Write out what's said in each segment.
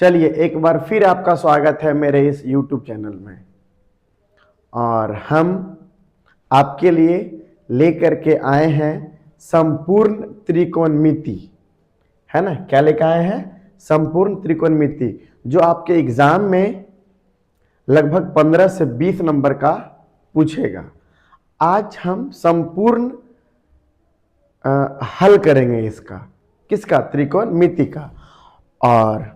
चलिए एक बार फिर आपका स्वागत है मेरे इस YouTube चैनल में। और हम आपके लिए लेकर के आए हैं संपूर्ण त्रिकोणमिति, है ना। क्या लेकर आए हैं? संपूर्ण त्रिकोणमिति, जो आपके एग्जाम में लगभग 15 से 20 नंबर का पूछेगा। आज हम संपूर्ण हल करेंगे इसका। किसका? त्रिकोणमिति का। और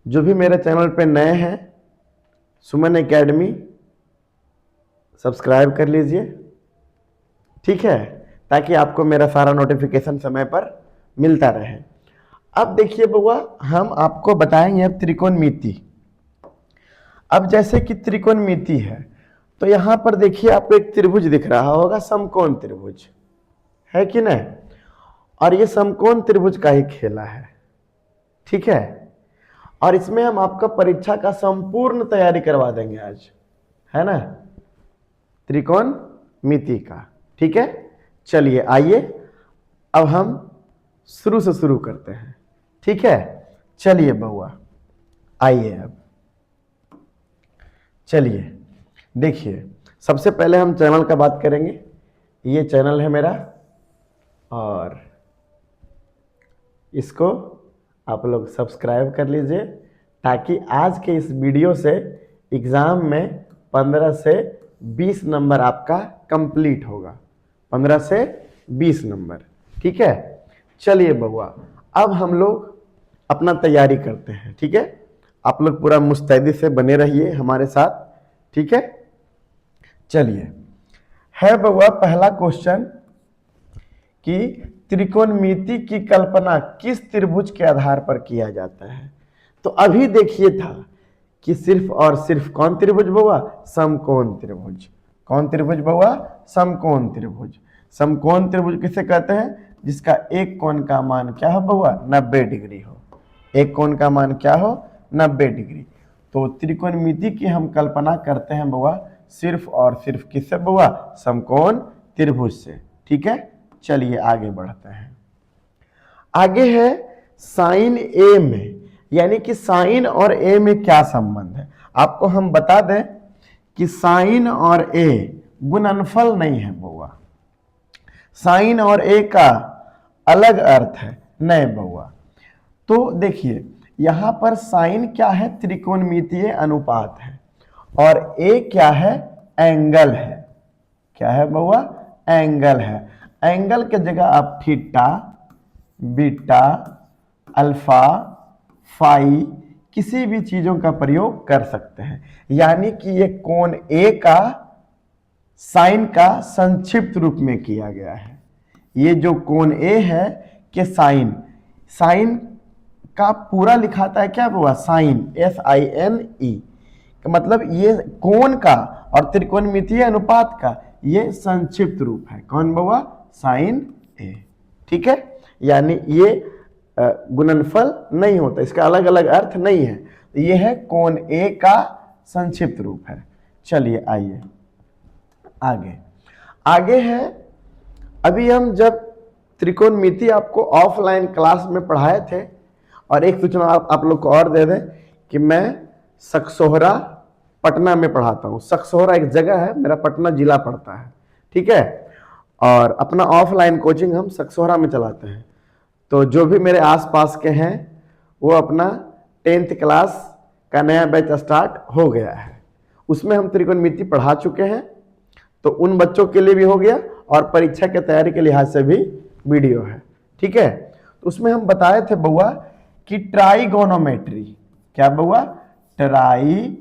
जो भी मेरे चैनल पे नए हैं, सुमन एकेडमी सब्सक्राइब कर लीजिए, ठीक है, ताकि आपको मेरा सारा नोटिफिकेशन समय पर मिलता रहे। अब देखिए बउआ, हम आपको बताएंगे अब त्रिकोणमिति। अब जैसे कि त्रिकोणमिति है तो यहां पर देखिए आपको एक त्रिभुज दिख रहा होगा, समकोण त्रिभुज, है कि नहीं। और ये समकोण त्रिभुज का ही खेला है, ठीक है। और इसमें हम आपका परीक्षा का संपूर्ण तैयारी करवा देंगे आज, है ना, त्रिकोणमिति का, ठीक है। चलिए आइए अब हम शुरू से शुरू करते हैं, ठीक है। चलिए बउआ आइए, अब चलिए देखिए, सबसे पहले हम चैनल का बात करेंगे। ये चैनल है मेरा और इसको आप लोग सब्सक्राइब कर लीजिए, ताकि आज के इस वीडियो से एग्ज़ाम में 15 से 20 नंबर आपका कंप्लीट होगा। 15 से 20 नंबर, ठीक है। चलिए बउआ, अब हम लोग अपना तैयारी करते हैं, ठीक है। आप लोग पूरा मुस्तैदी से बने रहिए हमारे साथ, ठीक है। चलिए, है बउआ पहला क्वेश्चन कि त्रिकोणमिति की कल्पना किस त्रिभुज के आधार पर किया जाता है। तो अभी देखिए था कि सिर्फ और सिर्फ कौन त्रिभुज बउआ? समकोण त्रिभुज। कौन त्रिभुज बउआ? समकोण त्रिभुज। समकोण त्रिभुज किसे कहते हैं? जिसका एक कोण का मान क्या हो बउआ? 90 डिग्री हो। एक कोण का मान क्या हो? 90 डिग्री। तो त्रिकोणमिति की हम कल्पना करते हैं बउआ सिर्फ और सिर्फ किससे बउआ? समकोण त्रिभुज से, ठीक है। चलिए आगे बढ़ते हैं। आगे है साइन ए में, यानी कि साइन और ए में क्या संबंध है। आपको हम बता दें कि साइन और ए गुणनफल नहीं है बउआ। साइन और ए का अलग अर्थ है, नहीं बउआ। तो देखिए यहां पर साइन क्या है? त्रिकोणमितीय अनुपात है। और ए क्या है? एंगल है। क्या है बउआ? एंगल है। एंगल के जगह आप थीटा, बीटा, अल्फा, फाई किसी भी चीजों का प्रयोग कर सकते हैं। यानी कि ये कोण ए का साइन का संक्षिप्त रूप में किया गया है। ये जो कोण ए है कि साइन, साइन का पूरा लिखाता है क्या बउआ? साइन, SINE का मतलब ये कोण का और त्रिकोणमितीय अनुपात का ये संक्षिप्त रूप है। कौन बउआ? साइन ए, ठीक है। यानी ये गुणनफल नहीं होता, इसका अलग अलग अर्थ नहीं है। तो ये है कोण ए का संक्षिप्त रूप है। चलिए आइए आगे। आगे है, अभी हम जब त्रिकोणमिति आपको ऑफलाइन क्लास में पढ़ाए थे, और एक सूचना आप लोग को और दे दें कि मैं सकसोहरा पटना में पढ़ाता हूँ। सकसोहरा एक जगह है, मेरा पटना जिला पड़ता है, ठीक है। और अपना ऑफलाइन कोचिंग हम सकसोहरा में चलाते हैं। तो जो भी मेरे आसपास के हैं वो अपना 10th क्लास का नया बैच स्टार्ट हो गया है, उसमें हम त्रिकोणमिति पढ़ा चुके हैं। तो उन बच्चों के लिए भी हो गया और परीक्षा की तैयारी के लिहाज से भी वीडियो है, ठीक है। तो उसमें हम बताए थे बउआ कि ट्राइगोनोमेट्री, क्या बउआ? ट्राइगोनोमेट्री,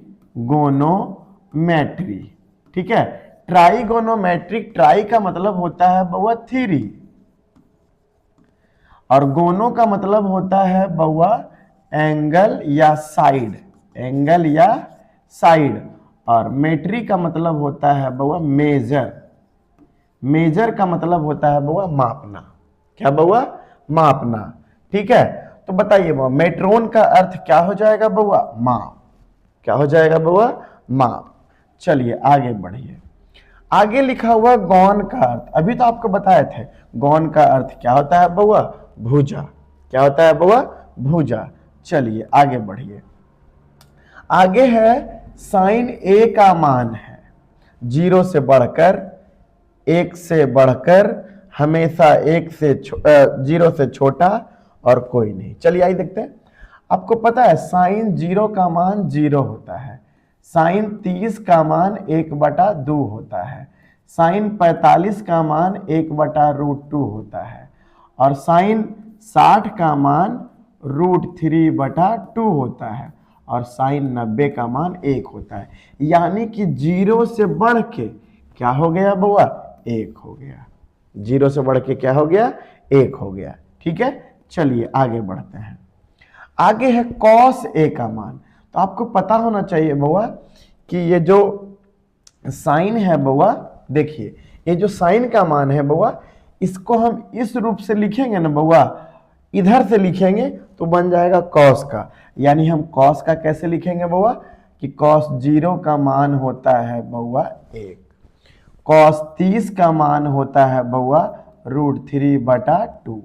ठीक है। ट्राइगोनोमेट्रिक, ट्राई का मतलब होता है बउआ 3, और गोनो का मतलब होता है बउआ एंगल या साइड, एंगल या साइड। और मेट्री का मतलब होता है बउआ मेजर, मेजर का मतलब होता है बउआ मापना। क्या बउआ? मापना, ठीक है। तो बताइए बउआ, मेट्रोन का अर्थ क्या हो जाएगा बउआ? माप। क्या हो जाएगा बउआ? माप। चलिए आगे बढ़िए। आगे लिखा हुआ गौण का अर्थ, अभी तो आपको बताए थे गौण का अर्थ क्या होता है बउआ? भुजा। क्या होता है बउआ? भुजा। चलिए आगे बढ़िए। आगे है साइन ए का मान है 0 से बढ़कर, 1 से बढ़कर, हमेशा 0 से छोटा और कोई नहीं। चलिए आइए देखते हैं। आपको पता है साइन 0 का मान 0 होता है, साइन 30 का मान 1/2 होता है, साइन 45 का मान 1/√2 होता है, और साइन 60 का मान √3/2 होता है, और साइन 90 का मान 1 होता है। यानी कि 0 से बढ़ के क्या हो गया बउआ? 1 हो गया। 0 से बढ़ के क्या हो गया? 1 हो गया। ठीक है, चलिए आगे बढ़ते हैं। आगे है कॉस ए का मान। तो आपको पता होना चाहिए बउआ कि ये जो साइन है बउआ, देखिए ये जो साइन का मान है बउआ, इसको हम इस रूप से लिखेंगे ना बउआ, इधर से लिखेंगे तो बन जाएगा कॉस का। यानी हम कॉस का कैसे लिखेंगे बउआ कि कॉस 0 का मान होता है बउआ 1, कॉस 30 का मान होता है बउआ √3/2,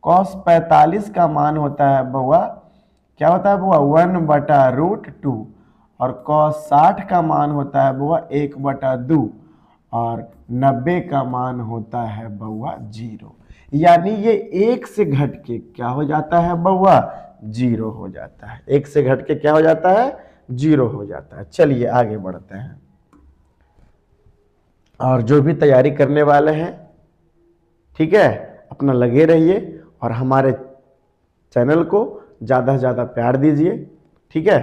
कॉस 45 का मान होता है बउआ, क्या होता है बउआ? 1/√2, और कॉस 60 का मान होता है बउआ 1/2, और 90 का मान होता है बउआ 0। यानी ये 1 से घट के क्या हो जाता है बउआ? 0 हो जाता है। 1 से घट के क्या हो जाता है? 0 हो जाता है। चलिए आगे बढ़ते हैं। और जो भी तैयारी करने वाले हैं, ठीक है, अपना लगे रहिए और हमारे चैनल को ज़्यादा से ज़्यादा प्यार दीजिए, ठीक है,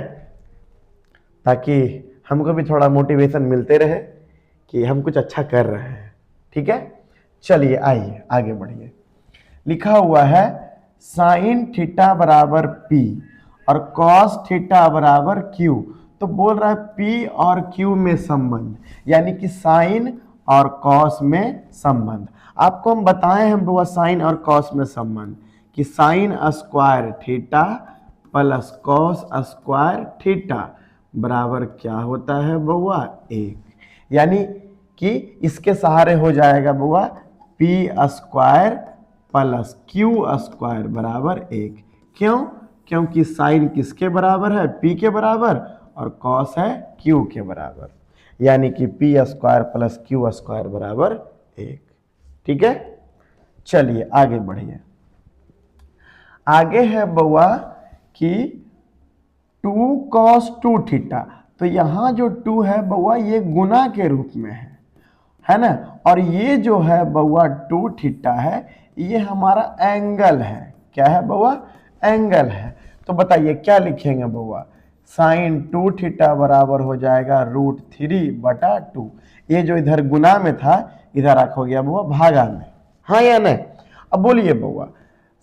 ताकि हमको भी थोड़ा मोटिवेशन मिलते रहे कि हम कुछ अच्छा कर रहे हैं। ठीक है, चलिए आइए आगे बढ़िए। लिखा हुआ है साइन थीटा बराबर P और कॉस थीटा बराबर Q। तो बोल रहा है P और Q में संबंध, यानी कि साइन और कॉस में संबंध। आपको हम बताए हैं बउआ साइन और कॉस में संबंध कि sine square theta plus cos square theta बराबर क्या होता है बउआ? 1। यानी कि इसके सहारे हो जाएगा बउआ P square plus Q square बराबर 1। क्यों? क्योंकि साइन किसके बराबर है? P के बराबर, और कॉस है Q के बराबर, यानी कि P square plus Q square बराबर 1। ठीक है, चलिए आगे बढ़िए। आगे है बउआ कि 2 cos 2 थीटा। तो यहां जो 2 है बउआ ये गुना के रूप में है ना, और ये जो है बउआ 2 थीटा है, ये हमारा एंगल है। क्या है बउआ? एंगल है। तो बताइए क्या लिखेंगे बउआ? साइन 2 थीटा बराबर हो जाएगा √3/2। ये जो इधर गुना में था इधर रखो गया बउआ भागा में, हाँ या नहीं? अब बोलिए बउआ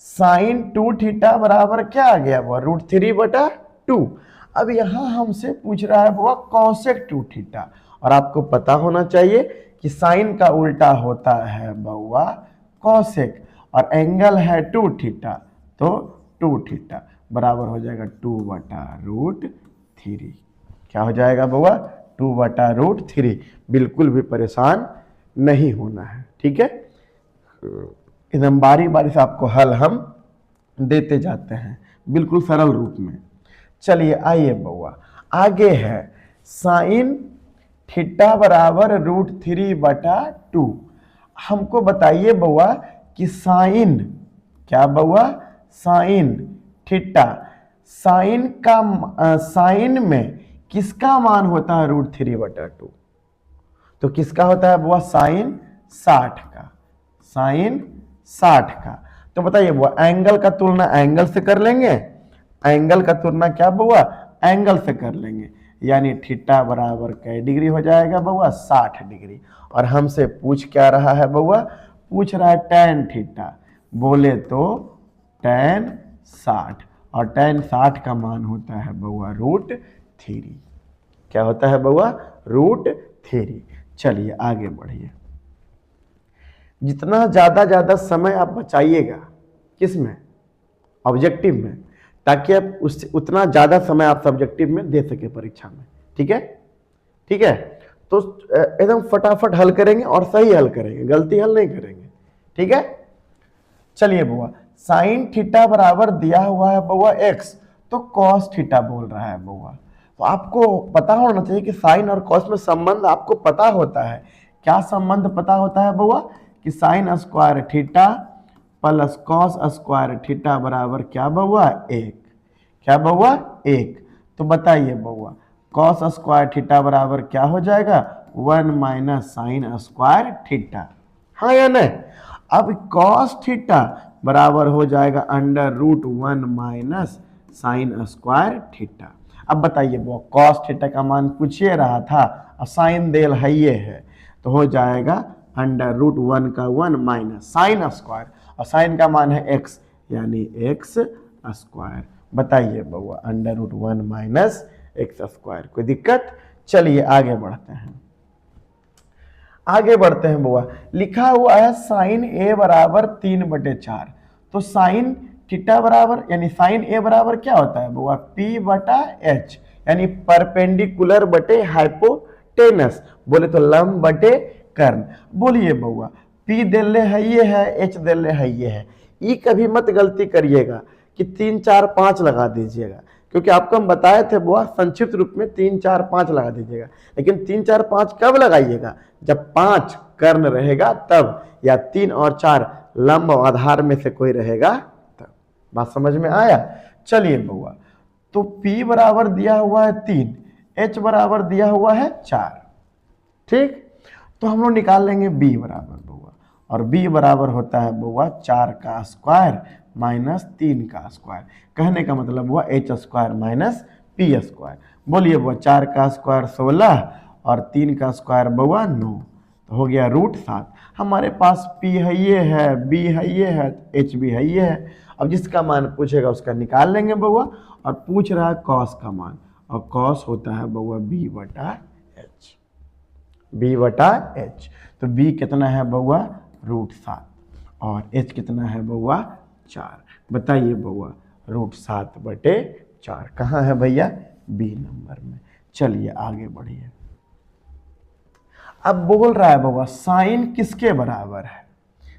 साइन 2 थीटा बराबर क्या आ गया बउआ? √3/2। अब यहां हमसे पूछ रहा है बउआ कॉसेक 2 थीटा, और आपको पता होना चाहिए कि साइन का उल्टा होता है बउआ कॉसेक, और एंगल है 2 थीटा, तो 2 थीटा बराबर हो जाएगा 2/√3। क्या हो जाएगा बउआ? 2/√3। बिल्कुल भी परेशान नहीं होना है, ठीक है, एकदम बारी बारी से आपको हल हम देते जाते हैं बिल्कुल सरल रूप में। चलिए आइए बउआ, आगे है साइन थीटा बराबर √3/2। हमको बताइए बउआ कि साइन, क्या बउआ? साइन थीटा, साइन में किसका मान होता है √3/2? तो किसका होता है बुआ? साइन 60 का, साइन 60 का। तो बताइए बुआ एंगल का तुलना एंगल से कर लेंगे, एंगल का तुलना क्या बुआ? एंगल से कर लेंगे, यानी थीटा बराबर कै डिग्री हो जाएगा बउआ? 60 डिग्री। और हमसे पूछ क्या रहा है बउआ? पूछ रहा है tan थीटा, बोले तो tan 60, और tan 60 का मान होता है बउआ √3। क्या होता है बउआ? √3। चलिए आगे बढ़िए। जितना ज्यादा समय आप बचाइएगा किसमें? ऑब्जेक्टिव में, ताकि आप उससे उतना ज्यादा समय आप सब्जेक्टिव में दे सके परीक्षा में। ठीक है, ठीक है, तो एकदम फटाफट हल करेंगे और सही हल करेंगे, गलती हल नहीं करेंगे। ठीक है, चलिए बुआ साइन थीटा बराबर दिया हुआ है बउआ x, तो कॉस थीटा बोल रहा है बउआ। तो आपको पता होना चाहिए कि साइन और कॉस में संबंध आपको पता होता है। क्या संबंध पता होता है बउआ? कि sine square theta plus cos square theta बराबर क्या बउआ? 1। क्या बउआ? 1। तो बताइए बउआ, कॉस स्क्वायर थीटा बराबर क्या हो जाएगा? 1 माइनस साइन स्क्वायर थीटा। हाँ या नहीं? अब कॉस थीटा बराबर हो जाएगा under root 1 minus sine square theta. अब बताइए वो कॉस थीटा का मान पूछिए रहा था और साइन देल है ये है, तो हो जाएगा अंडर रूट 1 का 1 माइनस साइन स्क्वायर, और साइन का मान है एक्स यानी एक्स स्क्वायर। बताइए बउआ under root 1 minus x square. कोई दिक्कत? चलिए आगे बढ़ते हैं। आगे बढ़ते हैं बउआ, लिखा हुआ है साइन ए बराबर 3/4। तो साइन थीटा बराबर यानी साइन ए बराबर क्या होता है बउआ? पी बटा एच, यानी परपेंडिकुलर बटे हाइपोटेनस, बोले तो लंब बटे कर्ण। बोलिए बउआ, पी दिल्ले है ये है, एच दिल्ले है ये है। ई कभी मत गलती करिएगा कि 3 4 5 लगा दीजिएगा, क्योंकि आपको हम बताए थे बुआ संक्षिप्त रूप में 3 4 5 लगा दीजिएगा। लेकिन 3 4 5 कब लगाइएगा? जब 5 कर्ण रहेगा तब, या 3 और 4 लंब आधार में से कोई रहेगा तब। बात समझ में आया? चलिए बउआ, तो P बराबर दिया हुआ है 3, H बराबर दिया हुआ है 4। ठीक, तो हम लोग निकाल लेंगे B बराबर बउआ, और B बराबर होता है बउआ 4 का स्क्वायर माइनस 3 का स्क्वायर। कहने का मतलब हुआ H square minus P square. बोलिए बउआ 4 का स्क्वायर 16 और 3 का स्क्वायर बउआ 9, तो हो गया रूट 7। हमारे पास P है ये है, B है ये है, H भी है ये है। अब जिसका मान पूछेगा उसका निकाल लेंगे बउआ, और पूछ रहा है कॉस का मान, और कॉस होता है बउआ B बटा एच। B बटा एच, तो B कितना है बउआ? रूट 7, और H कितना है बउआ? 4। बताइए बउआ रूट 7/4 कहाँ है भैया? B नंबर में। चलिए आगे बढ़िए। अब बोल रहा है बउआ साइन किसके बराबर है?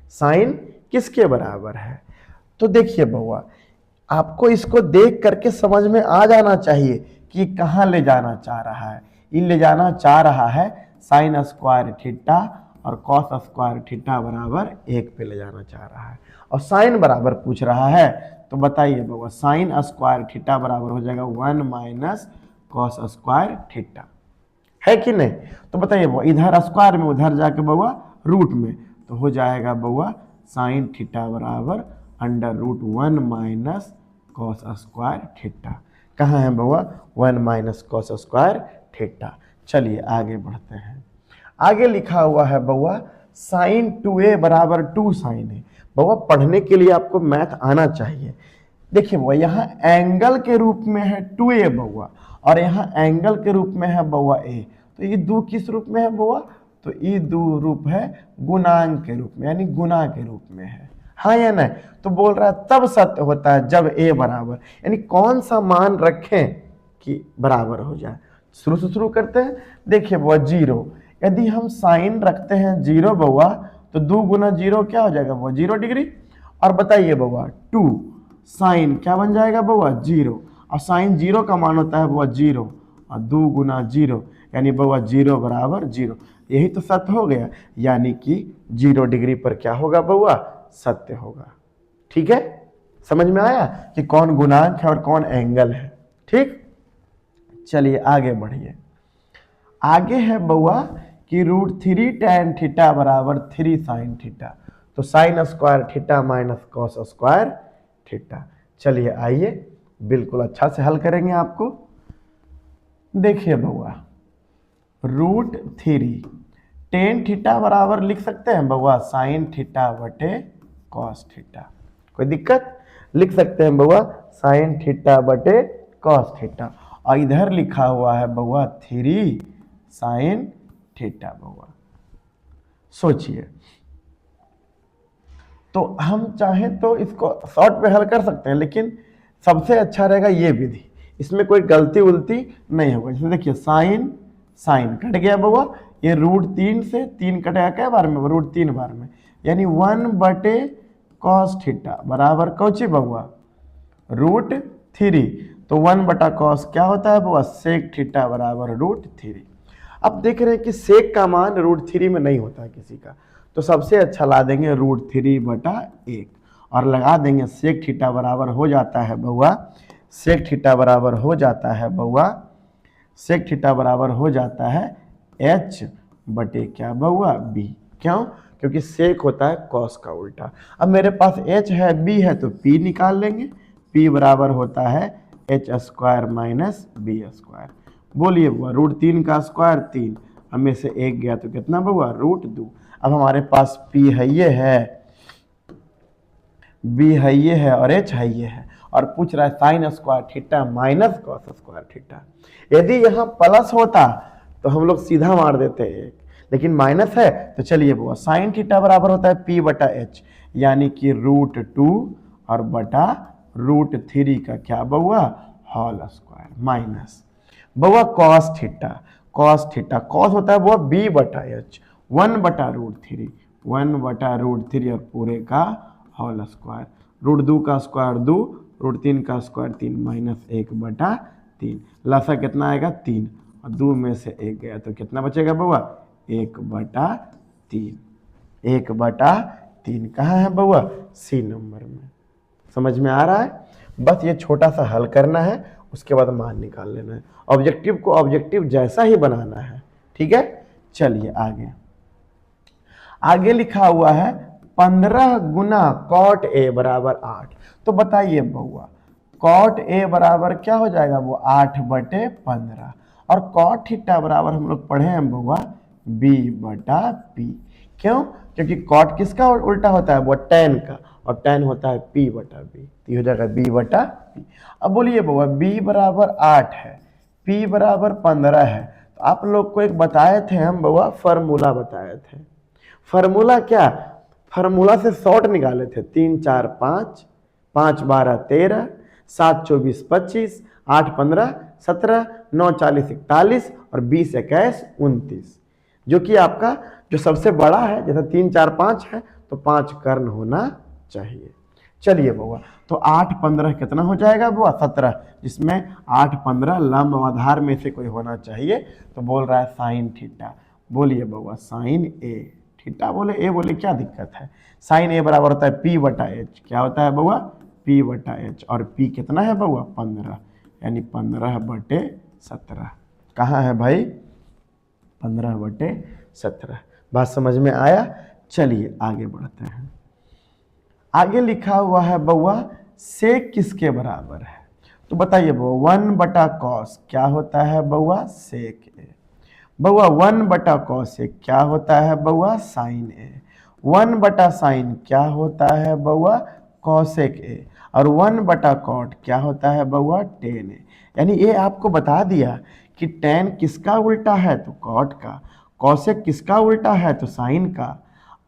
साइन किसके बराबर है? तो देखिए बउआ, आपको इसको देख करके समझ में आ जाना चाहिए कि कहाँ ले जाना चाह रहा है। ये ले जाना चाह रहा है साइन स्क्वायर थीटा और कॉस स्क्वायर थीटा बराबर 1 पे ले जाना चाह रहा है, और साइन बराबर पूछ रहा है। तो बताइए बउआ साइन स्क्वायर थीटा बराबर हो जाएगा 1 माइनस कॉस स्क्वायर थीटा, है कि नहीं? तो बताइए बउआ इधर स्क्वायर में उधर जाके बउआ रूट में, तो हो जाएगा बउआ साइन थीटा बराबर under root 1 minus cos square theta. कहाँ है बउआ? 1 माइनस कॉस स्क्वायर थीटा। चलिए आगे बढ़ते हैं। आगे लिखा हुआ है बउआ साइन 2a बराबर 2 साइन ए। बउआ पढ़ने के लिए आपको मैथ आना चाहिए। देखिए बउआ यहाँ एंगल के रूप में है 2a बउआ, और यहाँ एंगल के रूप में है बउआ a। तो ये दो किस रूप में है बउआ? तो ये दो रूप है गुणांक के रूप में, यानी गुना के रूप में है। हाँ या नहीं? तो बोल रहा है तब सत्य होता है जब a बराबर, यानी कौन सा मान रखें कि बराबर हो जाए। शुरू से शुरू करते हैं। देखिए बउआ 0, यदि हम साइन रखते हैं 0 बउआ, तो 2 गुना 0 क्या हो जाएगा बउआ? 0 डिग्री। और बताइए बउआ 2 साइन क्या बन जाएगा बउआ? 0, और साइन 0 का मान होता है बउआ 0, और 2 गुना 0 यानी बउआ 0 बराबर 0। यही तो सत्य हो गया, यानी कि 0 डिग्री पर क्या होगा बउआ? सत्य होगा। ठीक है, समझ में आया कि कौन गुणांक है और कौन एंगल है। ठीक, चलिए आगे बढ़िए। आगे है बउआ कि रूट 3 tan थीटा बराबर 3 साइन थीटा। तो साइन square theta minus cos square theta. चलिए आइए बिल्कुल अच्छा से हल करेंगे आपको। देखिए बउआ रूट 3 tan थीटा बराबर लिख सकते हैं बउआ साइन थीटा बटे कॉस थीटा। कोई दिक्कत? लिख सकते हैं बउआ साइन थीटा बटे कॉस थीटा, और इधर लिखा हुआ है बउआ 3 साइन थीटा बउआ। सोचिए, तो हम चाहें तो इसको शॉर्ट में हल कर सकते हैं, लेकिन सबसे अच्छा रहेगा ये विधि, इसमें कोई गलती उलती नहीं होगा। इसमें देखिए साइन साइन कट गया बउआ, ये रूट 3 से 3 कटेगा क्या बार में? रूट 3 बार में, यानी 1 बटे कॉस थीटा बराबर कौची बउआ? रूट 3। तो 1/cos क्या होता है बुआ, सेक थीटा बराबर √3। अब देख रहे हैं कि सेक का मान √3 में नहीं होता है किसी का, तो सबसे अच्छा ला देंगे √3/1 और लगा देंगे सेक थीटा बराबर हो जाता है बउआ, सेक थीटा बराबर हो जाता है बउआ, सेक थीटा बराबर हो जाता है h बटे क्या बउआ, b। क्यों? क्योंकि सेक होता है कॉस का उल्टा। अब मेरे पास h है, b है, तो p निकाल लेंगे। p बराबर होता है h² - b²। बोलिए बुआ, √3 का स्क्वायर 3, हमें से 1 गया तो कितना बउआ, √2। अब हमारे पास p है ये है, b है ये है और h है ये है, और पूछ रहा है sine square theta minus cos square theta. यदि यहाँ प्लस होता तो हम लोग सीधा मार देते एक, लेकिन माइनस है तो चलिए बुआ, साइन थीटा बराबर होता है p/h, यानी कि √2 और बटा √3 का क्या बउआ, होल स्क्वायर, माइनस बउआ cos theta, cos theta cos होता है बुआ b/h, 1/√3, 1/√3 और पूरे का होल स्क्वायर, √2 का स्क्वायर 2, √3 का स्क्वायर 3, -1/3। लसा कितना आएगा 3, और 2 में से 1 गया तो कितना बचेगा बउआ, 1/3। 1/3 कहाँ है बउआ, सी नंबर में। समझ में आ रहा है? बस ये छोटा सा हल करना है, उसके बाद मान निकाल लेना है। ऑब्जेक्टिव को ऑब्जेक्टिव जैसा ही बनाना है, ठीक है। चलिए आगे, आगे लिखा हुआ है 15 गुना cot a बराबर 8। तो बताइए बउआ, cot a बराबर क्या हो जाएगा वो, 8/15, और cot थीटा बराबर हम लोग पढ़े हैं बउआ b/p। क्यों? क्योंकि cot किसका उल्टा होता है वो, tan का, और tan होता है p/b, तो हो जाएगा b/p। अब बोलिए बउआ, b बराबर 8 है, p बराबर 15 है, तो आप लोग को एक बताए थे हम बउआ, फार्मूला बताए थे। फार्मूला क्या, फार्मूला से शॉर्ट निकाले थे, 3 4 5, 5 12 13, 7 24 25, 8 15 17, 9 40 41 और 20 21 29, जो कि आपका जो सबसे बड़ा है, जैसे 3 4 5 है तो 5 कर्ण होना चाहिए। चलिए बउआ, तो 8 15 कितना हो जाएगा बुआ, 17, जिसमें 8 15 लंब आधार में से कोई होना चाहिए, तो बोल रहा है साइन थीटा। बोलिए बउआ, साइन ए थीटा बोले ए बोले, क्या दिक्कत है। साइन ए बराबर होता है p/h, क्या होता है बउआ, p/h, और p कितना है बउआ, 15, यानी 15/17। कहाँ है भाई, 15/17। बात समझ में आया? चलिए आगे बढ़ते हैं। आगे लिखा हुआ है बउआ, सेक किसके बराबर है, तो बताइए बउआ, 1/cos क्या होता है बउआ, सेक ए। बउआ 1/cos ए क्या होता है बउआ, साइन ए। 1/sin क्या होता है बउआ, कॉसेक ए। और 1/cot क्या होता है बउआ, टेन ए। यानी ये आपको बता दिया कि टेन किसका उल्टा है, तो कॉट का, कॉसेक किसका उल्टा है, तो साइन का,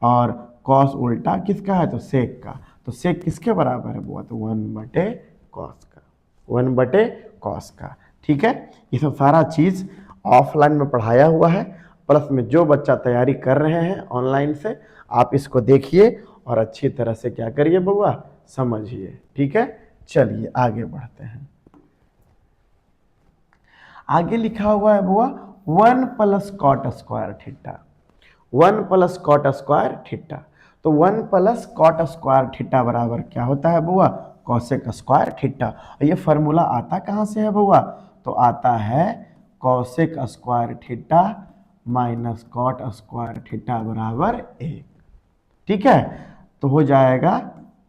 और कॉस उल्टा किसका है, तो सेक का। तो सेक किसके बराबर है बुआ, तो 1/cos का, 1/cos का। ठीक है, ये सब सारा चीज़ ऑफलाइन में पढ़ाया हुआ है, प्लस में जो बच्चा तैयारी कर रहे हैं ऑनलाइन से, आप इसको देखिए और अच्छी तरह से क्या करिए बउआ, समझिए। ठीक है, चलिए आगे बढ़ते हैं। आगे लिखा हुआ है बुआ 1 + cot square theta, 1 + cot square theta. तो 1 + cot स्क्वायर थीटा बराबर क्या होता है बुआ, कॉसेक स्क्वायर थीटा। और ये फार्मूला आता कहाँ से है बुआ, तो आता है cosec square theta minus cot square theta बराबर 1। ठीक है, तो हो जाएगा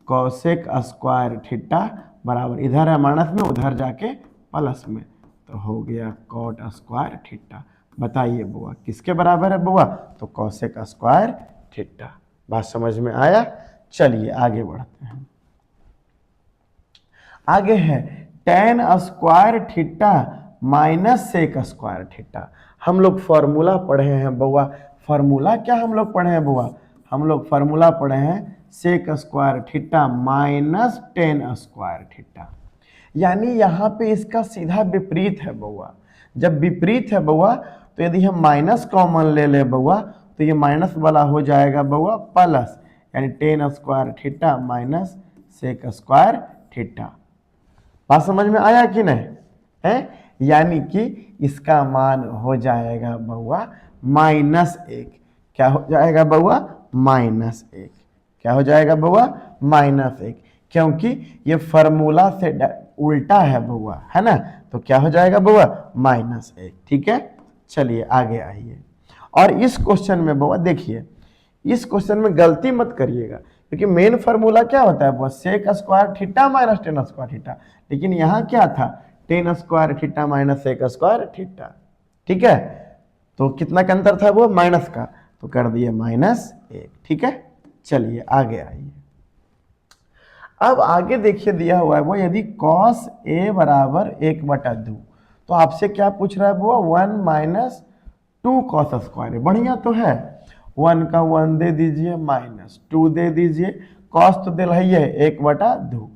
कॉसेक स्क्वायर थीटा बराबर, इधर है माइनस में, उधर जाके प्लस में, तो हो गया कॉट स्क्वायर थीटा। बताइए बुआ किसके बराबर है बुआ, तो कॉसेक स्क्वायर थीटा। बात समझ में आया? चलिए आगे बढ़ते हैं। आगे है tan square theta minus sec square theta. हम लोग फॉर्मूला पढ़े हैं बउआ, फॉर्मूला क्या हम लोग पढ़े हैं बुआ, हम लोग फॉर्मूला पढ़े हैं sec square theta minus tan square theta. यानी यहाँ पे इसका सीधा विपरीत है बउआ। जब विपरीत है बउआ, तो यदि हम माइनस कॉमन ले ले बउआ, तो ये माइनस वाला हो जाएगा बउआ प्लस, यानी tan square theta minus sec square theta. बात समझ में आया कि नहीं है? यानी कि इसका मान हो जाएगा बउआ -1। क्या हो जाएगा बउआ? -1। क्या हो जाएगा बउआ? -1, क्योंकि ये फॉर्मूला से उल्टा है बउआ, है ना? तो क्या हो जाएगा बउआ? -1। ठीक है, चलिए आगे आइए। और इस क्वेश्चन में बउआ देखिए, इस क्वेश्चन में गलती मत करिएगा, क्योंकि मेन फार्मूला क्या होता है बउआ? Sec square theta minus tan square theta. लेकिन यहाँ क्या था? Tan square theta minus sec square theta. ठीक है, तो कितना का अंतर था वो? माइनस का, तो कर दिए -1। ठीक है, चलिए आगे आइए। अब आगे देखिए दिया हुआ है वो, यदि cos a बराबर 1/2, तो आपसे क्या पूछ रहा है वो? 1 - 2 cos स्क्वायर। बढ़िया तो है, 1 का 1 दे दीजिए, -2 दे दीजिए, cos तो दिल है 1/2,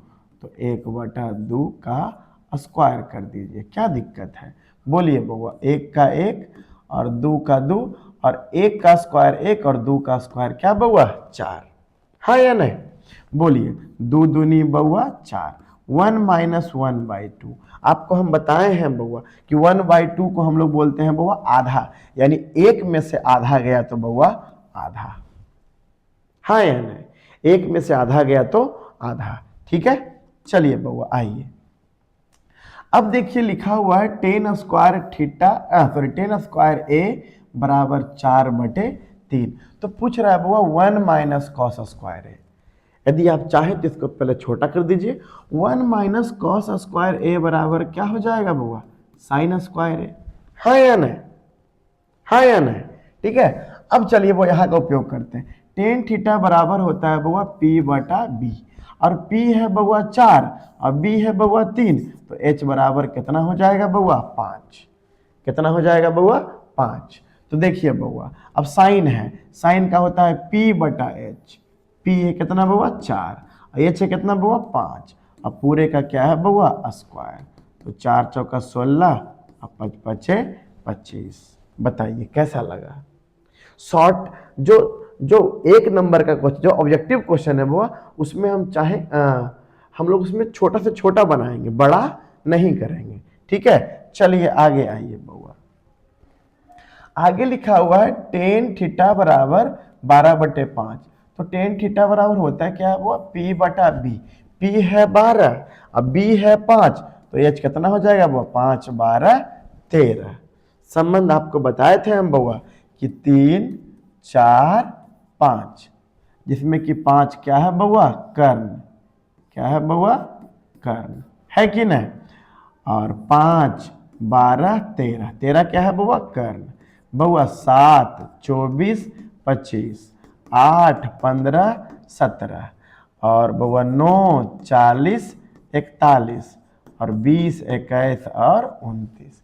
तो 1/2 का स्क्वायर कर दीजिए। क्या दिक्कत है? बोलिए बउआ। 1 का 1 और 2 का 2, और 1 का स्क्वायर 1 और 2 का स्क्वायर क्या बउआ? 4। हाँ या नहीं? बोलिए। 2 दूनी बउआ 4। 1 - 1/2। आपको हम बताए हैं बउआ कि 1/2 को हम लोग बोलते हैं बउआ आधा, यानी 1 में से आधा गया तो बउआ आधा। हाँ या नहीं? 1 में से आधा गया तो आधा। ठीक है, चलिए बउआ आइए। अब देखिए लिखा हुआ है टेन स्क्वायर ए बराबर 4/3। तो पूछ रहा है बउआ 1 - cos स्क्वायर ए। यदि आप चाहें तो इसको पहले छोटा कर दीजिए। 1 - cos स्क्वायर ए बराबर क्या हो जाएगा बउआ? साइन स्क्वायर ए। हाँ या नहीं? हाँ या नहीं? ठीक है, अब चलिए वो यहाँ का उपयोग करते हैं। टेन थीटा बराबर होता है बउआ P/B, और P है बउआ 4 और B है बउआ 3, तो H बराबर कितना हो जाएगा बउआ? 5। कितना हो जाएगा बउआ? 5। तो देखिए बउआ, अब साइन है, साइन का होता है P/H। P है कितना बउआ? 4, और H है कितना बउआ? 5। अब पूरे का क्या है बउआ? स्क्वायर। तो 4 चौका 16 और 5 पचे 25। बताइए कैसा लगा? शॉर्ट जो जो एक नंबर का क्वेश्चन, जो ऑब्जेक्टिव क्वेश्चन है वो, उसमें हम चाहे हम लोग उसमें छोटा से छोटा बनाएंगे, बड़ा नहीं करेंगे। ठीक है, चलिए आगे आइए बउआ। आगे लिखा हुआ है टेन थीटा बराबर 12/5। तो टेन थीटा बराबर होता है क्या है वो? P/B। P है 12 और B है 5, तो H कितना हो जाएगा वो? 5 12 13। संबंध आपको बताए थे हम बउआ कि 3 4 5, जिसमें कि 5 क्या है बउआ? कर्ण। क्या है बउआ? कर्ण, है कि नहीं? और 5 12 13, 13 क्या है बउआ? कर्ण। बउआ 7 24 25, 8 15 17, और बउआ 9 40 41, और 20 21 और 29।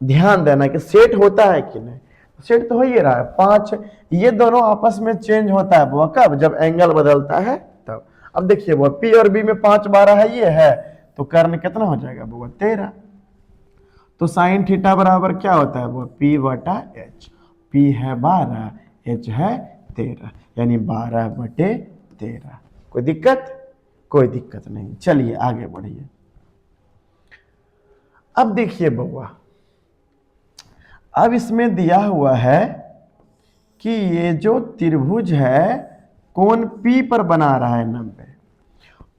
ध्यान देना कि सेट होता है कि नहीं? सेट तो हो ही रहा है। 5 ये दोनों आपस में चेंज होता है वो कब? जब एंगल बदलता है तब। अब देखिए वो P और B में 5 12 है, ये है, तो कर्ण कितना हो जाएगा वो? 13। तो साइन थीटा बराबर क्या होता है वो? P/H। P है 12, H है 13, यानी 12/13। कोई दिक्कत? कोई दिक्कत नहीं। चलिए आगे बढ़िए। अब देखिए बउआ, अब इसमें दिया हुआ है कि ये जो त्रिभुज है कोण P पर बना रहा है 90,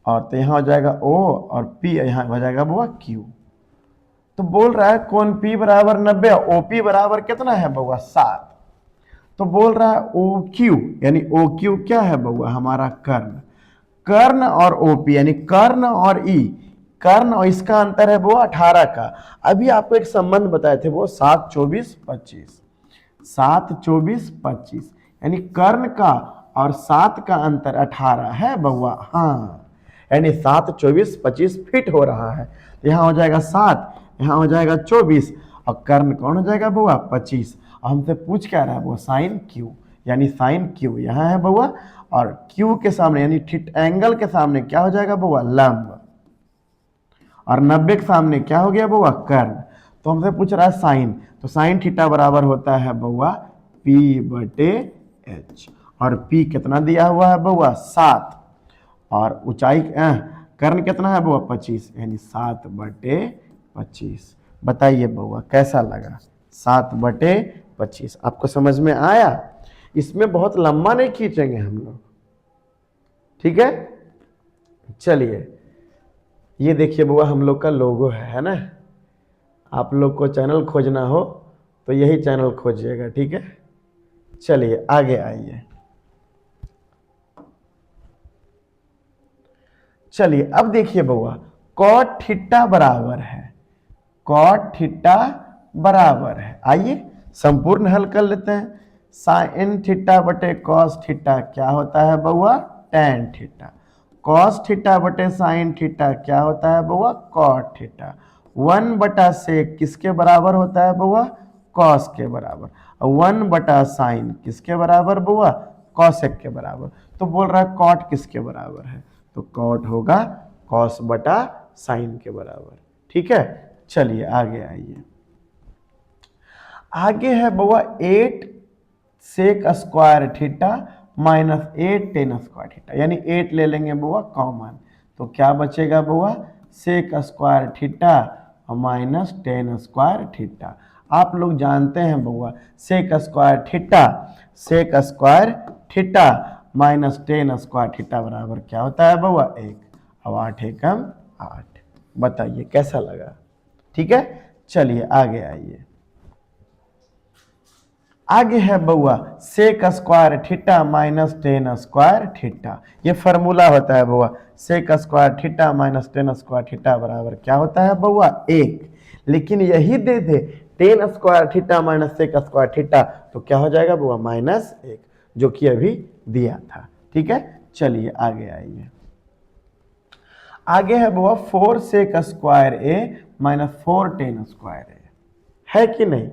और तो यहाँ हो जाएगा O और P यहाँ हो जाएगा बउआ Q। तो बोल रहा है कोण P बराबर 90, OP बराबर कितना है बउआ? 7। तो बोल रहा है OQ, यानी OQ क्या है बउआ? हमारा कर्ण। कर्ण और OP यानी कर्ण और E, कर्ण और इसका अंतर है वो 18 का। अभी आपको एक संबंध बताए थे वो 7 24 25। 7 24 25, यानी कर्ण का और 7 का अंतर 18 है बउआ। हाँ, यानी 7 24 25 फिट हो रहा है। तो यहाँ हो जाएगा 7, यहाँ हो जाएगा 24, और कर्ण कौन हो जाएगा बउआ? 25। और हमसे पूछ क्या रहा है वो? साइन Q, यानी साइन Q यहाँ है बउआ, और Q के सामने यानी थीट एंगल के सामने क्या हो जाएगा बउआ? लंब। और 90 के सामने क्या हो गया बउआ? कर्ण। तो हमसे पूछ रहा है साइन, तो साइन थीटा बराबर होता है बउआ P/H, और P कितना दिया हुआ है बउआ? 7, और ऊंचाई कर्ण कितना है बउआ 25, यानी 7/25। बताइए बउआ कैसा लगा 7/25। आपको समझ में आया? इसमें बहुत लंबा नहीं खींचेंगे हम लोग, ठीक है। चलिए ये देखिए बउआ हम लोग का लोगो है ना। आप लोग को चैनल खोजना हो तो यही चैनल खोजिएगा, ठीक है। चलिए आगे आइए। चलिए अब देखिए बउआ कॉट थीटा बराबर है, कॉट थीटा बराबर है, आइए संपूर्ण हल कर लेते हैं। साइन थीटा बटे कॉस थीटा क्या होता है बउआ? Tan theta. कॉस थीटा बटे साइन थीटा क्या होता है बउआ? Cot theta. 1/sec किसके बराबर होता है बउआ? कॉस के बराबर। 1/sin किसके बराबर बउआ? कॉसेक के बराबर। तो बोल रहा है कॉट किसके बराबर है? तो कॉट होगा कॉस बटा साइन के बराबर, ठीक है। चलिए आगे आइए। आगे है बउआ 8 sec square theta minus 8 tan square theta, यानी 8 ले लेंगे बउआ कॉमन, तो क्या बचेगा बउआ? Sec square theta minus tan square theta. आप लोग जानते हैं बउआ sec square theta, sec square theta minus tan square theta बराबर क्या होता है बउआ? 1। अब 8 एकम 8। बताइए कैसा लगा? ठीक है। चलिए आगे आइए। आगे है बउआ sec square theta minus tan square theta. ये फॉर्मूला होता है बउआ sec square theta minus tan square theta बराबर क्या होता है बउआ? 1। लेकिन यही दे दे tan square theta minus sec square theta तो क्या हो जाएगा बउआ? -1, जो कि अभी दिया था, ठीक है। चलिए आगे आइए। आगे है बउआ 4 सेक स्क्वायर ए माइनस 4 टेन स्क्वायर ए, है कि नहीं?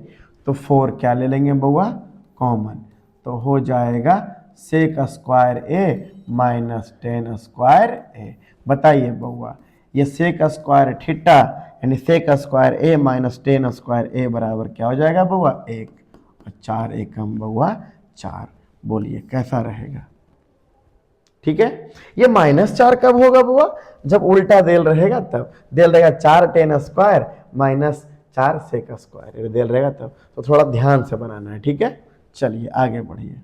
तो 4 क्या ले लेंगे बउआ? कॉमन, तो हो जाएगा सेक स्क्वायर ए माइनस टेन स्क्वायर ए। बताइए बउआ ये सेक स्क्वायर थीटा यानी सेक स्क्वायर ए माइनस टेन स्क्वायर ए बराबर क्या हो जाएगा बउआ? 1। और 4 एकम बउआ 4। बोलिए कैसा रहेगा? ठीक है। ये -4 कब होगा बुआ? जब उल्टा देल रहेगा तब। देल रहेगा 4 tan square minus 4 sec square, देल रहेगा तब। तो थोड़ा ध्यान से बनाना है, ठीक है। चलिए आगे बढ़िए।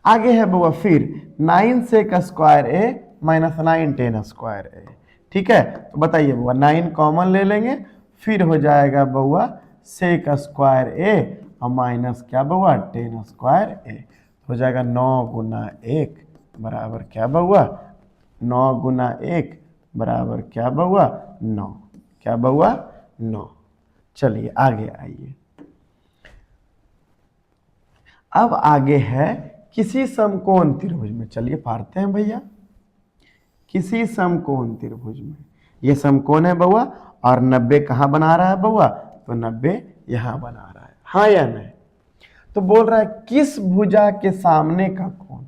आगे है बुआ फिर 9 सेक स्क्वायर ए माइनस 9 टेन स्क्वायर ए, ठीक है। तो बताइए बुआ 9 कॉमन ले लेंगे, फिर हो जाएगा बउआ सेक स्क्वायर ए और माइनस क्या बउआ? टेन स्क्वायर ए। हो जाएगा 9 गुना 1 बराबर क्या बउआ? 9 गुना 1 बराबर क्या बउआ? 9। क्या बउआ? 9। चलिए आगे आइए। अब आगे है किसी समकोण त्रिभुज में, चलिए पढ़ते हैं भैया। किसी समकोण त्रिभुज में, ये समकोण है बउआ और 90 कहाँ बना रहा है बउआ? तो 90 यहाँ बना रहा है, हाँ या नहीं? तो बोल रहा है किस भुजा के सामने का कोण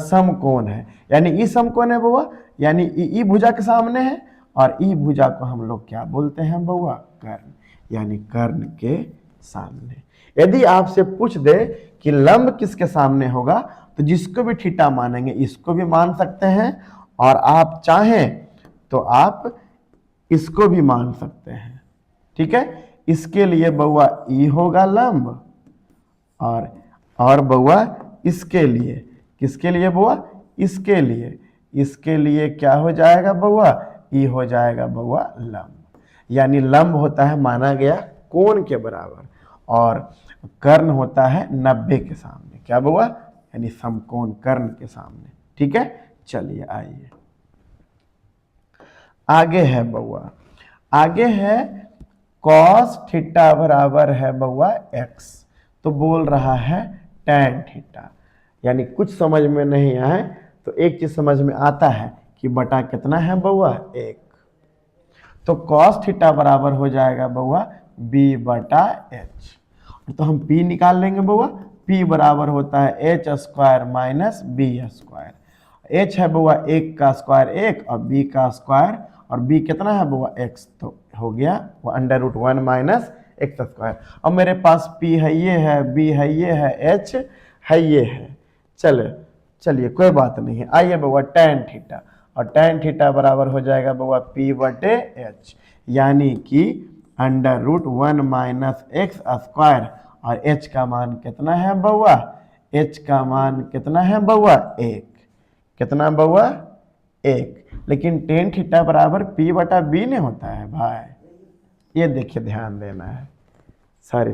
समकोण है, यानी ई समकोण है बउआ, यानी ई भुजा के सामने है और ई भुजा को हम लोग क्या बोलते हैं बउआ? कर्ण, यानी कर्ण के सामने। यदि आपसे पूछ दे कि लंब किसके सामने होगा तो जिसको भी थीटा मानेंगे इसको भी मान सकते हैं और आप चाहें तो आप इसको भी मान सकते हैं, ठीक है। इसके लिए बउआ ई होगा लंब और बउआ इसके लिए, किसके लिए बउआ? इसके लिए, इसके लिए क्या हो जाएगा बउआ? ई हो जाएगा बउआ लंब। यानी लंब होता है माना गया कोण के बराबर और कर्ण होता है 90 के सामने, क्या बउआ? यानी समकोण कर्ण के सामने, ठीक है। चलिए आइए आगे है बउआ, आगे है कॉस थीटा बराबर है बउआ x, तो बोल रहा है टैन थीटा। यानी कुछ समझ में नहीं आए तो एक चीज समझ में आता है कि बटा कितना है बउआ? 1। तो कॉस थीटा बराबर हो जाएगा बउआ b/h। तो हम p निकाल लेंगे बउआ, p बराबर होता है h² माइनस b²। h है बउआ 1 का स्क्वायर 1 और b का स्क्वायर, और b कितना है बउआ? x, तो हो गया वो √1 माइनस x²। अब मेरे पास p है, ये है, b है, ये है, h है, ये है। चले चलिए कोई बात नहीं है, आइए बउआ tan थीटा, और tan थीटा बराबर हो जाएगा बउआ P बटे H, यानी कि √1 माइनस एक्स स्क्वायर, और H का मान कितना है बउआ, H का मान कितना है बउआ 1, कितना बउआ 1, लेकिन tan थीटा बराबर P बटा B नहीं होता है भाई, ये देखिए ध्यान देना है, सॉरी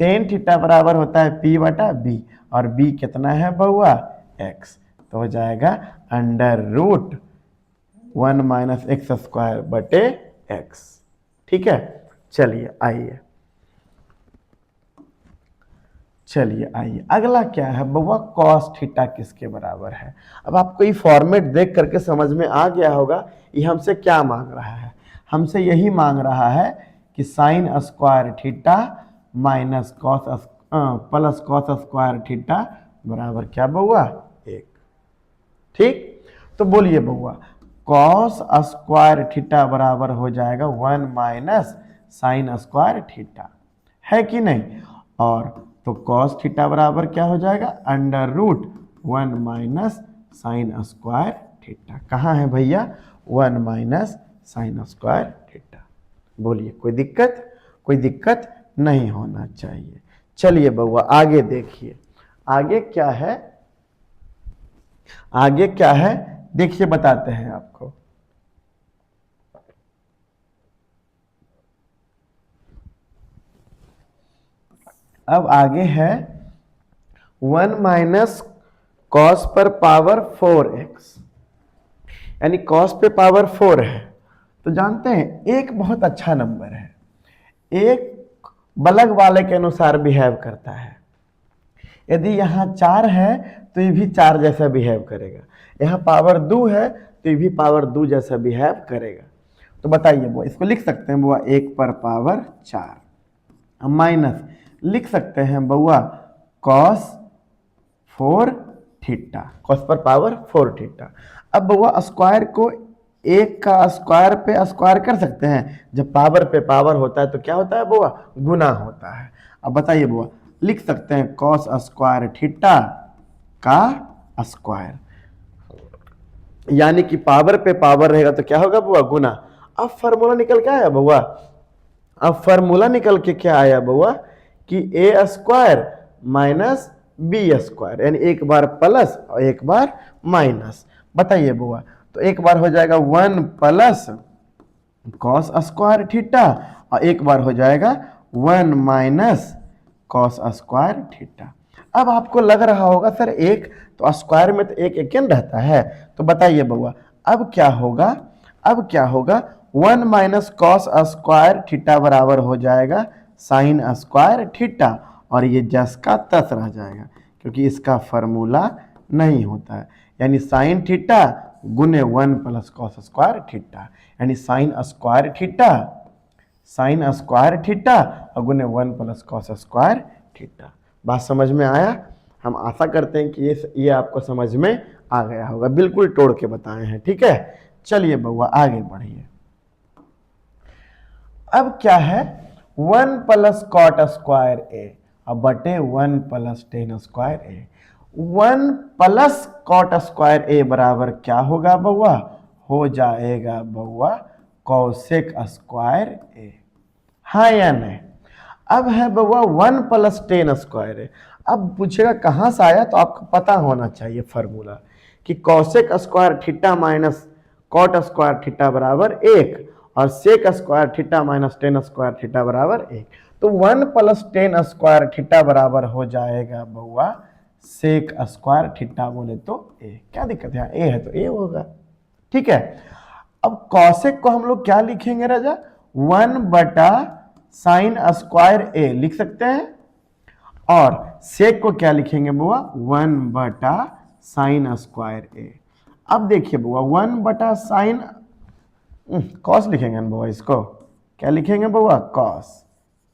tan थीटा बराबर होता है P बटा B, और B कितना है बउआ x, तो हो जाएगा √1 माइनस एक्स स्क्वायर बटे x। ठीक है, चलिए आइए अगला क्या है बउआ, cos थीटा किसके बराबर है। अब आपको ये फॉर्मेट देख करके समझ में आ गया होगा ये हमसे क्या मांग रहा है, हमसे यही मांग रहा है कि sine square theta minus plus cos square theta बराबर क्या बउआ 1। ठीक, तो बोलिए बउआ कॉस स्क्वायर थीटा बराबर हो जाएगा 1 माइनस साइन स्क्वायर थीटा, है कि नहीं, और तो कॉस थीटा बराबर क्या हो जाएगा √1 माइनस साइन स्क्वायर थीटा, कहाँ है भैया 1 माइनस साइन स्क्वायर थीटा। बोलिए कोई दिक्कत नहीं होना चाहिए। चलिए बउआ आगे देखिए, आगे क्या है देखिए, बताते हैं आपको। अब आगे है 1 माइनस कॉस पर पावर 4x, यानी कॉस पे पावर 4 है, तो जानते हैं एक बहुत अच्छा नंबर है, एक बलग वाले के अनुसार बिहेव करता है। यदि यहाँ 4 है तो ये भी 4 जैसा बिहेव करेगा, यहाँ पावर 2 है तो ये भी पावर 2 जैसा बिहेव करेगा। तो बताइए बुआ, इसको लिख सकते हैं बुआ 1 पर पावर 4, माइनस लिख सकते हैं बउआ cos 4 थीटा, cos पर पावर 4 थीटा। अब बउआ स्क्वायर को 1 का स्क्वायर पे स्क्वायर कर सकते हैं, जब पावर पे पावर होता है तो क्या होता है बउआ गुना होता है। अब बताइए बउआ, लिख सकते हैं cos स्क्वायर थीटा का स्क्वायर, यानी कि पावर पे पावर रहेगा तो क्या होगा बुआ गुना। अब फार्मूला निकल के आया बउआ, अब फार्मूला निकल के क्या आया बउआ कि a square minus B square, यानी एक बार प्लस और एक बार माइनस। बताइए बुआ, तो एक बार हो जाएगा 1 प्लस कॉस स्क्वायर थीटा, और एक बार हो जाएगा 1 माइनस कॉस स्क्वायर थीटा। अब आपको लग रहा होगा सर एक तो स्क्वायर में तो एक एक रहता है, तो बताइए बउआ अब क्या होगा 1 माइनस कॉस स्क्वायर थीटा बराबर हो जाएगा साइन स्क्वायर थीटा, और ये जस का तस रह जाएगा क्योंकि इसका फार्मूला नहीं होता है, यानी साइन थीटा गुने 1 प्लस कॉस स्क्वायर थीटा, यानी साइन स्क्वायर थीटा और गुने 1 प्लस कॉस स्क्वायर थीटा। बात समझ में आया? हम आशा करते हैं कि ये आपको समझ में आ गया होगा, बिल्कुल तोड़ के बताए हैं। ठीक है, चलिए बउआ आगे बढ़िए। अब क्या है 1 प्लस कॉट स्क्वायर ए अब बटे 1 प्लस टेन स्क्वायर ए। 1 प्लस कॉट स्क्वायर ए बराबर क्या होगा बउआ, हो जाएगा बउआ कौसेक स्क्वायर ए, हाँ या नहीं। अब है बउआ 1 प्लस टेन स्क्वायर ए, अब पूछेगा कहाँ से आया, तो आपको पता होना चाहिए फार्मूला कि cosec square theta minus cot square theta बराबर 1 और sec square theta minus tan square theta बराबर 1। तो 1 प्लस टेन स्क्वायर थीटा बराबर हो जाएगा बउआ सेक स्क्वायर थीटा, बोले तो ए, क्या दिक्कत है, ए है तो ए होगा। ठीक है, अब कौसेक को हम लोग क्या लिखेंगे राजा, 1 बटा साइन स्क्वायर ए लिख सकते हैं, और सेक को क्या लिखेंगे बुआ 1 बटा साइन स्क्वायर ए। अब देखिए बुआ 1 बटा साइन कॉस लिखेंगे ना बुआ, इसको क्या लिखेंगे बुआ कॉस,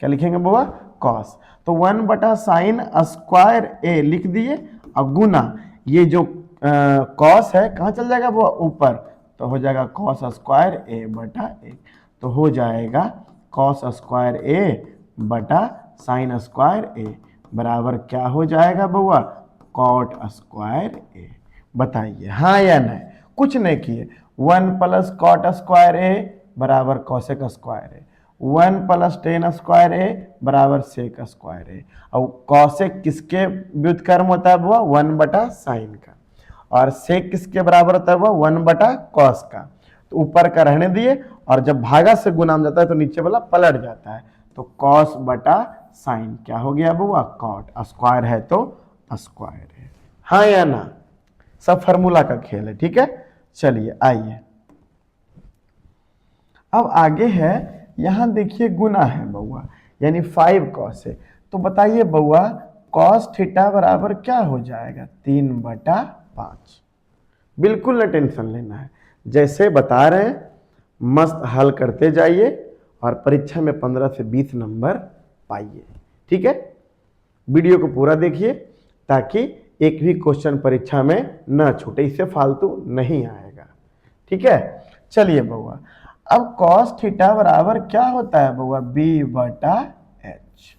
क्या लिखेंगे बुआ कॉस। तो 1 बटा साइन स्क्वायर ए लिख दिए, और गुना ये जो कॉस है कहाँ चल जाएगा बुआ ऊपर, तो हो जाएगा कॉस स्क्वायर ए बटा ए, तो हो जाएगा कॉस स्क्वायर ए बटा साइन स्क्वायर ए बराबर क्या हो जाएगा बउआ कॉट स्क्वायर ए। बताइए हाँ या नहीं, कुछ नहीं किए। 1 प्लस कॉट स्क्वायर ए बराबर कॉसेक स्क्वायर ए, 1 प्लस टेन स्क्वायर ए बराबर सेक स्क्वायर ए। और कॉसेक किसके व्युत्क्रम होता है बुआ? 1 बटा साइन का। और सेक किसके बराबर होता है बुआ? 1 बटा कॉस का। तो ऊपर का रहने दिए, और जब भागा से गुना में जाता है तो नीचे वाला पलट जाता है। तो कॉस बटा साइन क्या हो गया बुआ? कॉट। स्क्वायर है तो स्क्वायर है। हाँ या ना? सब फार्मूला का खेल है, ठीक है। चलिए आइए, अब आगे है, यहां देखिए गुना है बउआ, यानी 5 कॉस है। तो बताइए बउआ, कॉस थीटा बराबर क्या हो जाएगा? 3 बटा 5। बिल्कुल न टेंशन लेना है, जैसे बता रहे हैं मस्त हल करते जाइए और परीक्षा में 15 से 20 नंबर पाइए, ठीक है। वीडियो को पूरा देखिए ताकि एक भी क्वेश्चन परीक्षा में न छूटे, इससे फालतू नहीं आएगा, ठीक है। चलिए बउआ, अब कॉस थीटा बराबर क्या होता है बउआ? बी बटा एच।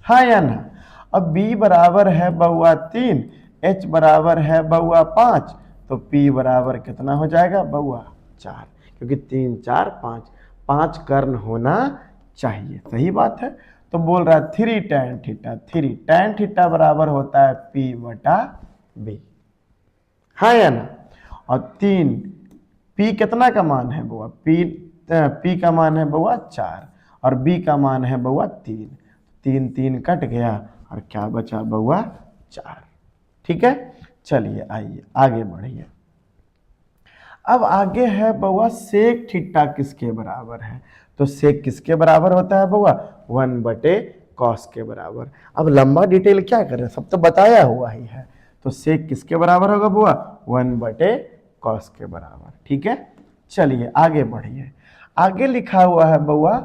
हाँ या ना? अब b बराबर है बउआ 3, h बराबर है बउआ 5, तो p बराबर कितना हो जाएगा बउआ? 4, क्योंकि 3 4 5, 5 कर्ण होना चाहिए, सही बात है। तो बोल रहा है 3 tan थीटा, 3 tan थीटा बराबर होता है p बटा b। हाँ या ना? और 3 p कितना का मान है बउआ? p का मान है बउआ 4 और b का मान है बउआ 3, 3 3 कट गया और क्या बचा बउआ? 4, ठीक है। चलिए आइए आगे बढ़िए। अब आगे है बउआ सेक थीटा किसके बराबर है? तो सेक किसके बराबर होता है बउआ? 1 बटे कॉस के बराबर। अब लंबा डिटेल क्या करें, सब तो बताया हुआ ही है। तो सेक किसके बराबर होगा बुआ? 1 बटे कॉस के बराबर, ठीक है। चलिए आगे बढ़िए। आगे लिखा हुआ है बउआ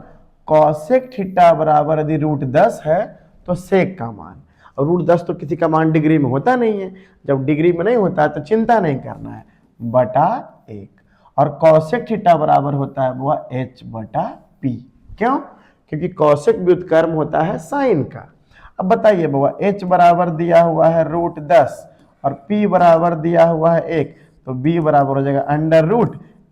कॉसेक थीटा बराबर यदि √10 है तो सेक का मान, और √10 तो किसी का मान डिग्री में होता नहीं है, जब डिग्री में नहीं होता है तो चिंता नहीं करना है, बटा 1। और कॉसेक थीटा बराबर होता है बुआ h बटा p। क्यों? क्योंकि कॉसेक व्युत्क्रम होता है साइन का। अब बताइए बुआ, h बराबर दिया हुआ है √10 और p बराबर दिया हुआ है 1, तो b बराबर हो जाएगा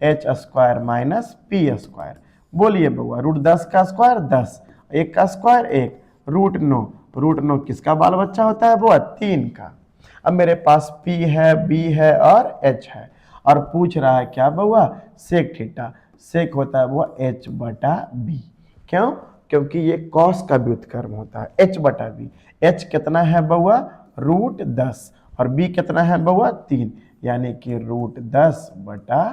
√h square minus p square. बोलिए बउआ, √10 का स्क्वायर 10, 1 का स्क्वायर 1, √9, √9 किसका बाल बच्चा होता है बुआ? 3 का। अब मेरे पास p है, b है और h है, और पूछ रहा है क्या बउआ? सेक थीटा। सेक होता है बुआ h बटा b। क्यों? क्योंकि ये कॉस का व्युत्क्रम होता है, h बटा b। h कितना है बउआ? √10 और b कितना है बउआ? 3, यानी कि √10 बटा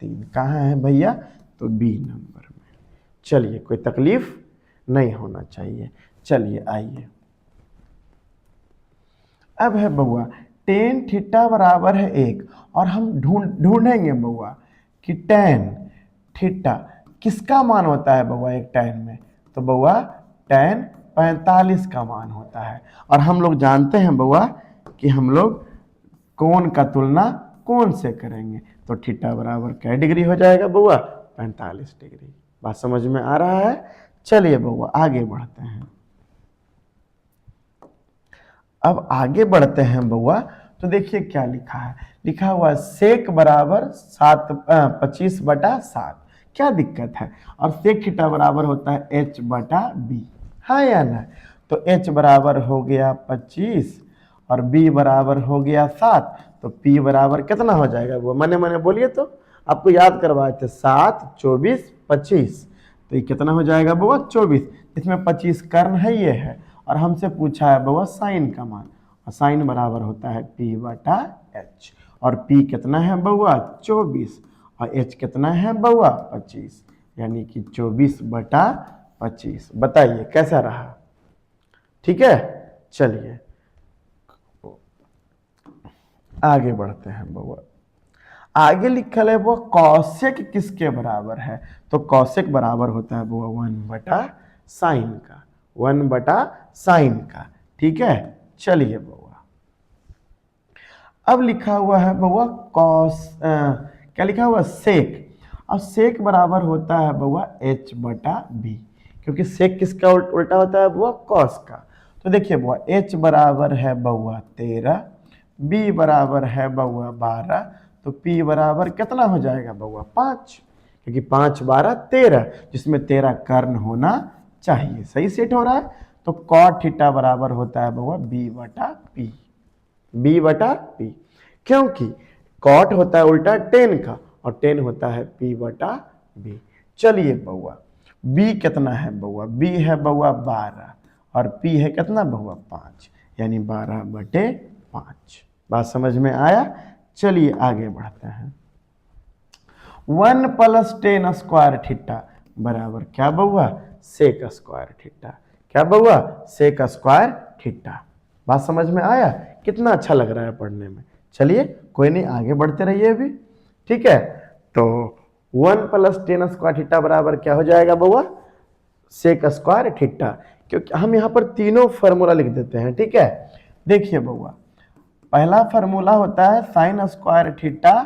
3 कहाँ है भैया? तो b नंबर में। चलिए, कोई तकलीफ नहीं होना चाहिए। चलिए आइए, अब है बउआ टेन थीटा बराबर है 1, और हम ढूंढेंगे बउआ कि टेन थीटा किसका मान होता है बउआ एक टैन में? तो बउआ टैन 45 का मान होता है। और हम लोग जानते हैं बउआ कि हम लोग कोण का तुलना कोण से करेंगे, तो थीटा बराबर क्या डिग्री हो जाएगा बउआ? 45 डिग्री। बात समझ में आ रहा है? चलिए बउआ आगे बढ़ते हैं। अब आगे बढ़ते हैं बउआ, तो देखिए क्या लिखा है, लिखा हुआ सेक बराबर 25 बटा 7। क्या दिक्कत है? और सेक थीटा बराबर होता है h बटा b। हाँ या ना? तो h बराबर हो गया 25 और b बराबर हो गया 7, तो p बराबर कितना हो जाएगा वो? मने मने बोलिए तो, आपको याद करवाए थे 7 24 25, तो ये कितना हो जाएगा बउआ? 24। इसमें 25 कर्ण है, ये है, और हमसे पूछा है बउआ साइन का मान, और साइन बराबर होता है p बटा h, और p कितना है बउआ? 24, और h कितना है बउआ? 25, यानी कि 24 बटा 25। बताइए कैसा रहा? ठीक है। चलिए आगे बढ़ते हैं बउआ। आगे लिखल है वो कॉसेक किसके बराबर है? तो कॉसेक बराबर होता है बुआ 1 बटा साइन का, 1 बटा साइन का, ठीक है। चलिए बउआ, अब लिखा हुआ है बउआ क्या लिखा हुआ? सेक। और सेक बराबर होता है बउआ h बटा b, क्योंकि सेक किसका उल्टा होता है बुआ? कॉस का। तो देखिए बुआ h बराबर है बउआ 13, b बराबर है बउआ 12, तो p बराबर कितना हो जाएगा बउआ 5, क्योंकि 5 12 13, जिसमें 13 कर्ण होना चाहिए। सही सेट हो रहा है। तो cot थीटा बराबर होता है बउआ b बटा p, b बटा p, क्योंकि cot होता है उल्टा tan का और tan होता है p बटा b। चलिए बउआ b कितना है बउआ, b है बउआ 12 और p है कितना बउआ 5, यानी 12 बटे 5। बात समझ में आया। चलिए आगे बढ़ते हैं। 1 प्लस टेन स्क्वायर थीटा बराबर क्या बउआ सेक स्क्वायर थीटा, क्या बउआ सेक स्क्वायर थीटा। बात समझ में आया। कितना अच्छा लग रहा है पढ़ने में। चलिए कोई नहीं, आगे बढ़ते रहिए अभी। ठीक है, तो 1 प्लस टेन स्क्वायर थीटा बराबर क्या हो जाएगा बउआ सेक स्क्वायर थीटा, क्योंकि हम यहाँ पर तीनों फार्मूला लिख देते हैं। ठीक है, देखिए बउआ पहला फार्मूला होता है sine square theta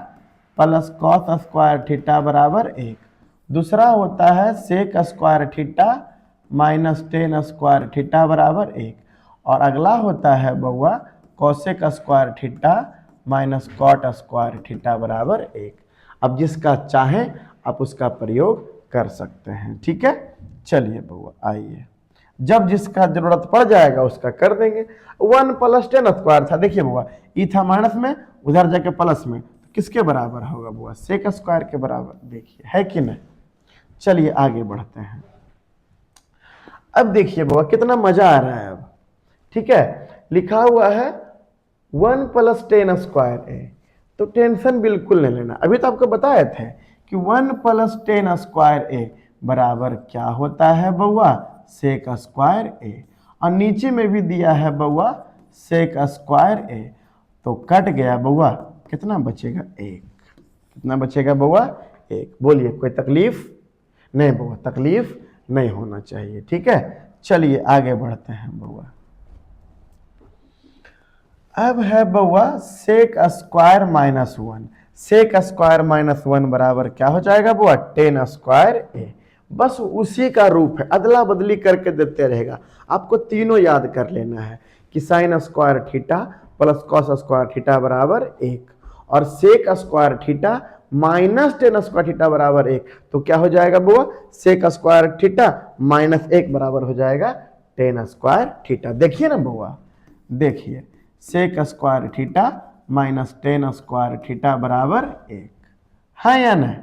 plus cos square theta बराबर 1, दूसरा होता है sec square theta minus tan square theta बराबर 1, और अगला होता है बउआ cosec square theta minus cot square theta बराबर 1। अब जिसका चाहे आप उसका प्रयोग कर सकते हैं। ठीक है, चलिए बउआ आइए, जब जिसका जरूरत पड़ जाएगा उसका कर देंगे। 1 प्लस टेन स्क्वायर था, देखिए बुआ ई था माइनस में, उधर जाके प्लस में, तो किसके बराबर होगा बुआ सेक स्क्वायर के बराबर। देखिए है कि नहीं। चलिए आगे बढ़ते हैं। अब देखिए बुआ कितना मजा आ रहा है अब। ठीक है, लिखा हुआ है 1 प्लस टेन स्क्वायर ए, तो टेंशन बिल्कुल नहीं लेना। अभी तो आपको बताए थे कि 1 प्लस टेन स्क्वायर ए बराबर क्या होता है बउआ सेक स्क्वायर ए, और नीचे में भी दिया है बउआ सेक स्क्वायर ए, तो कट गया बउआ कितना बचेगा 1, कितना बचेगा बउआ 1। बोलिए कोई तकलीफ नहीं बउआ, तकलीफ नहीं होना चाहिए। ठीक है, चलिए आगे बढ़ते हैं बउआ। अब है बउआ sec square minus 1, sec square minus 1 बराबर क्या हो जाएगा बुआ टेन स्क्वायर ए। बस उसी का रूप है, अदला बदली करके देते रहेगा। आपको तीनों याद कर लेना है कि sine square theta plus cos square theta बराबर 1, और sec square theta minus tan square theta बराबर 1, तो क्या हो जाएगा बुआ सेक स्क्वायर थीटा माइनस 1 बराबर हो जाएगा टेन स्क्वायर थीटा। देखिए ना बुआ, देखिए sec square theta minus tan square theta बराबर 1 है या नहीं।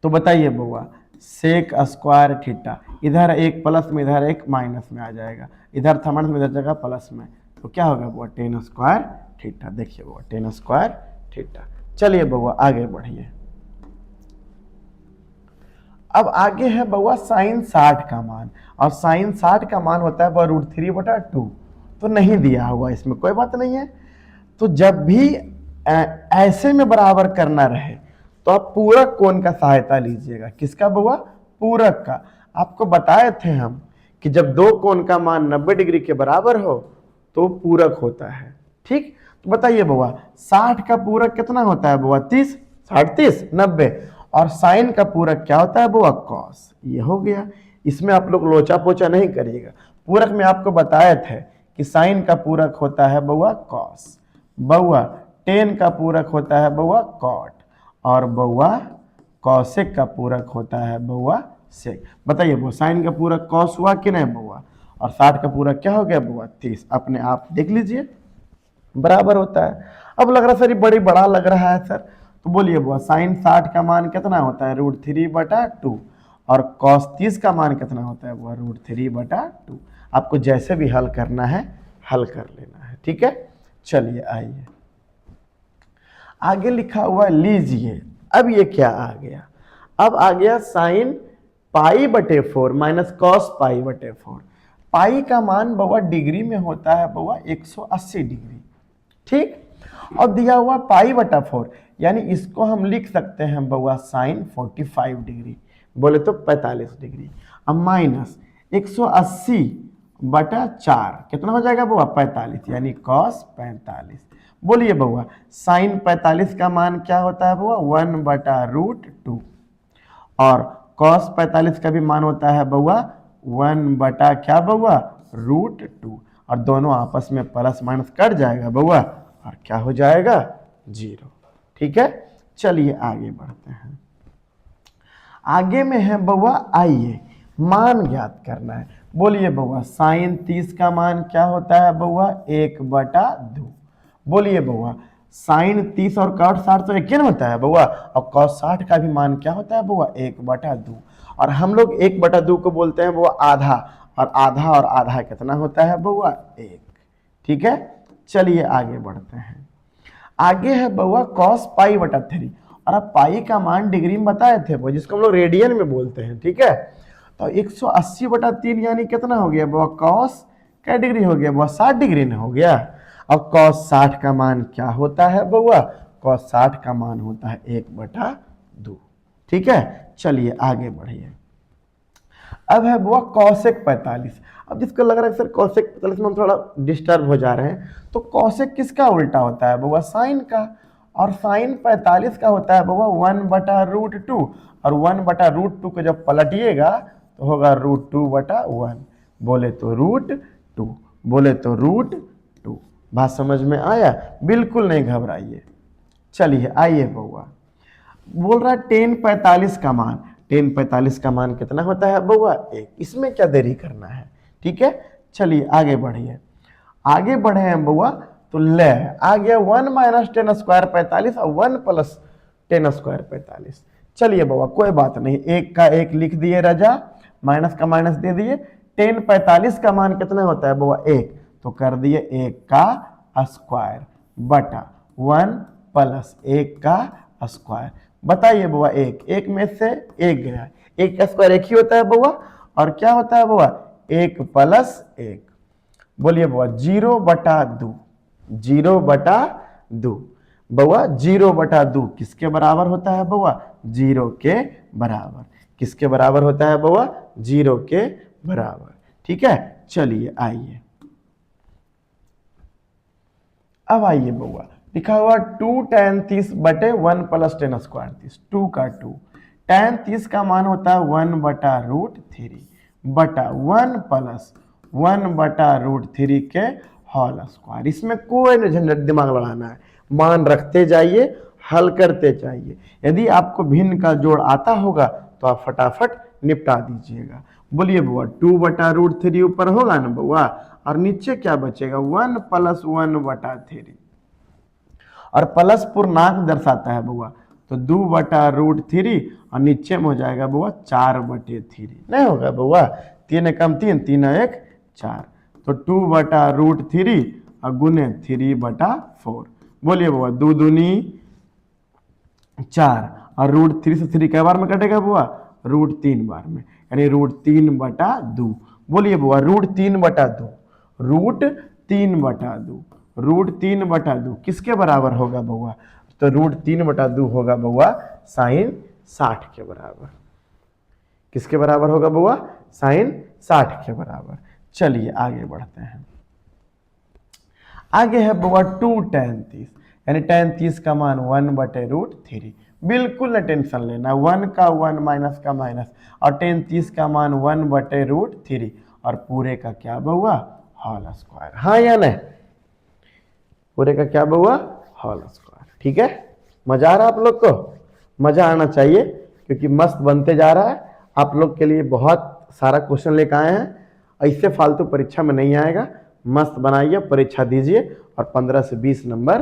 तो बताइए बउआ सेक स्क्वायर थीटा, इधर एक प्लस में इधर एक माइनस में आ जाएगा, इधर था माइनस में इधर जगह प्लस में, तो क्या होगा बउआ टेन स्क्वायर थीटा। देखिए बउआ टेन स्क्वायर थीटा। चलिए बउआ आगे बढ़िए। अब आगे है बउआ साइन 60 का मान, और साइन 60 का मान होता है बउआ √3/2, तो नहीं दिया हुआ इसमें, कोई बात नहीं है। तो जब भी ऐसे में बराबर करना रहे तो आप पूरक कोण का सहायता लीजिएगा। किसका बउआ पूरक का। आपको बताए थे हम कि जब दो कोण का मान 90 डिग्री के बराबर हो तो पूरक होता है। ठीक, तो बताइए बउआ 60 का पूरक कितना होता है बउआ 30, 60 30 90, और साइन का पूरक क्या होता है बउआ कॉस। ये हो गया, इसमें आप लोग लोचा पोचा नहीं करिएगा। पूरक में आपको बताए थे कि साइन का पूरक होता है बउआ कॉस, बउआ टेन का पूरक होता है बउआ कॉट, और बउआ कॉसेक का पूरक होता है बउआ सेक। बताइए बउआ साइन का पूरक कॉस हुआ कि नहीं बउआ, और 60 का पूरक क्या हो गया बउआ 30। अपने आप देख लीजिए बराबर होता है। अब लग रहा सर ये बड़ी बड़ा लग रहा है सर, तो बोलिए बउआ साइन 60 का मान कितना होता है √3/2, और कॉस 30 का मान कितना होता है बउआ √3/2। आपको जैसे भी हल करना है हल कर लेना है। ठीक है, चलिए आइए आगे लिखा हुआ लीजिए। अब ये क्या आ गया, अब आ गया साइन π/4 माइनस कॉस π/4। पाई का मान बउआ डिग्री में होता है बउआ 180 डिग्री। ठीक, और दिया हुआ π/4, यानी इसको हम लिख सकते हैं बउआ साइन 45 डिग्री, बोले तो 45 डिग्री। अब माइनस 180/4 कितना हो जाएगा बउआ 45, यानी कॉस 45। बोलिए बउआ साइन 45 का मान क्या होता है बउआ 1/√2, और कॉस 45 का भी मान होता है बउआ 1 बटा क्या बउआ √2। और दोनों आपस में प्लस माइनस कट जाएगा बउआ और क्या हो जाएगा 0। ठीक है, चलिए आगे बढ़ते हैं। आगे में है बउआ आइए मान ज्ञात करना है। बोलिए बउआ साइन 30 का मान क्या होता है बउआ 1/2। बोलिए बउआ साइन 30 और cos 60 तो एक ही होता है बउआ, और cos 60 का भी मान क्या होता है बउआ 1/2। और हम लोग 1/2 को बोलते हैं बउआ आधा, और आधा कितना होता है बउआ 1। ठीक है, चलिए आगे बढ़ते हैं। आगे है बउआ cos π/3, और आप पाई का मान डिग्री में बताए थे वो, जिसको हम लोग रेडियन में बोलते हैं। ठीक है, तो 180/3 यानी कितना हो गया बउआ cos क्या डिग्री हो गया बउआ 60 डिग्री न हो गया। अब cos 60 का मान क्या होता है बउआ, cos 60 का मान होता है 1/2। ठीक है, चलिए आगे बढ़िए। अब है बुआ कौशिक 45। अब जिसको लग रहा है सर कौशिक 45 में हम थोड़ा डिस्टर्ब हो जा रहे हैं, तो कौशिक किसका उल्टा होता है बुआ साइन का, और साइन 45 का होता है बुआ 1/√2, और 1/√2 को जब पलटिएगा तो होगा √2/1। बोले तो √2, बोले तो √2। बात समझ में आया? बिल्कुल नहीं घबराइए। चलिए आइए बउआ, बोल रहा है 10/45 का मान, 10/45 का मान कितना होता है बउआ 1। इसमें क्या देरी करना है। ठीक है, चलिए आगे बढ़िए। आगे बढ़े हैं बउआ तो ले आ गया 1 - 10² 45 और 1 + 10² 45। चलिए बउआ कोई बात नहीं, एक का एक लिख दिए राजा, माइनस का माइनस दे दिए। 10/45 का मान कितना होता है बउआ 1, तो कर दिए 1 का स्क्वायर बटा 1 + 1 का स्क्वायर। बताइए बुआ एक में से एक गया, 1 का स्क्वायर 1 ही होता है बुआ, और क्या होता है बुआ 1 + 1। बोलिए बुआ 0/2, 0/2 बुआ 0/2 किसके बराबर होता है बुआ 0 के बराबर। किसके बराबर होता है बुआ 0 के बराबर। ठीक है, चलिए आइए। अब आइए बुआ लिखा हुआ 2 tan 30 बटे 1 + 10² 30, 2 का 2। tan 30 का मान होता है 1/√3 बटा 1 + 1/√3 के होल स्क्वायर। इसमें कोई झंझट दिमाग लड़ाना है, मान रखते जाइए, हल करते जाइए। यदि आपको भिन्न का जोड़ आता होगा तो आप फटाफट निपटा दीजिएगा। बोलिए बुआ 2/√3 ऊपर होगा ना बुआ, और नीचे क्या बचेगा 1 + 1/3, और प्लस पूर्णांक दर्शाता है बुआ, तो 2/√3 और नीचे में हो जाएगा बुआ 4/3। नहीं होगा बुआ, 3 कम 3, 3 1 4, तो 2/√3 और गुने 3/4। बोलिए बुआ 2 दूनी 4, और √3 से 3 कै बार में कटेगा बुआ √3 बार में, यानी √3/2। बोलिए बुआ √3/2, √3/2, √3/2 किसके बराबर होगा बउआ, तो √3/2 होगा बउआ साइन 60 के बराबर। किसके बराबर होगा बउआ साइन 60 के बराबर। चलिए आगे बढ़ते हैं। आगे है बउआ 2 tan 30, यानी tan 30 का मान 1/√3। बिल्कुल न टेंशन लेना, 1 का 1 माइनस का माइनस, और tan 30 का मान 1/√3, और पूरे का क्या बउआ होल स्क्वायर। हाँ या नहीं, पूरे का क्या बउआ होल स्क्वायर। ठीक है, मजा आ रहा है आप लोग को? मजा आना चाहिए, क्योंकि मस्त बनते जा रहा है। आप लोग के लिए बहुत सारा क्वेश्चन लेकर आए हैं, ऐसे फालतू परीक्षा में नहीं आएगा। मस्त बनाइए, परीक्षा दीजिए और 15 से 20 नंबर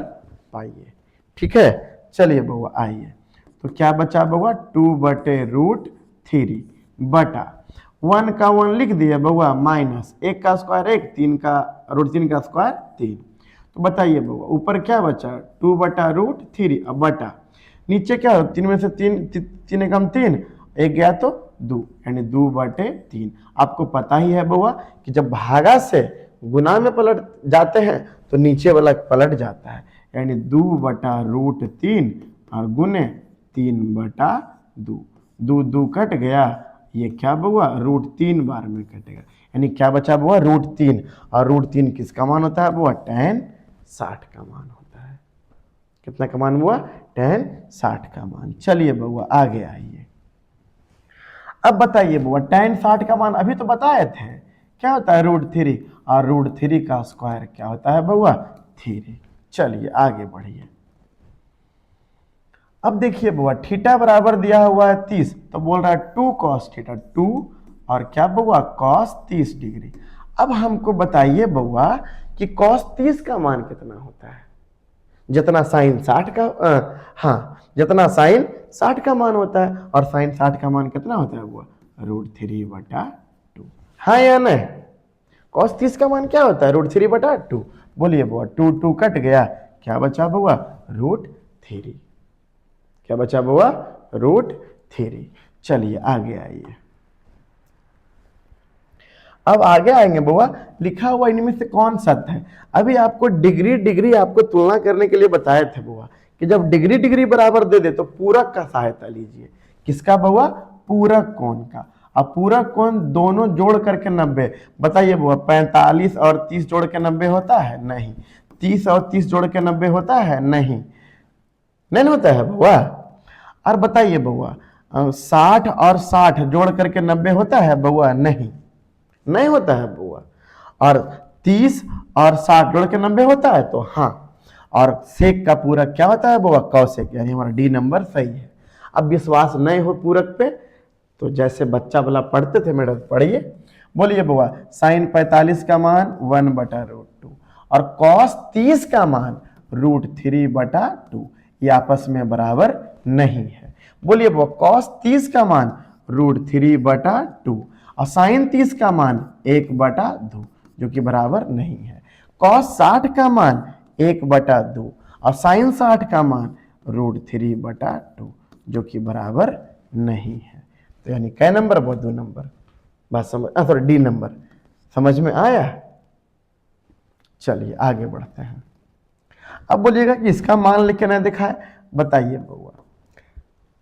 पाइए। ठीक है, चलिए बउआ आइए। तो क्या बचा बउआ 2/√3 बटा 1 का 1 लिख दिया बउआ, माइनस 1 का स्क्वायर 1, 3 का √3 का स्क्वायर 3। तो बताइए बउआ ऊपर क्या बचा 2/√3, अब बटा नीचे क्या हो 3 में से 3 कम 3, 1 गया तो 2, यानी 2/3। आपको पता ही है बउआ कि जब भागा से गुना में पलट जाते हैं तो नीचे वाला पलट जाता है, यानी 2/√3 और गुने 3/2। 2 कट गया, ये क्या बउआ √3 बार में कटेगा, यानी क्या बचा बउआ √3, और √3 किसका मान होता है बउआ tan 60 का मान होता है। कितना का मान हुआ tan 60 का मान। चलिए बउआ आगे आइए। अब बताइए बउआ tan 60 का मान अभी तो बताए थे क्या होता है √3, और √3 का स्क्वायर क्या होता है बउआ 3। चलिए आगे बढ़िए। अब देखिए बुआ थीटा बराबर दिया हुआ है 30, तो बोल रहा है 2 cos थीटा, 2 और क्या बउआ cos 30 डिग्री। अब हमको बताइए बउआ कि cos 30 का मान कितना होता है, जितना साइन 60 का हाँ जितना साइन 60 का मान होता है, और साइन 60 का मान कितना होता है बुआ √3/2। हाँ या नहीं, cos 30 का मान क्या होता है √3/2। बोलिए बुआ 2 2 कट गया, क्या बचा बुआ √3, क्या बचा बुआ √3। चलिए आगे आइए। अब आगे आएंगे बुआ, लिखा हुआ इनमें से कौन सत्य है। अभी आपको डिग्री डिग्री आपको तुलना करने के लिए बताए थे बुआ कि जब डिग्री डिग्री बराबर दे दे तो पूरक का सहायता लीजिए। किसका बुआ पूरक कोण का। अब पूरक कोण दोनों जोड़ करके 90, बताइए बुआ 45 और 30 जोड़ के 90 होता है नहीं, 30 और 30 जोड़ के 90 होता है नहीं, नहीं होता है बुआ। और बताइए बुआ 60 और 60 जोड़ करके 90 होता है बुआ नहीं, नहीं होता है बुआ। और 30 और 60 जोड़ के 90 होता है तो हाँ। और सेक का पूरक क्या होता है बुआ कौसेक, यानी हमारा डी नंबर सही है। अब विश्वास नहीं हो पूरक पे तो जैसे बच्चा वाला पढ़ते थे मेरा पढ़िए। बोलिए बुआ साइन 45 का मान 1/√2 और कॉस 30 का मान √3/2, ये आपस में बराबर नहीं है। बोलिए बुआ कॉस 30 का मान √3/2 और साइन 30 का मान 1/2, जो कि बराबर नहीं है। कॉस 60 का मान 1/2 और साइन 60 का मान √3/2, जो कि बराबर नहीं है। तो यानी कै नंबर बहुत 2 नंबर, बात समझ सॉरी डी नंबर समझ में आया। चलिए आगे बढ़ते हैं। अब बोलिएगा कि इसका मान लिख के नहीं दिखा है, बताइए बुआ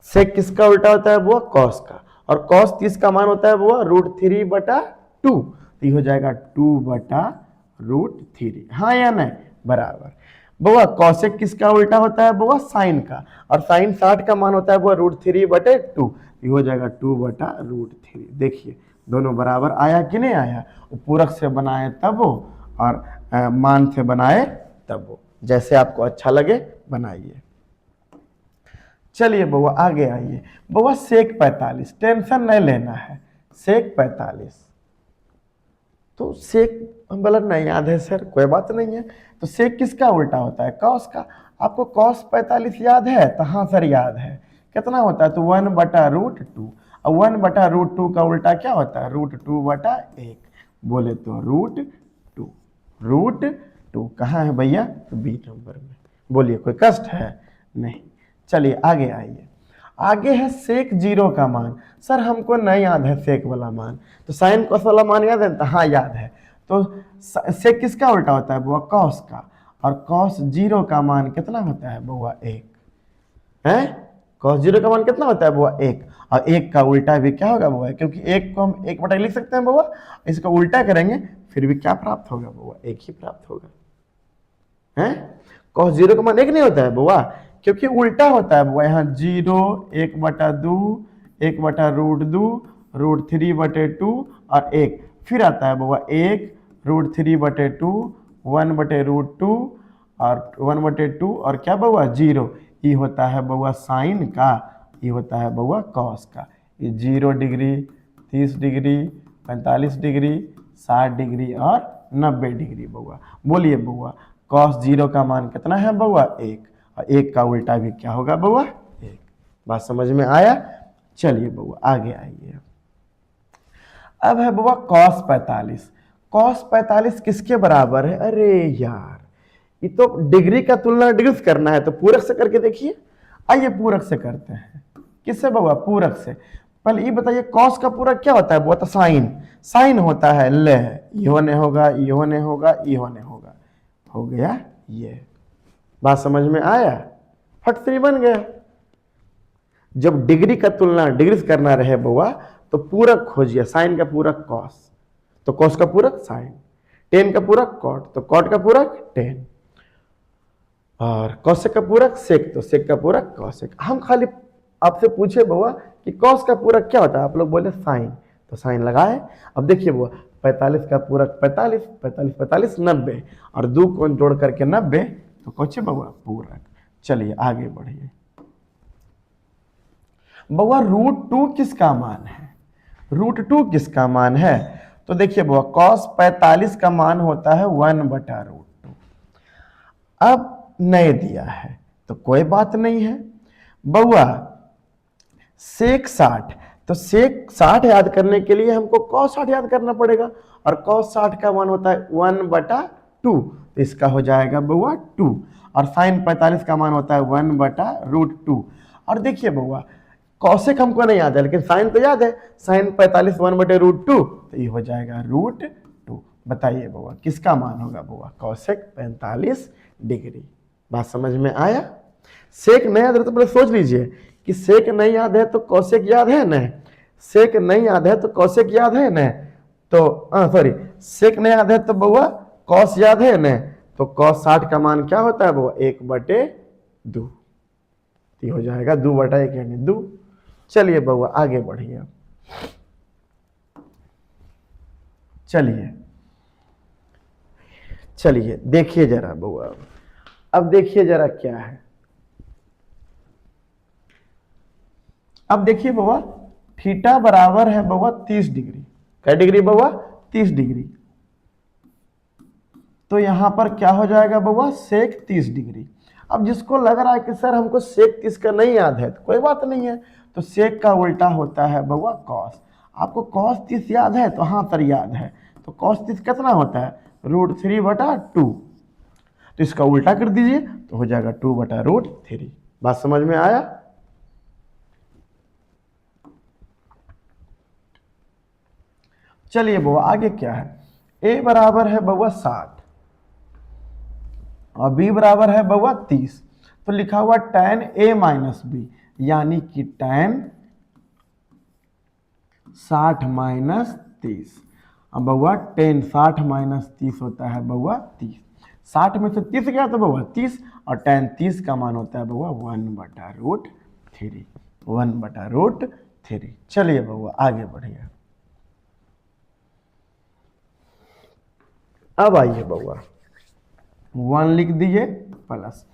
सेक किसका उल्टा होता है बुआ कॉस का, और cos 30 का मान होता है बुआ √3/2, तो ये हो जाएगा 2/√3। हाँ या नहीं बराबर। बुआ कॉसेक किसका उल्टा होता है बुआ साइन का, और साइन 60 का मान होता है बुआ √3/2, ये हो जाएगा 2/√3। देखिए दोनों बराबर आया कि नहीं आया, वो पूरक से बनाए तब वो और मान से बनाए तब वो, जैसे आपको अच्छा लगे बनाइए। चलिए बउआ आगे आइए। बउआ सेक 45, टेंशन नहीं लेना है, सेक 45 तो सेक मतलब नहीं याद है सर, कोई बात नहीं है। तो सेक किसका उल्टा होता है कॉस का। आपको कॉस 45 याद है तो हाँ सर याद है, कितना होता है तो 1/√2, और 1/√2 का उल्टा क्या होता है √2/1, बोले तो √2 कहाँ है भैया तो बी नंबर में। बोलिए कोई कष्ट है नहीं। चलिए आगे आइए। आगे है सेक 0 का मान। सर हमको नहीं याद है सेक वाला मान, तो साइन कॉस वाला मान याद है, तो हाँ याद है। तो सेक किसका उल्टा होता है बुआ कॉस का, और कॉस 0 का मान कितना होता है बुआ 1 है। कॉस 0 का मान कितना होता है बुआ 1, और 1 का उल्टा भी क्या होगा बुआ, क्योंकि 1 को हम 1 लिख सकते हैं बुआ, इसका उल्टा करेंगे फिर भी क्या प्राप्त होगा बुआ 1 ही प्राप्त होगा है। कॉस 0 का मान 1 नहीं होता है बुआ, क्योंकि उल्टा होता है बुआ, यहाँ 0 1/2 1/√2 √3/2 और 1 फिर आता है बुआ 1 √3/2 1/√2 और 1/2 और क्या बुआ 0, ये होता है बुआ साइन का, ये होता है बुआ कॉस का। ये 0 डिग्री 30 डिग्री 45 डिग्री 60 डिग्री और 90 डिग्री बुआ। बोलिए बुआ कॉस 0 का मान कितना है बुआ 1, और 1 का उल्टा भी क्या होगा बुआ 1। बात समझ में आया। चलिए बुआ आगे आइए। अब है बुआ cos 45। cos 45 किसके बराबर है, अरे यार ये तो डिग्री का तुलना डिग्री से करना है, तो पूरक से करके देखिए। आइए पूरक से करते हैं। किससे बुआ पूरक से। पहले ये बताइए cos का पूरक क्या होता है बुआ, तो साइन, साइन होता है ले, ये होने होगा ये होने होगा ये होने होगा, हो गया ये। बात समझ में आया, फट से बन गया। जब डिग्री का तुलना डिग्री से करना रहे बुआ तो पूरक खोजिए, साइन का पूरक कॉस तो कॉस का पूरक साइन, टेन का पूरक कॉट तो कॉट का पूरक टेन, और कॉसेक का पूरक सेक तो सेक का पूरक कॉसेक। हम खाली आपसे पूछे बुआ कि कॉस का पूरक क्या होता है, आप लोग बोले साइन, तो साइन लगाए। अब देखिए बुआ 45 का पूरक 45, 45 45 90 और 2 को जोड़ करके 90, तो कौन बउआ पूरक। चलिए आगे बढ़िए। बउआ √2 किसका मान है? √2 किसका मान है? तो देखिए बउआ cos 45 का मान होता है 1/√2। अब नहीं दिया है तो कोई बात नहीं है। बउआ sec 60, तो sec 60 याद करने के लिए हमको cos 60 याद करना पड़ेगा, और cos 60 का मान होता है 1/2, तो इसका हो जाएगा बउआ 2। और sin 45 का मान होता है 1/√2। और देखिए बउआ कौशिक हमको नहीं याद है लेकिन साइन तो याद है, साइन 45 1/√2, तो ये हो जाएगा √2। बताइए बउआ किसका मान होगा बउआ? कौशिक 45 डिग्री। बात समझ में आया? सेक नहीं याद है तो पहले सोच लीजिए कि सेक नहीं याद है तो कौशिक याद है न, सेक नहीं याद है तो कौशिक याद है न, तो सॉरी सेक नहीं याद है तो बउआ कौश याद है न, तो cos 60 का मान क्या होता है बउआ? 1/2, ये हो जाएगा 2/1 यानी 2। चलिए बउआ आगे बढ़िए। चलिए देखिए जरा बउआ, अब देखिए जरा क्या है। अब देखिए बउआ थीटा बराबर है बउआ 30 डिग्री। क्या डिग्री बउआ? 30 डिग्री। तो यहां पर क्या हो जाएगा बउआ? सेक 30 डिग्री। अब जिसको लग रहा है कि सर हमको सेक 30 का नहीं याद है, तो कोई बात नहीं है, तो सेक का उल्टा होता है बउआ कॉस। आपको cos 30 याद है? तो हाँ सर याद है। तो cos 30 कितना होता है? √3/2। तो इसका उल्टा कर दीजिए तो हो जाएगा 2/√3। बात समझ में आया? चलिए बउआ आगे क्या है। a बराबर है बउआ 60 और b बराबर है बउआ 30, तो लिखा हुआ tan a - b, यानी कि tan 60 - 30। अब बउआ tan 60 - 30 होता है बउआ 30। 60 में से 30 गया तो बउआ 30, और tan 30 का मान होता है बउआ 1/√3, 1/√3। चलिए बउआ आगे बढ़िए। अब आइए बउआ 1 लिख दिए प्लस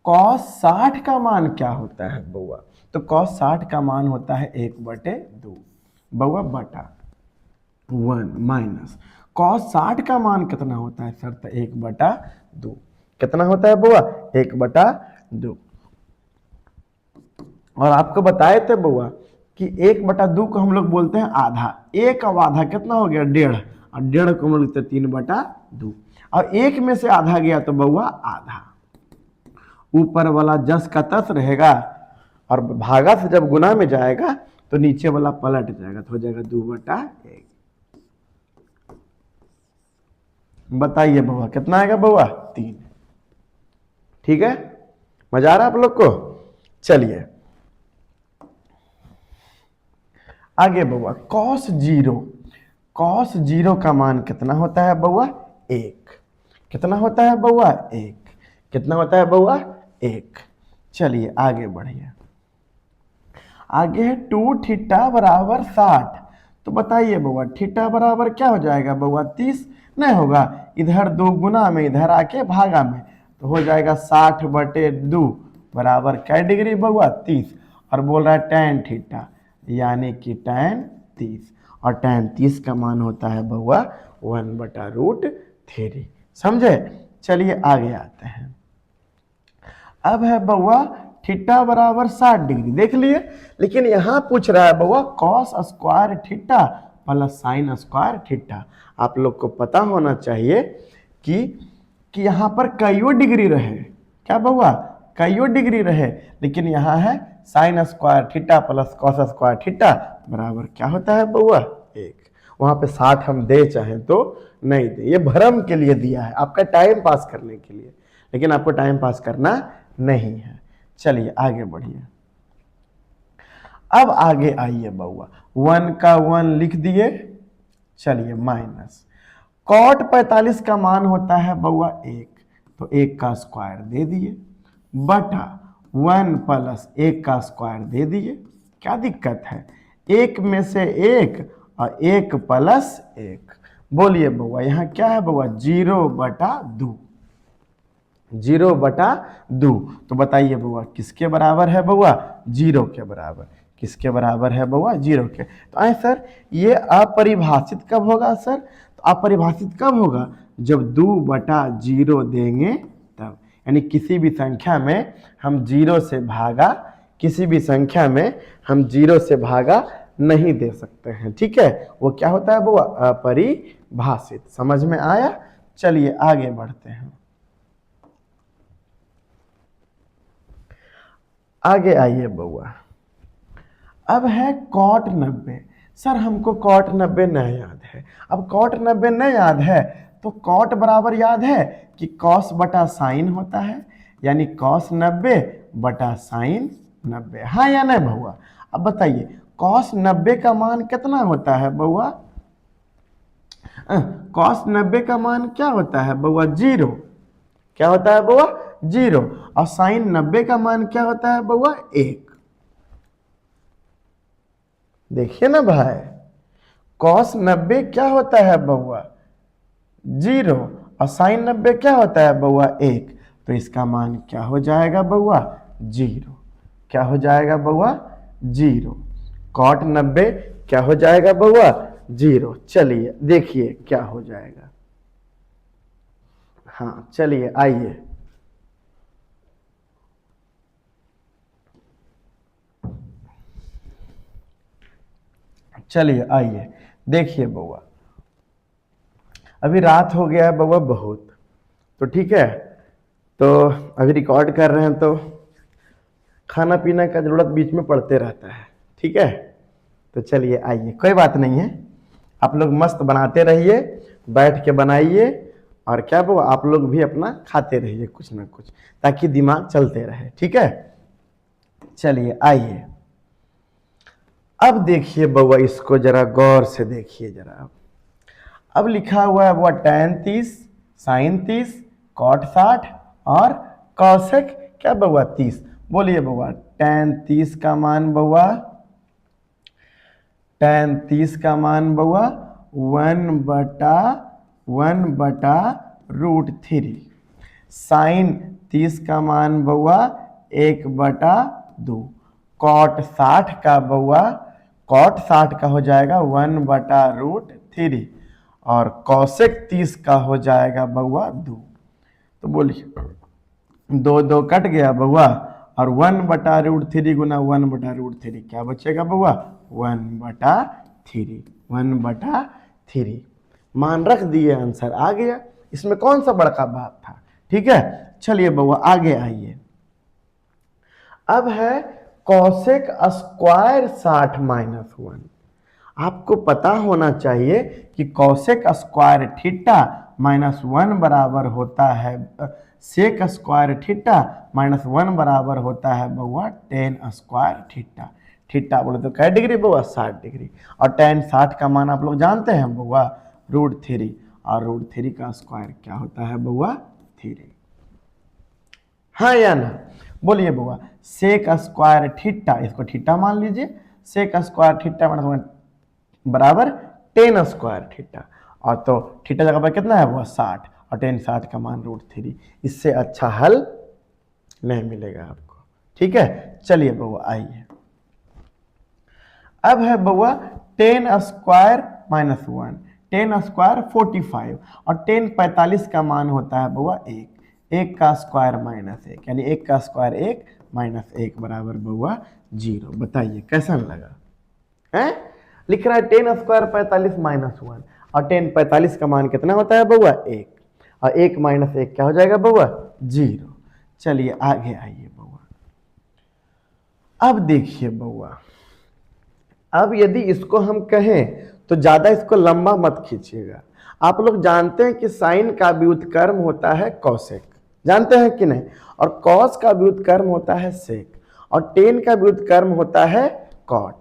cos 60 का मान क्या होता है बउआ? तो cos 60 का मान होता है 1/2 बउआ बटा 1 माइनस cos 60 का मान कितना होता है सर? तो 1/2। कितना होता है बउआ? 1/2। और आपको बताए थे बउआ कि 1/2 को हम लोग बोलते हैं आधा। एक अब आधा कितना हो गया? 1.5, और 1.5 को हम लोग लिखते 3/2। और एक में से आधा गया तो बउआ आधा, ऊपर वाला जस का तस रहेगा, और भागा से जब गुना में जाएगा तो नीचे वाला पलट जाएगा, तो हो जाएगा 2/1। बताइए बउआ कितना आएगा बउआ? 3। ठीक है, मजा आ रहा है आप लोग को? चलिए आगे बउआ cos 0 का मान कितना होता है बउआ? 1। कितना होता है बउआ? 1। कितना होता है बउआ? 1। चलिए आगे बढ़िए। आगे है 2 थीटा बराबर 60। तो बताइए बउआ थीटा बराबर क्या हो जाएगा बउआ? 30 नहीं होगा, इधर 2 गुना में इधर आके भागा में, तो हो जाएगा 60/2 बराबर क्या डिग्री बउआ? 30। और बोल रहा है tan थीटा, यानी कि tan 30, और tan 30 का मान होता है बउआ 1/√3। समझे? चलिए आगे आते हैं। अब है बउआ थीटा बराबर 60 डिग्री, देख लिए, लेकिन यहां पूछ रहा है बउआ cos square theta plus sin square theta. आप लोग को पता होना चाहिए कि यहां पर कईयों डिग्री रहे। क्या बउआ? कईयों डिग्री रहे, लेकिन यहां है sin square theta plus cos square theta बराबर क्या होता है बउआ? 1। वहां पे 60 हम दे चाहें तो नहीं दे, ये भ्रम के लिए दिया है, आपका टाइम पास करने के लिए, लेकिन आपको टाइम पास करना नहीं है। चलिए आगे बढ़िए। अब आगे आइए बउआ 1 का 1 लिख दिए। चलिए माइनस cot 45 का मान होता है बउआ 1, तो 1 का स्क्वायर दे दिए, बटा 1 प्लस 1 का स्क्वायर दे दिए। क्या दिक्कत है? 1 में से 1 और 1 प्लस 1, बोलिए बउआ यहाँ क्या है बउआ, 0/2, 0/2। तो बताइए बउआ किसके बराबर है बउआ, 0 के बराबर। किसके बराबर है बउआ, 0 के। तो आए सर ये अपरिभाषित कब होगा सर, तो अपरिभाषित कब होगा, जब 2/0 देंगे तब। यानी किसी भी संख्या में हम 0 से भागा, किसी भी संख्या में हम 0 से भागा नहीं दे सकते हैं, ठीक है। वो क्या होता है बउआ, अपरिभाषित। समझ में आया। चलिए आगे बढ़ते हैं। आगे आइए बउआ, अब है cot 90। सर हमको cot 90 नहीं याद है। अब cot 90 नहीं याद है तो cot बराबर याद है कि cos बटा साइन होता है, यानी cos 90 बटा साइन 90, हाँ या नहीं बउआ। अब बताइए cos 90 का मान कितना होता है बउआ, cos 90 का मान क्या होता है बउआ, 0। क्या होता है बउआ, 0। और साइन 90 का मान क्या होता है बउआ, 1। देखिए ना भाई, cos 90 क्या होता है बउआ, 0, और साइन 90 क्या होता है बउआ, 1। तो इसका मान क्या हो जाएगा बउआ, 0। क्या हो जाएगा बउआ, 0। cot 90 क्या हो जाएगा बउआ, 0। चलिए देखिए क्या हो जाएगा। हाँ चलिए आइए, चलिए आइए देखिए बउआ, अभी रात हो गया है बउआ बहुत, तो ठीक है, तो अभी रिकॉर्ड कर रहे हैं तो खाना पीना का जरूरत बीच में पड़ते रहता है, ठीक है। तो चलिए आइए, कोई बात नहीं है, आप लोग मस्त बनाते रहिए, बैठ के बनाइए, और क्या बउआ आप लोग भी अपना खाते रहिए कुछ ना कुछ, ताकि दिमाग चलते रहे, ठीक है। चलिए आइए, अब देखिए बउआ इसको जरा गौर से देखिए जरा। अब लिखा हुआ है बउआ tan 30, sin 30, cot 60 और cosec क्या बउआ 30। बोलिए बउआ tan 30 का मान बउआ, tan 30 का मान बउआ 1/√3। साइन 30 का मान बउआ 1/2। cot 60 का बउआ, cot 60 का हो जाएगा 1/√3, और cosec 30 का हो जाएगा बउआ 2। तो बोलिए 2 कट गया बउआ, और 1/√3 गुना 1/√3 क्या बचेगा बउआ, 1/3। 1/3 मान रख दिए, आंसर आ गया। इसमें कौन सा बड़का बात था, ठीक है। चलिए बउआ आगे आइए, अब है cosec स्क्वायर 60-1। आपको पता होना चाहिए कि cosec स्क्वायर थीटा -1 बराबर होता है, sec स्क्वायर थीटा -1 बराबर होता है बउआ tan स्क्वायर थीटा। थीटा बोले तो कै डिग्री बउआ, 60 डिग्री। और tan 60 का मान आप लोग जानते हैं बउआ √3, और √3 का स्क्वायर क्या होता है बउआ, 3। हाँ या ना, बोलिए बउआ sec स्क्वायर थीटा, इसको थीटा मान लीजिए, sec स्क्वायर थीटा बराबर tan स्क्वायर थीटा, और तो थीटा जगह पर कितना है वो 60, और tan 60 का मान √3। इससे अच्छा हल नहीं मिलेगा आपको, ठीक है। चलिए बउआ आइए, अब है बउआ tan स्क्वायर -1। tan स्क्वायर 45, और tan 45 का मान होता है बउआ 1। 1 का स्क्वायर -1, यानी 1 का स्क्वायर 1 -1 बराबर बउआ 0। बताइए कैसा लगा है, लिख रहा है tan स्क्वायर 45 -1, और tan 45 का मान कितना होता है बउआ 1, और 1 -1 क्या हो जाएगा बउआ 0। चलिए आगे आइए बउआ, अब देखिए बउआ, अब यदि इसको हम कहें तो ज्यादा इसको लंबा मत खींचिएगा। आप लोग जानते हैं कि साइन का व्युत्क्रम होता है कॉसेक, जानते हैं कि नहीं, और कॉस का व्युत्क्रम होता है सेक, और टेन का व्युत्क्रम होता है कॉट।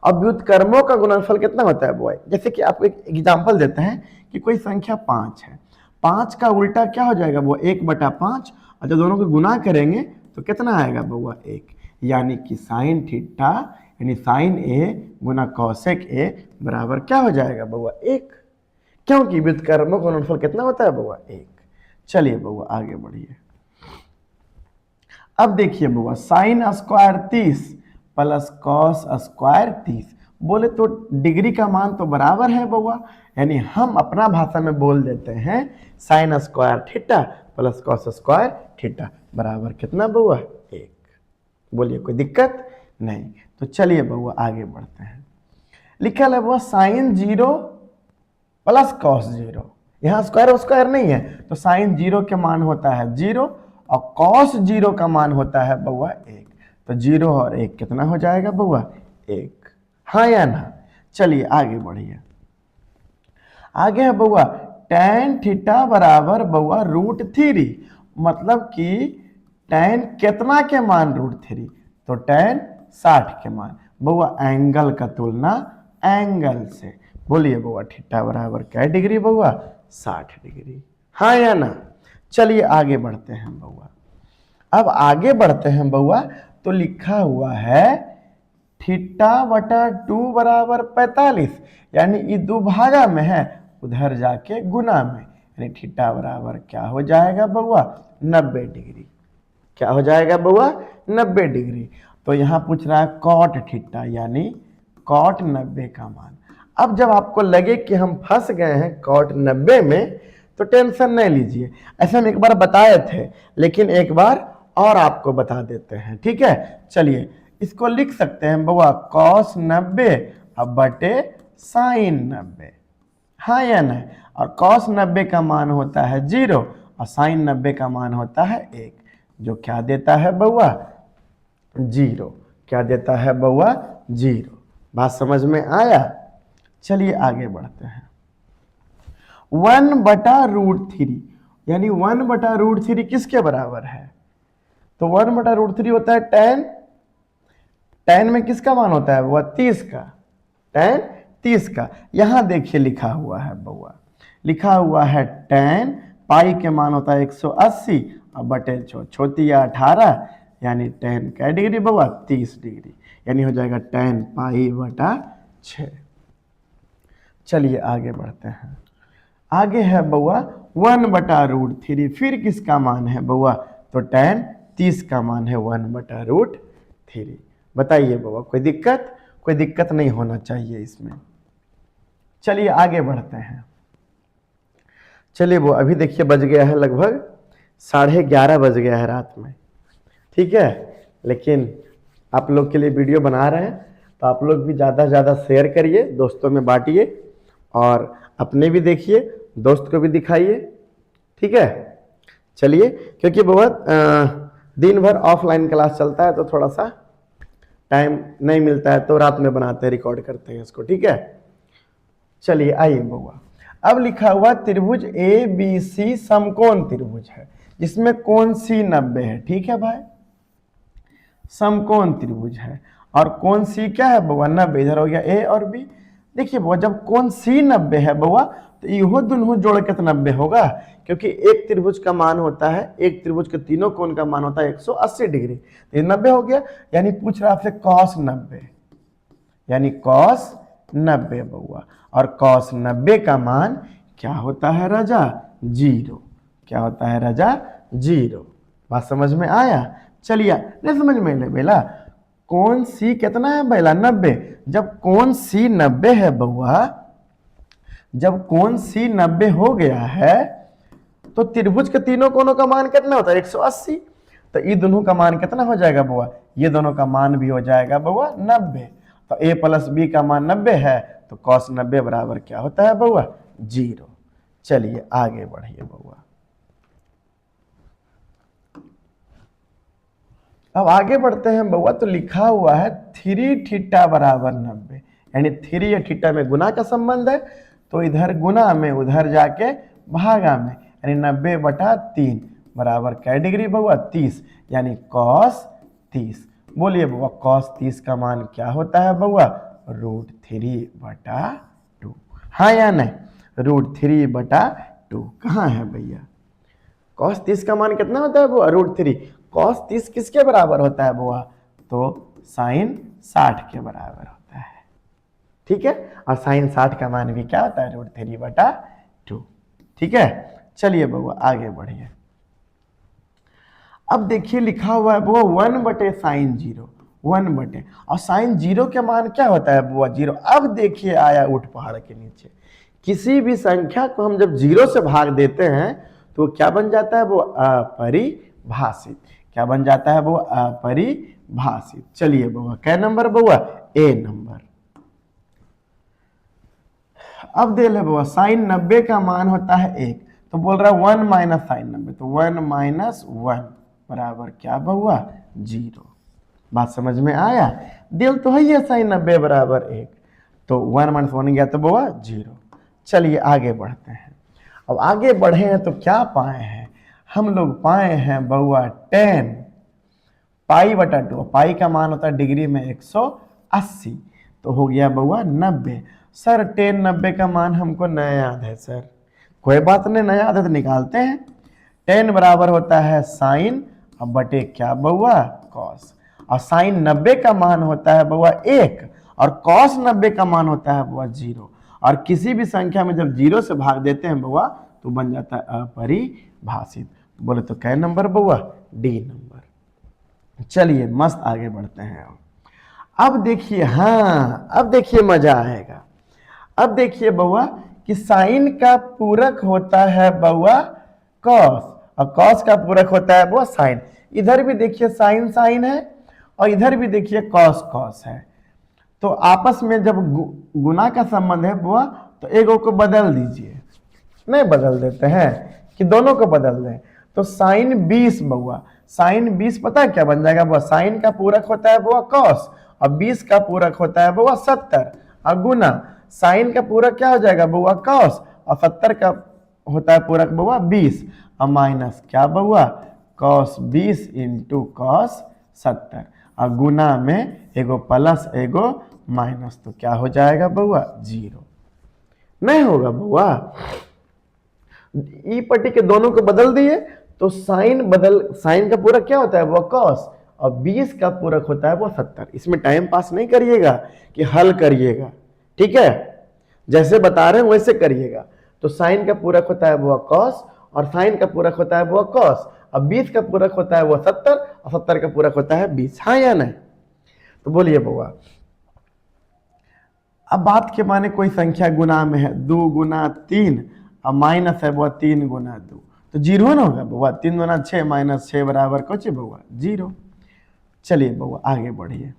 अब व्युत्क्रमों का गुणनफल कितना होता है बॉय, जैसे कि आपको एक एग्जांपल देते हैं कि कोई संख्या 5 है, 5 का उल्टा क्या हो जाएगा वो 1/5, और जब दोनों को गुना करेंगे तो कितना आएगा बउआ 1। यानी कि साइन थीटा यानी साइन ए गुना कॉसेक ए बराबर क्या हो जाएगा बउआ 1। क्योंकि व्युत्क्रमों का गुणनफल कितना होता है बउआ? 1। चलिए बउआ आगे बढ़िए। अब देखिए बउआ, sine square 30 plus cos square 30, बोले तो डिग्री का मान तो बराबर है बउआ, यानी हम अपना भाषा में बोल देते हैं sign square theta plus cos square theta बराबर कितना बउआ? 1। बोलिए कोई दिक्कत नहीं। तो चलिए बउआ आगे बढ़ते हैं। लिखा है बउआ साइन 0 प्लस कॉस 0, यहाँ स्क्वायर नहीं है तो साइन 0 के मान होता है 0 और कॉस 0 का मान होता है बउआ 1। तो 0 और 1 कितना हो जाएगा बउआ? 1। हाँ या ना? चलिए आगे बढ़िए। आगे है बउआ tan थीटा बराबर बउआ √3, मतलब कि tan कितना के मान √3? तो tan 60 के मान। बउआ एंगल का तुलना एंगल से। बोलिए बउआ थीटा बराबर क्या डिग्री बउआ? 60 डिग्री। हाँ या ना? चलिए आगे बढ़ते हैं बउआ। अब आगे बढ़ते हैं बउआ तो लिखा हुआ है थीटा बटा 2 बराबर 45, यानी ये दो भागा में है, उधर जाके गुना में, यानी थीटा बराबर क्या हो जाएगा बउआ? 90 डिग्री। क्या हो जाएगा बउआ? 90 डिग्री। तो यहाँ पूछ रहा है कॉट थीटा, यानी कॉट 90 का मान। अब जब आपको लगे कि हम फंस गए हैं कॉट 90 में तो टेंशन नहीं लीजिए, ऐसे हम एक बार बताए थे, लेकिन एक बार और आपको बता देते हैं, ठीक है? चलिए इसको लिख सकते हैं बउआ कॉस 90 अब बटे साइन 90। हाँ या नहीं? और कॉस 90 का मान होता है 0 और साइन 90 का मान होता है 1, जो क्या देता है बउआ? 0। क्या देता है बउआ? 0। बात समझ में आया? चलिए आगे बढ़ते हैं। 1/√3, यानी 1/√3 किसके बराबर है? तो 1/√3 होता है tan में किसका मान होता है बउआ? 30 का। tan 30 का। यहां देखिए लिखा हुआ है बउआ, लिखा हुआ है tan पाई के मान होता है 180 और बटे छोतिया 18, यानी tan क्या डिग्री बउआ? 30 डिग्री, यानी हो जाएगा tan पाई बटा 6। चलिए आगे बढ़ते हैं। आगे है बउआ 1/√3, फिर किसका मान है बउआ? तो tan 30 का मान है 1/√3। बताइए बउआ कोई दिक्कत? कोई दिक्कत नहीं होना चाहिए इसमें। चलिए आगे बढ़ते हैं। चलिए वो अभी देखिए बज गया है लगभग 11:30 बज गया है रात में, ठीक है? लेकिन आप लोग के लिए वीडियो बना रहे हैं तो आप लोग भी ज़्यादा से ज़्यादा शेयर करिए, दोस्तों में बांटिए और अपने भी देखिए, दोस्त को भी दिखाइए, ठीक है? चलिए, क्योंकि बहुत दिन भर ऑफलाइन क्लास चलता है तो थोड़ा सा टाइम नहीं मिलता है, तो रात में बनाते हैं, रिकॉर्ड करते हैं इसको, ठीक है? चलिए आइए बउआ, अब लिखा हुआ त्रिभुज ABC समकोण त्रिभुज है, जिसमें कोण C 90 है, ठीक है भाई? समकोण त्रिभुज है और कोण C क्या है बउआ? 90। इधर हो गया A और B। देखिए बउआ जब कोण C 90 है बउआ तो इहो दोनों जोड़ के तो 90 होगा, क्योंकि एक त्रिभुज का मान होता है, एक त्रिभुज के तीनों कोण का मान होता है 180 डिग्री, तो ये 90 हो गया। यानी पूछ रहा आपसे cos 90, यानी cos 90 बउआ, और cos 90 का मान क्या होता है राजा? 0। क्या होता है राजा? 0। बात समझ में आया? चलिए नहीं समझ में ले बेला, कोण C कितना है बेला? 90। जब कोण C 90 है बउआ, जब कोण C 90 हो गया है तो त्रिभुज के तीनों कोणों का मान कितना होता है? 180। तो ये दोनों का मान कितना हो जाएगा बउआ? ये दोनों का मान भी हो जाएगा बउआ 90। तो A प्लस B का मान 90 है, तो cos 90 बराबर क्या होता है बउआ? 0। चलिए आगे बढ़िए बउआ। अब आगे बढ़ते हैं बउआ, तो लिखा हुआ है 3 थीटा बराबर 90, यानी 3 या थीटा में गुना का संबंध है, तो इधर गुना में उधर जाके भागा में, यानी 90/3 बराबर क्या डिग्री बउआ? 30, यानी cos 30। बोलिए बउआ cos 30 का मान क्या होता है बउआ? √3/2। हाँ या नहीं? √3/2 कहाँ है भैया? cos 30 का मान कितना होता है बउआ? √3। cos 30 किसके बराबर होता है बउआ? तो sin 60 के बराबर होता है, ठीक है? और sin 60 का मान भी क्या होता है? √3/2। 2। ठीक है, चलिए बउआ आगे बढ़िए। अब देखिए लिखा हुआ है बुआ 1/sin0, 1 और sin0 के मान क्या होता है बुआ 0। अब देखिए आया ऊंट पहाड़ के नीचे, किसी भी संख्या को हम जब 0 से भाग देते हैं तो क्या बन जाता है वो अपरिभाषित। क्या बन जाता है वो अपरिभाषित। चलिए बुआ क्या नंबर बुआ ए नंबर। अब दे ले बुआ sin 90 का मान होता है 1, तो बोल रहा है 1 माइनस साइन 90, तो 1 माइनस 1 बराबर क्या बउआ 0। बात समझ में आया। दिल तो है ये sin 90 बराबर 1, तो 1 माइनस 1 गया तो बउआ 0। चलिए आगे बढ़ते हैं। अब आगे बढ़े हैं तो क्या पाए हैं हम लोग, पाए हैं बउआ 10 पाई/2। पाई का मान होता है डिग्री में 180, तो हो गया बउआ 90। सर 10 90 का मान हमको नया याद है सर। कोई बात नहीं, नया याद है तो निकालते हैं। 10 बराबर होता है साइन और बटे क्या बउआ कॉस, और साइन 90 का मान होता है बउआ 1 और कॉस 90 का मान होता है बउआ 0। और किसी भी संख्या में जब 0 से भाग देते हैं बउआ तो बन जाता है अपरिभाषित। बोले तो क्या नंबर बउआ डी नंबर। चलिए मस्त आगे बढ़ते हैं। अब देखिए, हाँ अब देखिए मजा आएगा। अब देखिए बउआ कि साइन का पूरक होता है बउआ कॉस और कॉस का पूरक होता है बउआ साइन। इधर भी देखिए साइन साइन है और इधर भी देखिए कॉस कॉस है, तो आपस में जब गुना का संबंध है बुआ तो एगो को बदल दीजिए। नहीं बदल देते हैं कि दोनों को बदल दें, तो साइन 20 बउआ, साइन 20 पता है क्या बन जाएगा बुआ, साइन का पूरक होता है बुआ कॉस और 20 का पूरक होता है बुआ 70 और गुना साइन का पूरक क्या हो जाएगा बुआ कॉस और 70 का होता है पूरक बुआ 20 और माइनस क्या बुआ कॉस 20 इंटू कॉस 70 और गुना में एगो प्लस एगो माइनस, तो क्या हो जाएगा बउआ 0। नहीं होगा बउआ, ई पट्टी के दोनों को बदल दिए तो साइन का पूरक क्या होता है वो कॉस और 20 का पूरक होता है वो 70। इसमें टाइम पास नहीं करिएगा कि हल करिएगा, ठीक है, जैसे बता रहे हैं वैसे करिएगा। तो साइन का पूरक होता है वो कॉस और साइन का पूरक होता है वो कॉस और 20 का पूरक होता है वो 70 और 70 का पूरक होता है 20। हाँ या नहीं, तो बोलिए बउआ। अब बात के माने कोई संख्या गुना में है 2 गुना 3 और माइनस है बउआ 3 गुना 2, तो 0 ना होगा बउआ। 3 गुना 6 माइनस 6 बराबर कुछ बउआ 0। चलिए बउआ आगे बढ़िए।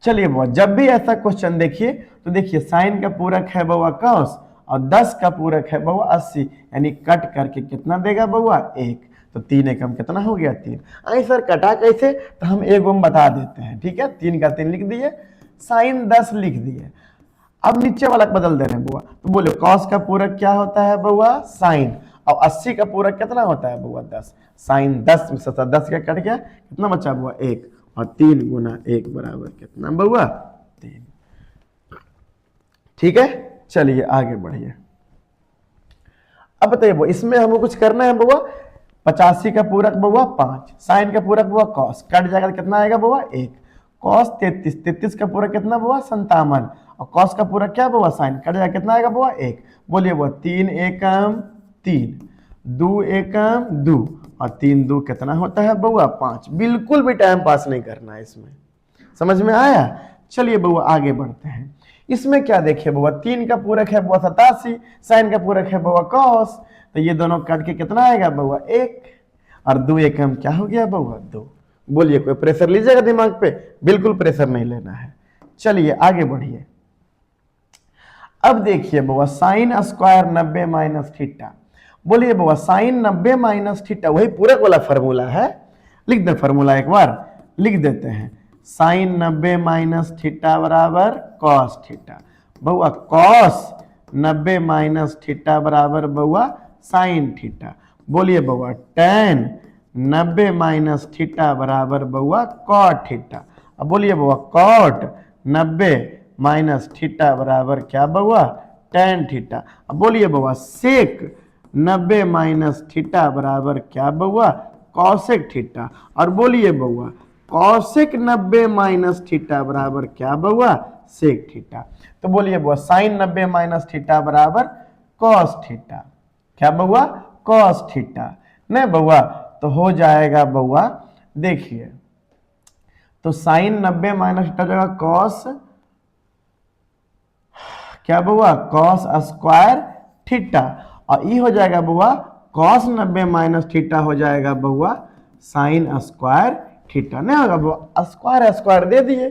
चलिए बउआ जब भी ऐसा क्वेश्चन देखिए तो देखिए साइन का पूरक है बउआ कॉस और 10 का पूरक है बउआ 80, यानी कट करके कितना देगा बउआ 1, तो 3 एकम कितना हो गया 3। आई सर कटा कैसे, तो हम एक में बता देते हैं, ठीक है। 3 का 3 लिख दिए, साइन 10 लिख दिए। अब नीचे वाला बदल दे रहे हैं बुआ, तो बोलो कॉस का पूरक क्या होता है बुआ साइन और 80 का पूरक कितना होता है बुआ 10। साइन 10 में 10 का कट गया, कितना बचा बुआ 1 और 3 गुना 1 बराबर कितना बुआ 3। ठीक है, चलिए आगे बढ़िए। अब बताइए बुआ इसमें हमको कुछ करना है बुआ। 85 का पूरक बुआ 5, साइन का पूरक बुआ कॉस, कट जाएगा तो कितना आएगा बुआ 1, कॉस 33, 33 का पूरक कितना बुआ 57 और कॉस का पूरक क्या बुआ साइन, कट जाएगा कितना आएगा बुआ 1। बोलिए बुआ 3 एकम 3, 2 एकम 2 और 3 2 कितना होता है बुआ 5। बिल्कुल भी टाइम पास नहीं करना है इसमें, समझ में आया। चलिए बुआ आगे बढ़ते हैं। इसमें क्या देखिए बुआ 3 का पूरक है बुआ 87, साइन का पूरक है बुआ कॉस, तो ये दोनों कट के कितना आएगा बुआ 1 और 2 एकम क्या हो गया बुआ 2। बोलिए कोई प्रेशर लीजिएगा दिमाग पे, बिल्कुल प्रेशर नहीं लेना है। चलिए आगे बढ़िए। अब देखिए बुआ साइन स्क्वायर 90 माइनस थीटा। बोलिए बुआ साइन 90 माइनस थीटा वही पूरक वाला फॉर्मूला है, लिख दे फॉर्मूला एक बार लिख देते हैं। साइन 90 माइनस थीटा बराबर कॉस थीटा। बुआ कॉस 90 माइनस थीटा बराबर बुआ साइन थीटा। बोलिए बुआ tan 90 माइनस थीटा बराबर बुआ कॉट थीटा। अब बोलिए बुआ कॉट 90 माइनस थीटा बराबर क्या बुआ tan थीटा। अब बोलिए बुआ सेक 90 माइनस थीटा बराबर क्या बुआ कॉसेक थीटा। और बोलिए बुआ कॉसेक 90 माइनस थीटा बराबर क्या बुआ सेक थीटा। तो बोलिए बुआ साइन 90 माइनस थीटा बराबर कॉस थीटा। क्या बउआ? Cos theta. नहीं बउआ, तो हो जाएगा बउआ, देखिए तो साइन 90 माइनस थीटा हो जाएगा कॉस, क्या बउआ? Cos square theta. और ये हो जाएगा बउआ कॉस 90 माइनस थीटा हो जाएगा बउआ साइन स्क्वायर थीटा। नहीं होगा बउआ, स्क्वायर स्क्वायर दे दिए,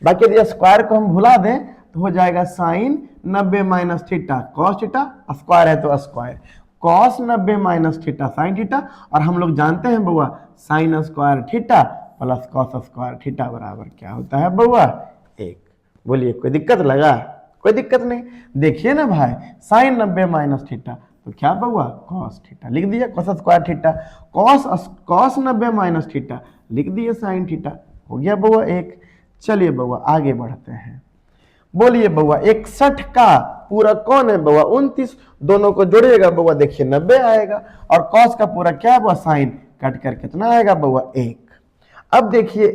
बाकी यदि स्क्वायर को हम भुला दें तो हो जाएगा sine 90 minus theta cos theta, square है तो square, cos 90 minus theta sine theta. और हम लोग जानते हैं बउआ sine square theta plus cos square theta बराबर क्या होता है बउआ? 1। बोलिए कोई दिक्कत लगा? कोई दिक्कत नहीं। देखिए ना भाई, साइन 90 माइनस थीटा तो क्या बउआ? कॉस थीटा लिख दिया, cos square theta, cos 90 minus theta लिख दिए साइन थीटा, हो गया बउआ 1। चलिए बउआ आगे बढ़ते हैं। बोलिए बउआ 61 का पूरक कौन है बउआ? 29। दोनों को जोड़िएगा बउआ, देखिए 90 आएगा, और कॉस का पूरक क्या है बउआ? साइन, कट कर कितना आएगा बउआ? 1। अब देखिए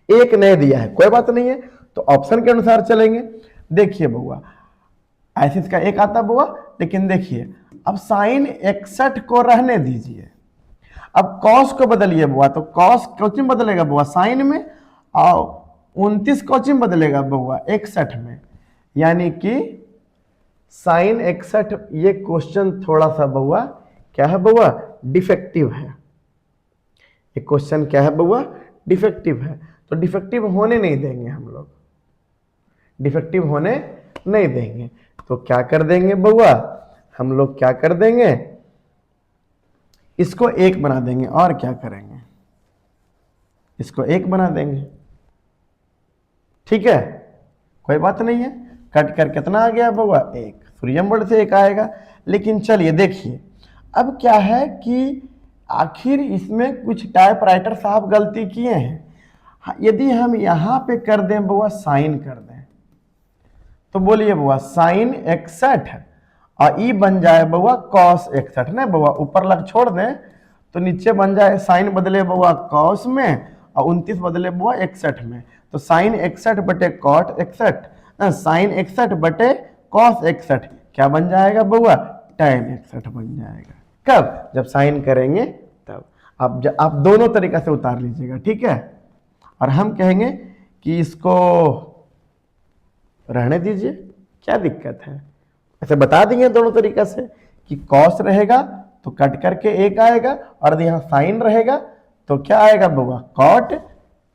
1 नहीं दिया है, कोई बात नहीं है, तो ऑप्शन के अनुसार चलेंगे। देखिए बउआ ऐसे इसका 1 आता बउआ, लेकिन देखिए अब साइन 61 को रहने दीजिए, अब कॉस को बदलिए बउआ, तो कॉस कोचिंग बदलेगा बउआ साइन में, और 29 कोचिंग बदलेगा बउआ 61 में, यानी कि साइन 61। ये क्वेश्चन थोड़ा सा बउआ क्या है बउआ? डिफेक्टिव है। ये क्वेश्चन क्या है बउआ? डिफेक्टिव है। तो डिफेक्टिव होने नहीं देंगे हम लोग, डिफेक्टिव होने नहीं देंगे। तो क्या कर देंगे बउआ? हम लोग क्या कर देंगे? इसको 1 बना देंगे, और क्या करेंगे? इसको 1 बना देंगे, ठीक है, कोई बात नहीं है। कट कर कितना आ गया बउआ? 1। सूर्यम वर्ड से 1 आएगा। लेकिन चलिए देखिए अब क्या है कि आखिर इसमें कुछ टाइपराइटर साहब गलती किए हैं। यदि हम यहां पे कर दें बउआ साइन कर दें, तो बोलिए बउआ साइन 61 और ई बन जाए बउआ कॉस 61। ना बउआ ऊपर लग छोड़ दें तो नीचे बन जाए साइन बदले बउआ कॉस में, और 29 बदले बउआ 61 में। तो साइन 61 बटे कॉट 61, साइन 61 बटे कॉस 61 क्या बन जाएगा बउआ? tan 61 बन जाएगा। कब? जब साइन करेंगे तब। आप दोनों तरीका से उतार लीजिएगा, ठीक है। और हम कहेंगे कि इसको रहने दीजिए, क्या दिक्कत है? ऐसे बता देंगे दोनों तरीका से कि कॉस रहेगा तो कट करके 1 आएगा, और यहां साइन रहेगा तो क्या आएगा बउआ? कॉट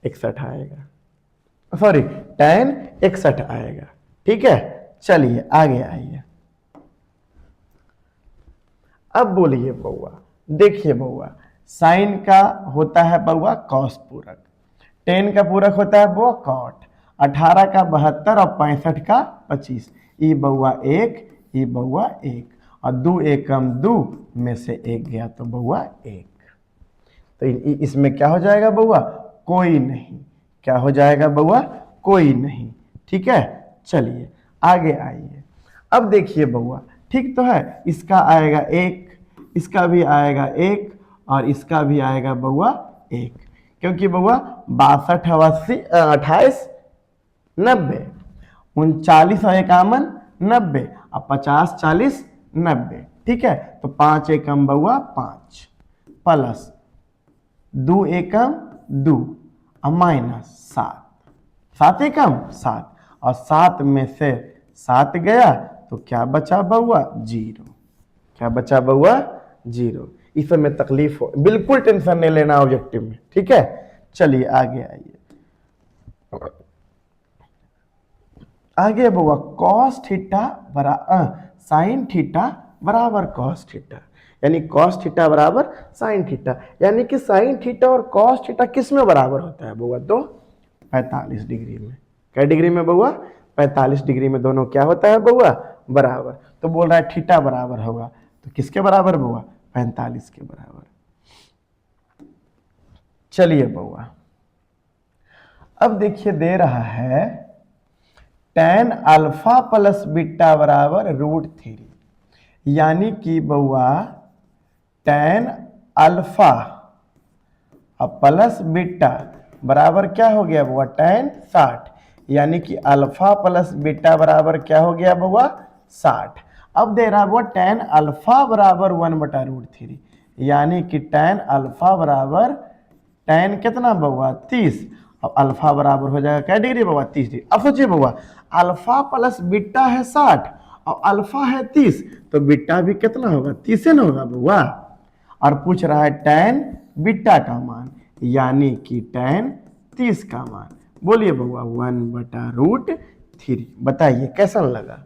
61 आएगा, सॉरी tan 61 आएगा, ठीक है। चलिए आगे आइए। अब बोलिए बउआ, देखिए बउआ साइन का होता है बउआ कॉस पूरक, tan का पूरक होता है बउआ कॉट, 18 का 72 और 65 का 25, ई बउआ 1, ई बउआ 1, और 2 एकम 2 में से 1 गया तो बउआ 1। तो इसमें क्या हो जाएगा बउआ? कोई नहीं। क्या हो जाएगा बउआ? कोई नहीं, ठीक है। चलिए आगे आइए। अब देखिए बउआ ठीक तो है, इसका आएगा 1, इसका भी आएगा 1, और इसका भी आएगा बउआ 1, क्योंकि बउआ 62 28 90, 39 और 51 90, और 50 40 90, ठीक है। तो 5 एकम बउआ 5 प्लस 2 एकम 2 और माइनस 7, 7 एकम 7, और 7 में से 7 गया तो क्या बचा बउआ? 0। क्या बचा बउआ? 0। इस समय तकलीफ हो, बिल्कुल टेंशन नहीं लेना ऑब्जेक्टिव में, ठीक है। चलिए आगे आइए। आगे बउआ कॉस थीटा साइन थीटा बराबर कॉस थीटा, यानी कॉस थीटा बराबर साइन थीटा, यानी कि साइन थीटा और कॉस थीटा किस में बराबर होता है बउआ? तो 45 डिग्री में। क्या डिग्री में बउआ? 45 डिग्री में दोनों क्या होता है बउआ? बराबर। तो बोल रहा है थीटा बराबर होगा, तो किसके बराबर बउआ? 45 के बराबर। चलिए बउआ अब देखिए दे रहा है tan अल्फा प्लस बीटा बराबर √3, यानी कि बउआ tan अल्फा और प्लस बीटा बराबर क्या हो गया बउआ? tan 60, यानी कि अल्फा प्लस बीटा बराबर क्या हो गया बउआ 60। अब दे रहा है वो tan अल्फा बराबर 1/√3, यानी कि tan अल्फा बराबर tan कितना बउआ 30। अब अल्फा बराबर हो जाएगा क्या डिग्री बउआ 30 डिग्री। अब सोचिए बउआ अल्फा प्लस बीटा है 60 और अल्फा है 30, तो बीटा भी कितना होगा 30 ना होगा बउआ। और पूछ रहा है tan बीटा का मान, यानी कि tan 30 का मान। बोलिए बउआ 1/√3। बताइए कैसा लगा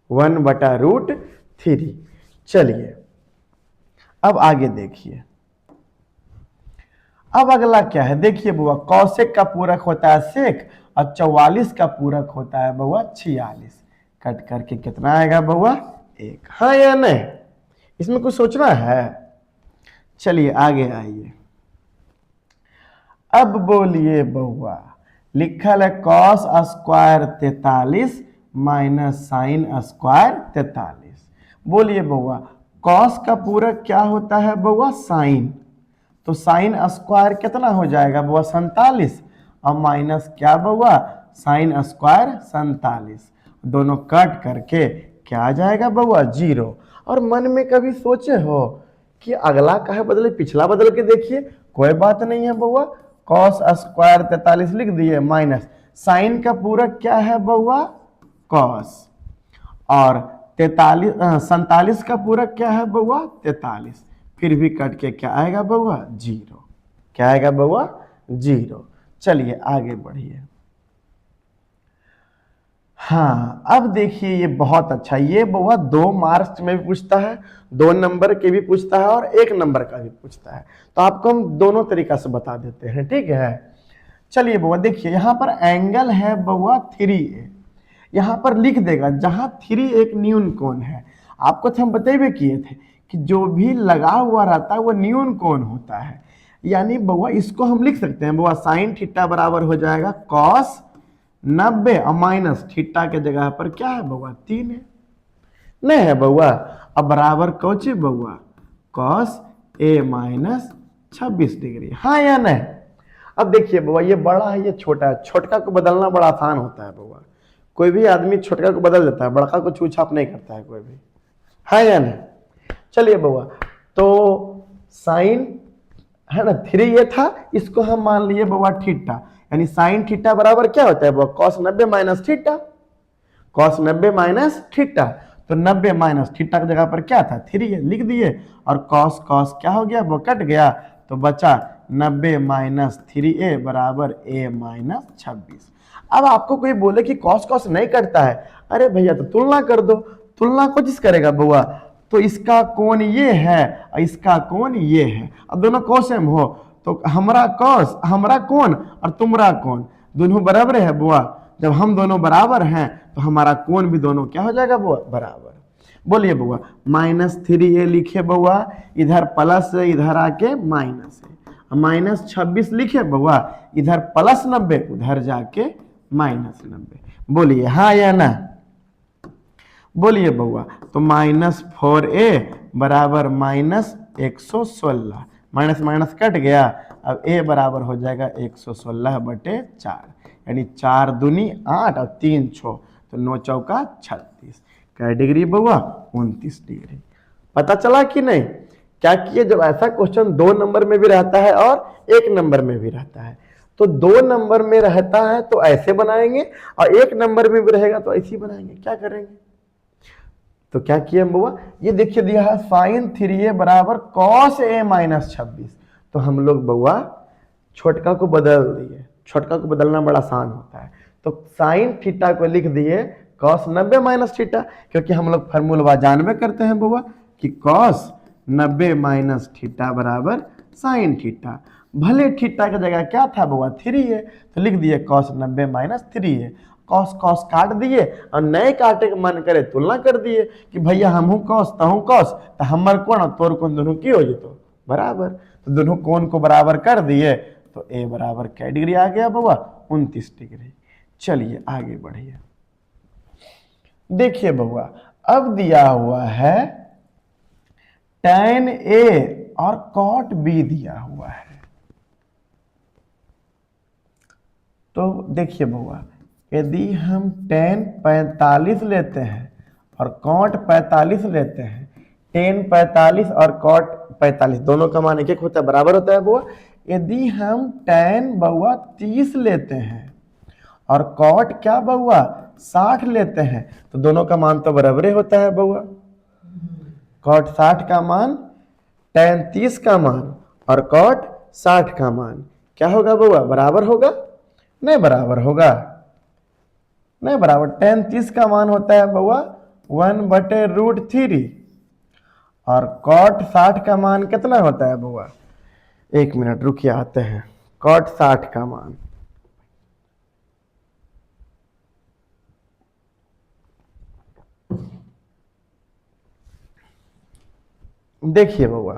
1/√3। चलिए अब आगे देखिए। अब अगला क्या है देखिए बउआ, कौशिक का पूरक होता है सेक और 44 का पूरक होता है बउआ 46। कट करके कितना आएगा बउआ 1। हाँ या नहीं, इसमें कुछ सोचना है। चलिए आगे आइए। अब बोलिए बउआ लिखल है cos square 43 minus sine square 43। बोलिए बउआ कॉस का पूरक क्या होता है बउआ साइन, तो साइन स्क्वायर कितना हो जाएगा बउआ 47 और माइनस क्या बउआ साइन स्क्वायर 47। दोनों कट करके क्या आ जाएगा बउआ 0। और मन में कभी सोचे हो कि अगला काहे बदले पिछला बदल के देखिए, कोई बात नहीं है बउआ। कॉस स्क्वायर 43 लिख दिए माइनस साइन का पूरक क्या है बउआ कॉस और 47 का पूरक क्या है बउआ 43। फिर भी कट के क्या आएगा बउआ 0। क्या आएगा बउआ 0। चलिए आगे बढ़िए। हाँ अब देखिए ये बहुत अच्छा, ये बउआ 2 मार्क्स में भी पूछता है, 2 नंबर के भी पूछता है और 1 नंबर का भी पूछता है। तो आपको हम दोनों तरीका से बता देते हैं, ठीक है। चलिए बउआ देखिए यहाँ पर एंगल है बउआ 3A। यहाँ पर लिख देगा जहां 3 एक न्यून कोण है। आपको तो हम बतेबे किए थे कि जो भी लगा हुआ रहता है वो न्यून कोण होता है। यानी बउआ इसको हम लिख सकते हैं बउआ साइन थीटा बराबर हो जाएगा कॉस 90 और माइनस थीटा के जगह पर क्या है बउआ 3 है, नहीं है बउआ। अब बराबर कौची बउआ कॉस A माइनस 26 डिग्री। हाँ या नहीं। अब देखिए बउआ ये बड़ा है ये छोटा है, छोटका को बदलना बड़ा आसान होता है बउआ। कोई भी आदमी छोटका को बदल देता है, बड़का को छूछाप नहीं करता है कोई भी। है या नहीं। चलिए बउआ तो साइन है ना 3 ये था, इसको हम मान लिए बउआ थीटा, यानी साइन थीटा बराबर क्या होता है बउआ cos 90 minus theta. Cos 90 minus theta, तो 90 माइनस थीटा की जगह पर क्या था 3 है लिख दिए और कॉस कॉस क्या हो गया वो कट गया, तो बचा 90 माइनस 3A बराबर A माइनस 26। अब आपको कोई बोले कि कॉस कॉस नहीं कटता है, अरे भैया तो तुलना कर दो। तुलना को जिस करेगा बउआ, तो इसका कोण ये है और इसका कोण ये है। अब दोनों कोसेम हो तो हमरा कॉस हमरा कोण और तुमरा कोण दोनों बराबर है बुआ। जब हम दोनों बराबर हैं तो हमारा कोण भी दोनों क्या हो जाएगा बुआ बराबर। बोलिए बुआ -3A लिखे बुआ, इधर प्लस इधर आके माइनस है, माइनस 26 लिखे बुआ, इधर प्लस 90 उधर जाके माइनस 90। बोलिए हाँ या ना। बोलिए बउआ तो -4A बराबर -116, माइनस माइनस कट गया। अब A बराबर हो जाएगा 116/4, यानी 4 दूनी 8 और 3 6, तो 9 चौका 36। क्या डिग्री बउआ 29 डिग्री। पता चला कि नहीं। क्या किए जब ऐसा क्वेश्चन 2 नंबर में भी रहता है और 1 नंबर में भी रहता है, तो 2 नंबर में रहता है तो ऐसे बनाएंगे और 1 नंबर में भी रहेगा तो ऐसे ही बनाएंगे। क्या करेंगे, तो क्या किए बुआ, ये देखिए दिया है साइन 3A बराबर कॉस A माइनस 26। तो हम लोग बुआ छोटका को बदल दिए, छोटका को बदलना बड़ा आसान होता है। तो साइन थीटा को लिख दिए कॉस 90 माइनस थीटा, क्योंकि हम लोग फार्मूला जानबे करते हैं बुआ कि कॉस 90 माइनस थीटा बराबर साइन थीटा। भले थीटा की जगह क्या था बुआ 3 है, तो लिख दिए कॉस 90 माइनस 3 है। कॉस कॉस काट दिए और नए काटे के मन करे तुलना कर दिए कि भैया हम कॉस तहू कॉस, तो हमर कोण और तोर कोण दोनों की हो जेतो बराबर। तो दोनों कोण को बराबर कर दिए तो A बराबर क्या डिग्री आ गया बउआ 29 डिग्री। चलिए आगे बढ़िए। देखिए बउआ अब दिया हुआ है tan A और cot B दिया हुआ है। तो देखिए बउआ, यदि हम tan 45 लेते हैं और cot 45 लेते हैं, tan 45 और cot 45 दोनों का मान एक एक होता है, बराबर होता है बउआ। यदि हम tan बउआ 30 लेते हैं और cot क्या बउआ 60 लेते हैं, तो दोनों का मान तो बराबर होता है बउआ। cot 60 का मान tan 30 का मान और cot 60 का मान क्या होगा बउआ, बराबर होगा? नहीं बराबर होगा, नहीं बराबर। tan 30 का मान होता है बउआ 1/√3 और cot 60 का मान कितना होता है बउआ? एक मिनट रुकिए, आते हैं। cot 60 का मान देखिए बउआ,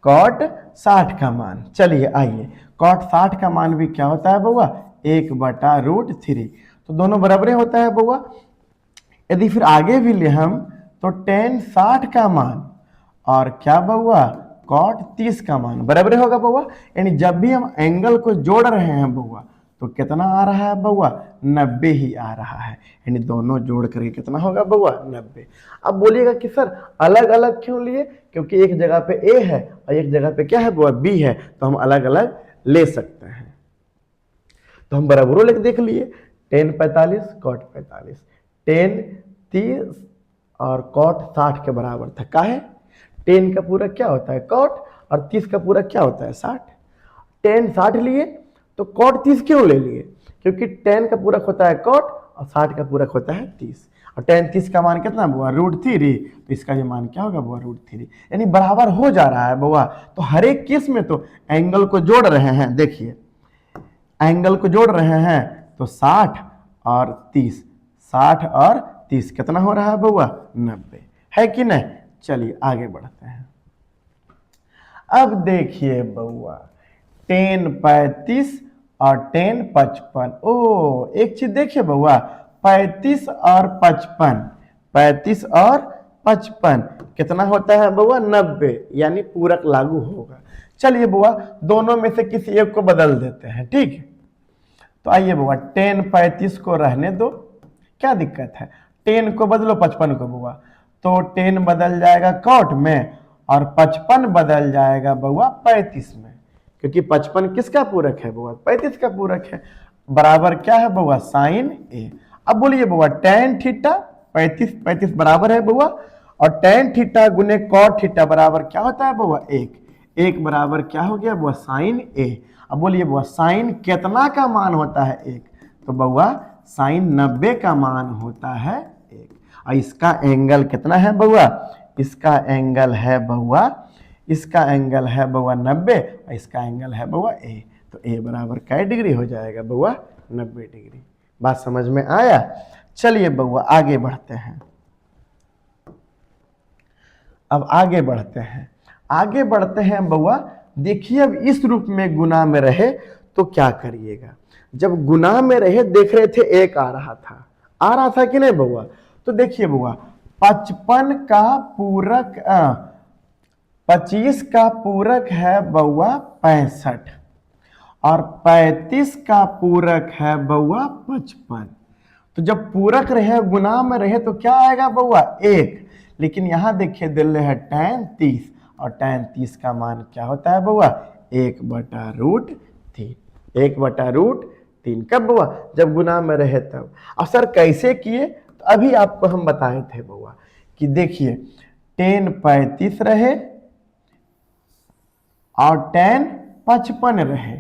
cot 60 का मान, चलिए आइए, cot 60 का मान भी क्या होता है बउआ, 1/√3, तो दोनों बराबर होता है बउआ। यदि फिर आगे भी ले हम तो tan 60 का मान और क्या बउआ cot 30 का मान बराबर होगा बउआ। यानी जब भी हम एंगल को जोड़ रहे हैं बउआ तो कितना आ रहा है बउआ, 90 ही आ रहा है। यानी दोनों जोड़ करके कितना होगा बउआ, 90। अब बोलिएगा कि सर अलग अलग क्यों लिए, क्योंकि एक जगह पे A है और एक जगह पे क्या है बउआ, B है, तो हम अलग अलग ले सकते हैं। तो हम बराबरों लेके देख लिए, tan 45 cot 45, tan 30 और cot 60 के बराबर था। काहे, tan का पूरा क्या होता है cot और 30 का पूरा क्या होता है 60। tan 60 लिए तो cot 30 क्यों ले लिए, क्योंकि tan का पूरक होता है cot और 60 का पूरक होता है 30, और tan 30 का मान कितना बुआ, √3, तो इसका ये मान क्या होगा बुआ, √3। यानी बराबर हो जा रहा है बुआ। तो हर एक केस में तो एंगल को जोड़ रहे हैं, देखिए एंगल को जोड़ रहे हैं तो 60 और 30, 60 और 30 कितना हो रहा है बउआ, 90, है कि नहीं। चलिए आगे बढ़ते हैं। अब देखिए बउआ, tan 35 और tan 55, ओ एक चीज देखिए बउआ, 35 और 55, 35 और 55 कितना होता है बउआ, 90, यानी पूरक लागू होगा। चलिए बुआ, दोनों में से किसी एक को बदल देते हैं, ठीक है। तो आइए बुआ, tan 35 को रहने दो, क्या दिक्कत है, tan को बदलो 55 को बुआ, तो tan बदल जाएगा cot में और 55 बदल जाएगा बुआ 35 में, क्योंकि 55 किसका पूरक है बुआ, 35 का पूरक है। बराबर क्या है बुआ, sin A। अब बोलिए बुआ, tan थीटा 35 35 बराबर है बुआ, और tan थीटा गुने cot थीटा बराबर क्या होता है बुआ, 1 बराबर क्या हो गया बुआ, sin A। अब बोलिए बुआ, sin कितना का मान होता है 1, तो बुआ sin 90 का मान होता है 1, और इसका एंगल कितना है बुआ, इसका एंगल है बुआ, इसका एंगल है बुआ 90 और इसका एंगल है बुआ A, तो A बराबर क्या डिग्री हो जाएगा बुआ, 90 डिग्री। बात समझ में आया। चलिए बुआ आगे बढ़ते हैं। अब आगे बढ़ते हैं बुआ। देखिए अब इस रूप में गुना में रहे तो क्या करिएगा। जब गुना में रहे देख रहे थे 1 आ रहा था कि नहीं बुआ, तो देखिए बुआ 55 का पूरक 25 का पूरक है बुआ 65 और 35 का पूरक है बुआ 55। तो जब पूरक रहे गुना में रहे तो क्या आएगा बुआ, 1। लेकिन यहां देखिए दिल है tan 30 और tan 30 का मान क्या होता है बुआ, 1/√3, 1/√3। कब बुआ, जब गुना में रहे तब। और सर कैसे किए, तो अभी आपको हम बताए थे बुआ कि देखिए tan 35 रहे और tan 55 रहे,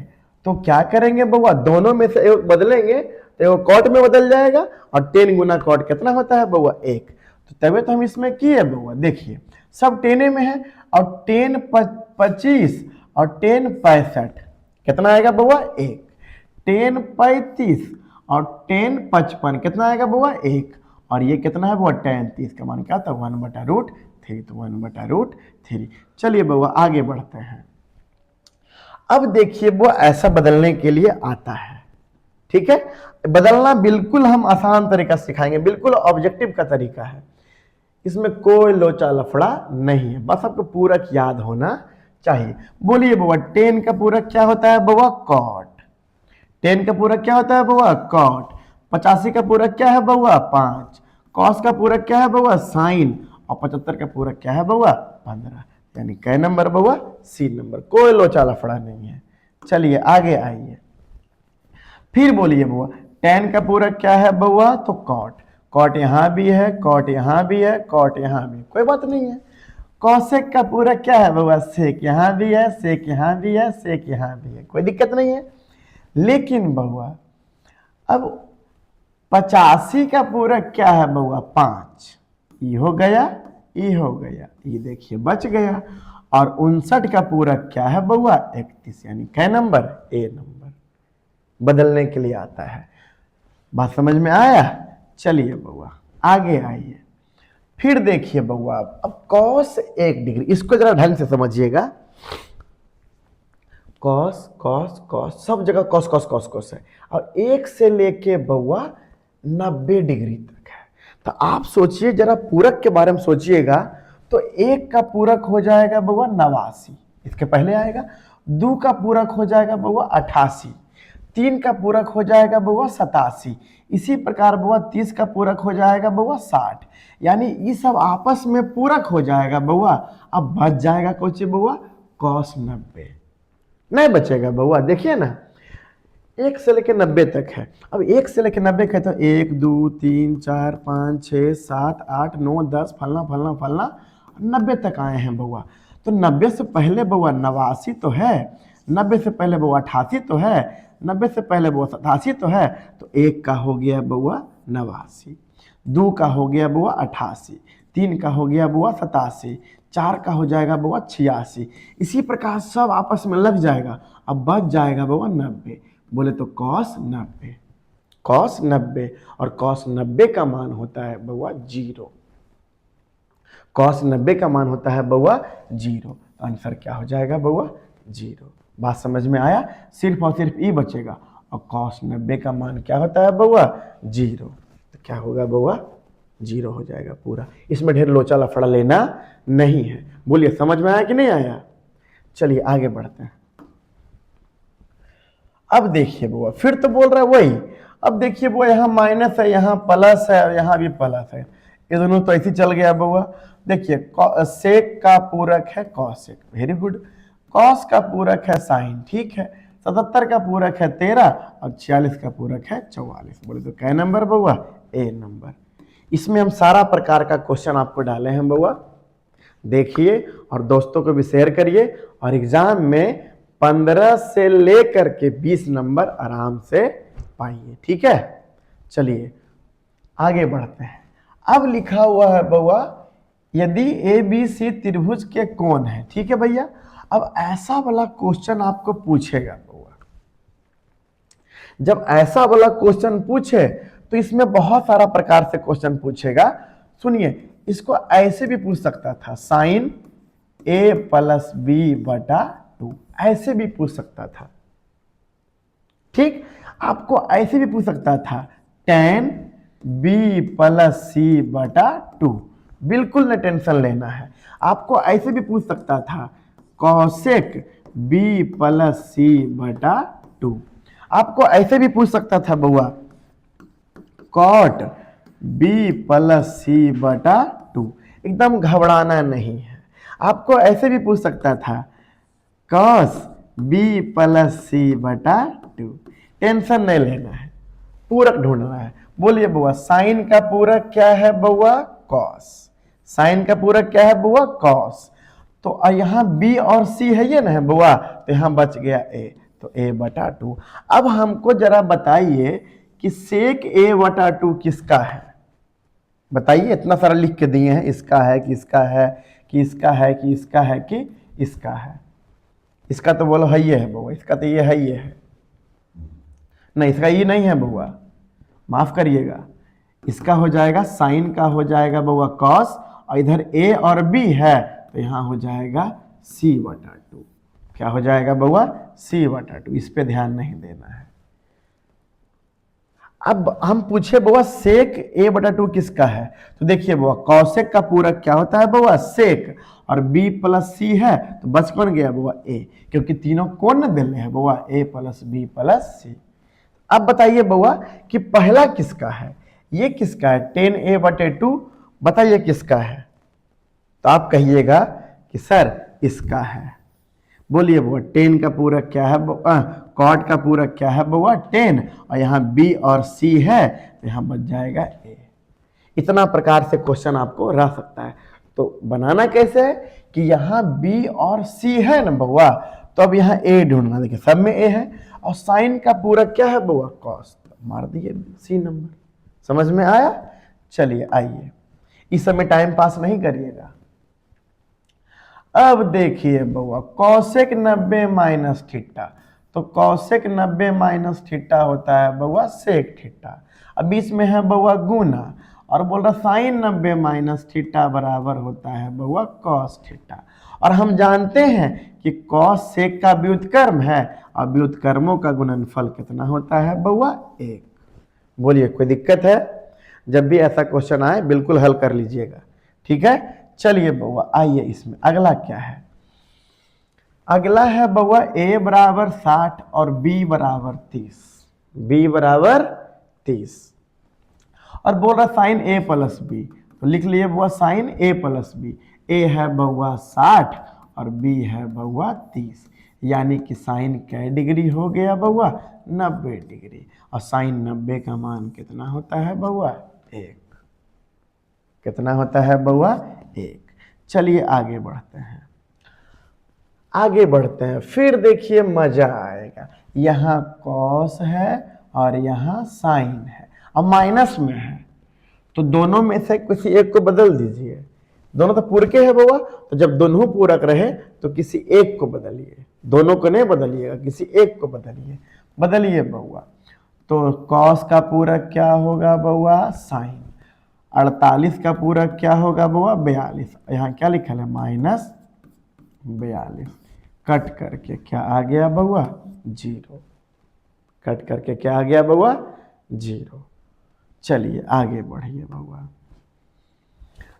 तो क्या करेंगे बुआ, दोनों में से एक बदलेंगे तो वो cot में बदल जाएगा, और tan गुना cot कितना होता है बुआ, 1। तो तभी तो हम इसमें किए बुआ, देखिए सब टेने में है, और tan 25 और tan 65 कितना आएगा बुआ, 1। tan 35 और tan 55 कितना आएगा बुआ, 1, और ये कितना है बुआ, tan 30 का मान क्या था, 1/√3, तो 1/√3। चलिए बुआ आगे बढ़ते हैं। अब देखिए बुआ ऐसा बदलने के लिए आता है, ठीक है। बदलना बिल्कुल हम आसान तरीका सिखाएंगे, बिल्कुल ऑब्जेक्टिव का तरीका है, इसमें कोई लोचा लफड़ा नहीं है, बस आपको पूरक याद होना चाहिए। बोलिए बुआ, tan का पूरक क्या होता है बुआ, cot, 10 का पूरक क्या होता है बउआ? कॉट। 85 का पूरक क्या है बउआ? 5। कॉस का पूरक क्या है बउआ? साइन। और 75 का पूरक क्या है बउआ? 15। यानी कै नंबर बउआ? सी नंबर। कोई लोचा लफड़ा नहीं है। चलिए आगे आइए, फिर बोलिए बउआ 10 का पूरक क्या है बउआ? तो कॉट। कॉट यहां भी है, कॉट यहां भी है, कॉट यहां भी, कोई बात नहीं है। कौशिक का पूरक क्या है बउआ? सेक यहां भी है, सेक यहां भी है, सेक यहां भी है, कोई दिक्कत नहीं है। लेकिन बउआ अब 85 का पूरक क्या है बउआ? 5। ये हो गया, ये हो गया, ये देखिए बच गया। और 59 का पूरक क्या है बउआ? 31। यानी कै नंबर? ए नंबर। बदलने के लिए आता है। बात समझ में आया? चलिए बउआ आगे आइए, फिर देखिए बउआ अब कॉस 1 डिग्री, इसको जरा ढंग से समझिएगा। कॉस कॉस कॉस, सब जगह कॉस कॉस कॉस कॉस है, और 1 से लेके बउआ 90 डिग्री तक है। तो आप सोचिए जरा, पूरक के बारे में सोचिएगा। तो 1 का पूरक हो जाएगा बउआ 89, इसके पहले आएगा। 2 का पूरक हो जाएगा बउआ 88। 3 का पूरक हो जाएगा बउआ 87। इसी प्रकार बउआ 30 का पूरक हो जाएगा बउआ 60। यानी ये सब आपस में पूरक हो जाएगा बउआ। अब बच जाएगा कुछ बउआ? कॉस 90। नहीं बचेगा बउआ, देखिए ना 1 से लेकर 90 तक है। अब 1 से लेकर 90 है तो 1 2 3 4 5 6 7 8 9 10 फलना फलना फलना 90 तक आए हैं बउआ। तो 90 से पहले बउआ 89 तो है, 90 से पहले बउआ 88 तो है, 90 से पहले बउआ 87 तो है। तो 1 का हो गया बउआ 89, 2 का हो गया बउआ 88, 3 का हो गया बउआ 87, 4 का हो जाएगा बउआ 86। इसी प्रकार सब आपस में लग जाएगा। अब बच जाएगा बउआ 90। बोले तो कॉस 90, कॉस 90। और कॉस 90 का मान होता है बउआ 0। कॉस 90 का मान होता है बउआ 0। तो आंसर क्या हो जाएगा बउआ? 0। बात समझ में आया? सिर्फ और सिर्फ ई बचेगा। और कॉस 90 का मान क्या होता है बउआ? 0। तो क्या होगा बउआ? 0 हो जाएगा पूरा। इसमें ढेर लोचा लफड़ा लेना नहीं है। बोलिए समझ में आया कि नहीं आया? चलिए आगे बढ़ते हैं। अब देखिए बुआ फिर तो बोल रहा है वही। अब देखिए बुआ यहाँ माइनस है, यहाँ प्लस है, और यहाँ भी प्लस है। ये दोनों तो ऐसे चल गया बुआ। देखिए सेक का पूरक है कॉसेक, वेरी गुड। कॉस का पूरक है साइन, ठीक है। 77 का पूरक है 13, और 46 का पूरक है 44। बोले तो कै नंबर बुआ? ए नंबर। इसमें हम सारा प्रकार का क्वेश्चन आपको डाले हैं बुआ, देखिए और दोस्तों को भी शेयर करिए। और एग्जाम में 15 से लेकर के 20 नंबर आराम से पाइए, ठीक है। चलिए आगे बढ़ते हैं। अब लिखा हुआ है बउआ यदि ए बी सी त्रिभुज के कोण है, ठीक है भैया। अब ऐसा वाला क्वेश्चन आपको पूछेगा बउआ। जब ऐसा वाला क्वेश्चन पूछे तो इसमें बहुत सारा प्रकार से क्वेश्चन पूछेगा। सुनिए, इसको ऐसे भी पूछ सकता था, साइन ए प्लस बी बटा 2, ऐसे भी पूछ सकता था, ठीक। आपको ऐसे भी पूछ सकता था tan बी प्लस सी बटा 2, बिल्कुल न टेंशन लेना है। आपको ऐसे भी पूछ सकता था कॉसेक बी प्लस सी बटा 2। आपको ऐसे भी पूछ सकता था बउआ कॉट बी प्लस सी बटा 2, एकदम घबराना नहीं है। आपको ऐसे भी पूछ सकता था कॉस बी प्लस सी बटा 2, टेंशन नहीं लेना है, पूरक ढूंढना है। बोलिए बुआ साइन का पूरक क्या है बउआ? कॉस। साइन का पूरक क्या है बुआ? कॉस। तो यहाँ बी और सी है ये ना है बुआ, तो यहाँ बच गया ए, तो ए बटा 2। अब हमको जरा बताइए कि सेक ए बटा 2 किसका है? बताइए, इतना सारा लिख के दिए हैं, इसका है कि इसका है कि इसका है कि इसका है कि इसका है। इसका तो बोलो है ये है बउआ, इसका तो ये है ये है। नहीं, इसका ये नहीं है बउआ, माफ करिएगा। इसका हो जाएगा साइन का हो जाएगा बउआ कॉस, और इधर ए और बी है तो यहाँ हो जाएगा सी बटा 2। क्या हो जाएगा बउआ? सी बटा 2। इस पे ध्यान नहीं देना है। अब हम पूछे बउआ सेक ए बटा 2 किसका है? तो देखिए बउआ कौसेक का पूरक क्या होता है बउआ? सेक। और बी प्लस सी है तो बच कौन गया बउआ? ए, क्योंकि तीनों कोण न दिले हैं बउआ, ए प्लस बी प्लस सी। अब बताइए बउआ कि पहला किसका है, ये किसका है 10a/2, बताइए किसका है। तो आप कहिएगा कि सर इसका है। बोलिए बउआ 10 का पूरक क्या है, कॉट का पूरक क्या है बउआ 10, और यहाँ बी और सी है तो यहाँ बच जाएगा ए। इतना प्रकार से क्वेश्चन आपको रह सकता है। तो बनाना कैसे है कि यहाँ बी और सी है ना बउआ, तो अब यहाँ ए ढूंढना। देखिए सब में ए है, और साइन का पूरक क्या है बउआ कॉस, मार दिए सी नंबर। समझ में आया। चलिए आइए, इस समय टाइम पास नहीं करिएगा। अब देखिए बउआ कौशिक 90 माइनस थीटा, तो कौशिक 90 माइनस थीटा होता है बउआ सेक थीटा। अब बीच में है बउआ गुना, और बोल रहा साइन 90 माइनस थीटा बराबर होता है बउआ कॉस थीटा। और हम जानते हैं कि कॉस सेक का व्युत्क्रम है, और व्युत्क्रमों का गुणनफल कितना होता है बउआ 1। बोलिए कोई दिक्कत है। जब भी ऐसा क्वेश्चन आए बिल्कुल हल कर लीजिएगा, ठीक है। चलिए बउआ आइए इसमें अगला क्या है। अगला है बउआ a बराबर 60 और b बराबर 30, b बराबर 30, और बोल रहा साइन a प्लस b, तो लिख लिए बउआ sine a plus b। a है बउआ 60 और b है बउआ 30, यानी कि साइन कै डिग्री हो गया बउआ 90 डिग्री, और साइन 90 का मान कितना होता है बउआ 1। कितना होता है बउआ 1। चलिए आगे बढ़ते हैं, आगे बढ़ते हैं। फिर देखिए मजा आएगा, यहाँ कॉस है और यहाँ साइन है, अब माइनस में है, तो दोनों में से किसी एक को बदल दीजिए। दोनों तो पूरक है बउआ, तो जब दोनों पूरक रहे तो किसी एक को बदलिए, दोनों को नहीं बदलिएगा, किसी एक को बदलिए। बदलिए बउआ, तो कॉस का पूरक क्या होगा बउआ साइन, 48 का पूरक क्या होगा बउआ 42, यहाँ क्या लिखा है माइनस 42, कट करके क्या आ गया बउआ 0, कट करके क्या आ गया बउआ 0। चलिए आगे बढ़िए बउआ।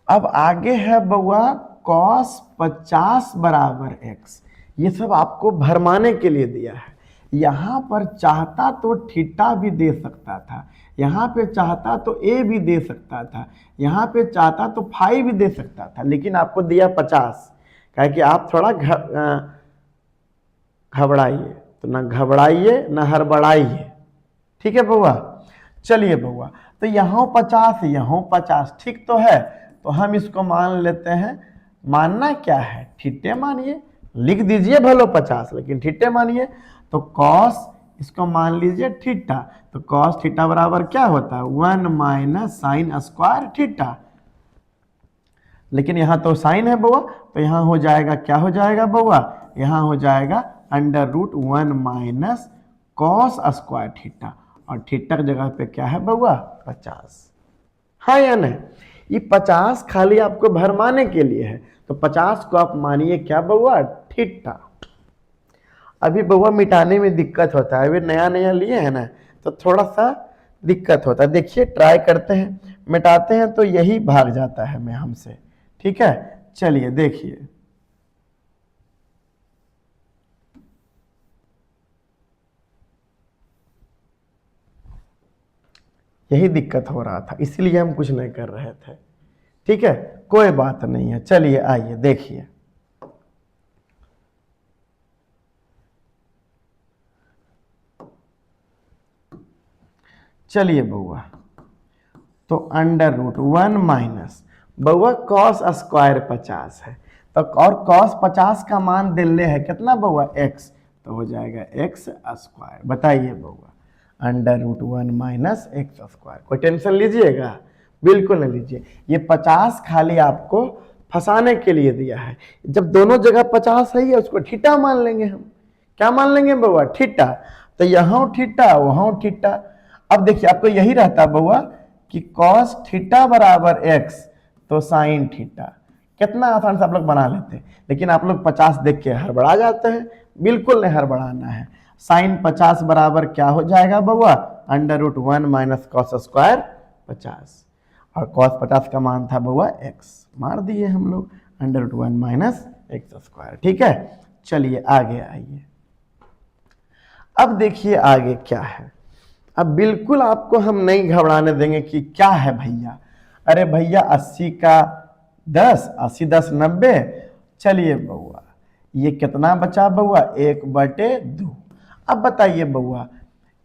अब आगे है बउआ cos 50 बराबर x, ये सब आपको भरमाने के लिए दिया है। यहाँ पर चाहता तो थीटा भी दे सकता था, यहाँ पे चाहता तो a भी दे सकता था, यहाँ पे चाहता तो फाई भी दे सकता था, लेकिन आपको दिया 50, कहे कि आप थोड़ा घबराइए, तो ना घबराइए ना हड़बड़ाइए, ठीक है बउआ। चलिए बउआ, तो यहाँ 50 यहाँ 50 ठीक तो है, तो हम इसको मान लेते हैं। मानना क्या है थीटे मानिए, लिख दीजिए भलो 50 लेकिन थीटे मानिए। तो कॉस इसको मान लीजिए थीटा, तो कॉस थीटा बराबर क्या होता है 1 माइनस साइन स्क्वायर थीटा, लेकिन यहाँ तो साइन है बउआ, तो यहाँ हो जाएगा क्या हो जाएगा बउआ, यहाँ हो जाएगा √1 माइनस कॉस स्क्वायर थीटा, और थीटा की जगह पे क्या है बउआ 50। हाँ या नहीं, ये 50 खाली आपको भरमाने के लिए है, तो 50 को आप मानिए क्या बउआ थीटा। अभी बउआ मिटाने में दिक्कत होता है, अभी नया नया लिए है ना, तो थोड़ा सा दिक्कत होता है। देखिए ट्राई करते हैं, मिटाते हैं तो यही भाग जाता है मैं हमसे, ठीक है। चलिए देखिए, यही दिक्कत हो रहा था, इसलिए हम कुछ नहीं कर रहे थे, ठीक है, कोई बात नहीं है। चलिए आइए देखिए, चलिए बउआ, तो √1 माइनस बउआ कॉस स्क्वायर 50 है, तो और कॉस 50 का मान दिल्ले है कितना बउआ x, तो हो जाएगा x स्क्वायर। बताइए बउआ √1 माइनस x स्क्वायर, कोई टेंशन लीजिएगा बिल्कुल नहीं लीजिए। ये 50 खाली आपको फंसाने के लिए दिया है, जब दोनों जगह 50 है उसको थीटा मान लेंगे हम। क्या मान लेंगे बउआ थीटा, तो यहाँ थीटा वहाँ थीटा। अब देखिए आपको यही रहता बउआ कि कॉस थीटा बराबर x, तो साइन थीटा। कितना आसान से आप लोग बना लेते हैं, लेकिन आप लोग 50 देख के हड़बड़ा जाते हैं, बिल्कुल नहीं हड़बड़ाना है। साइन 50 बराबर क्या हो जाएगा बउआ √1 माइनस कॉस स्क्वायर 50, और कॉस 50 का मान था बउआ x, मार दिए हम लोग √1 माइनस x स्क्वायर, ठीक है। चलिए आगे आइए, अब देखिए आगे क्या है। अब बिल्कुल आपको हम नहीं घबराने देंगे कि क्या है भैया, अरे भैया 80 का 10, 80 10 90। चलिए बउआ, ये कितना बचा बउआ, 1/2। अब बताइए बउआ,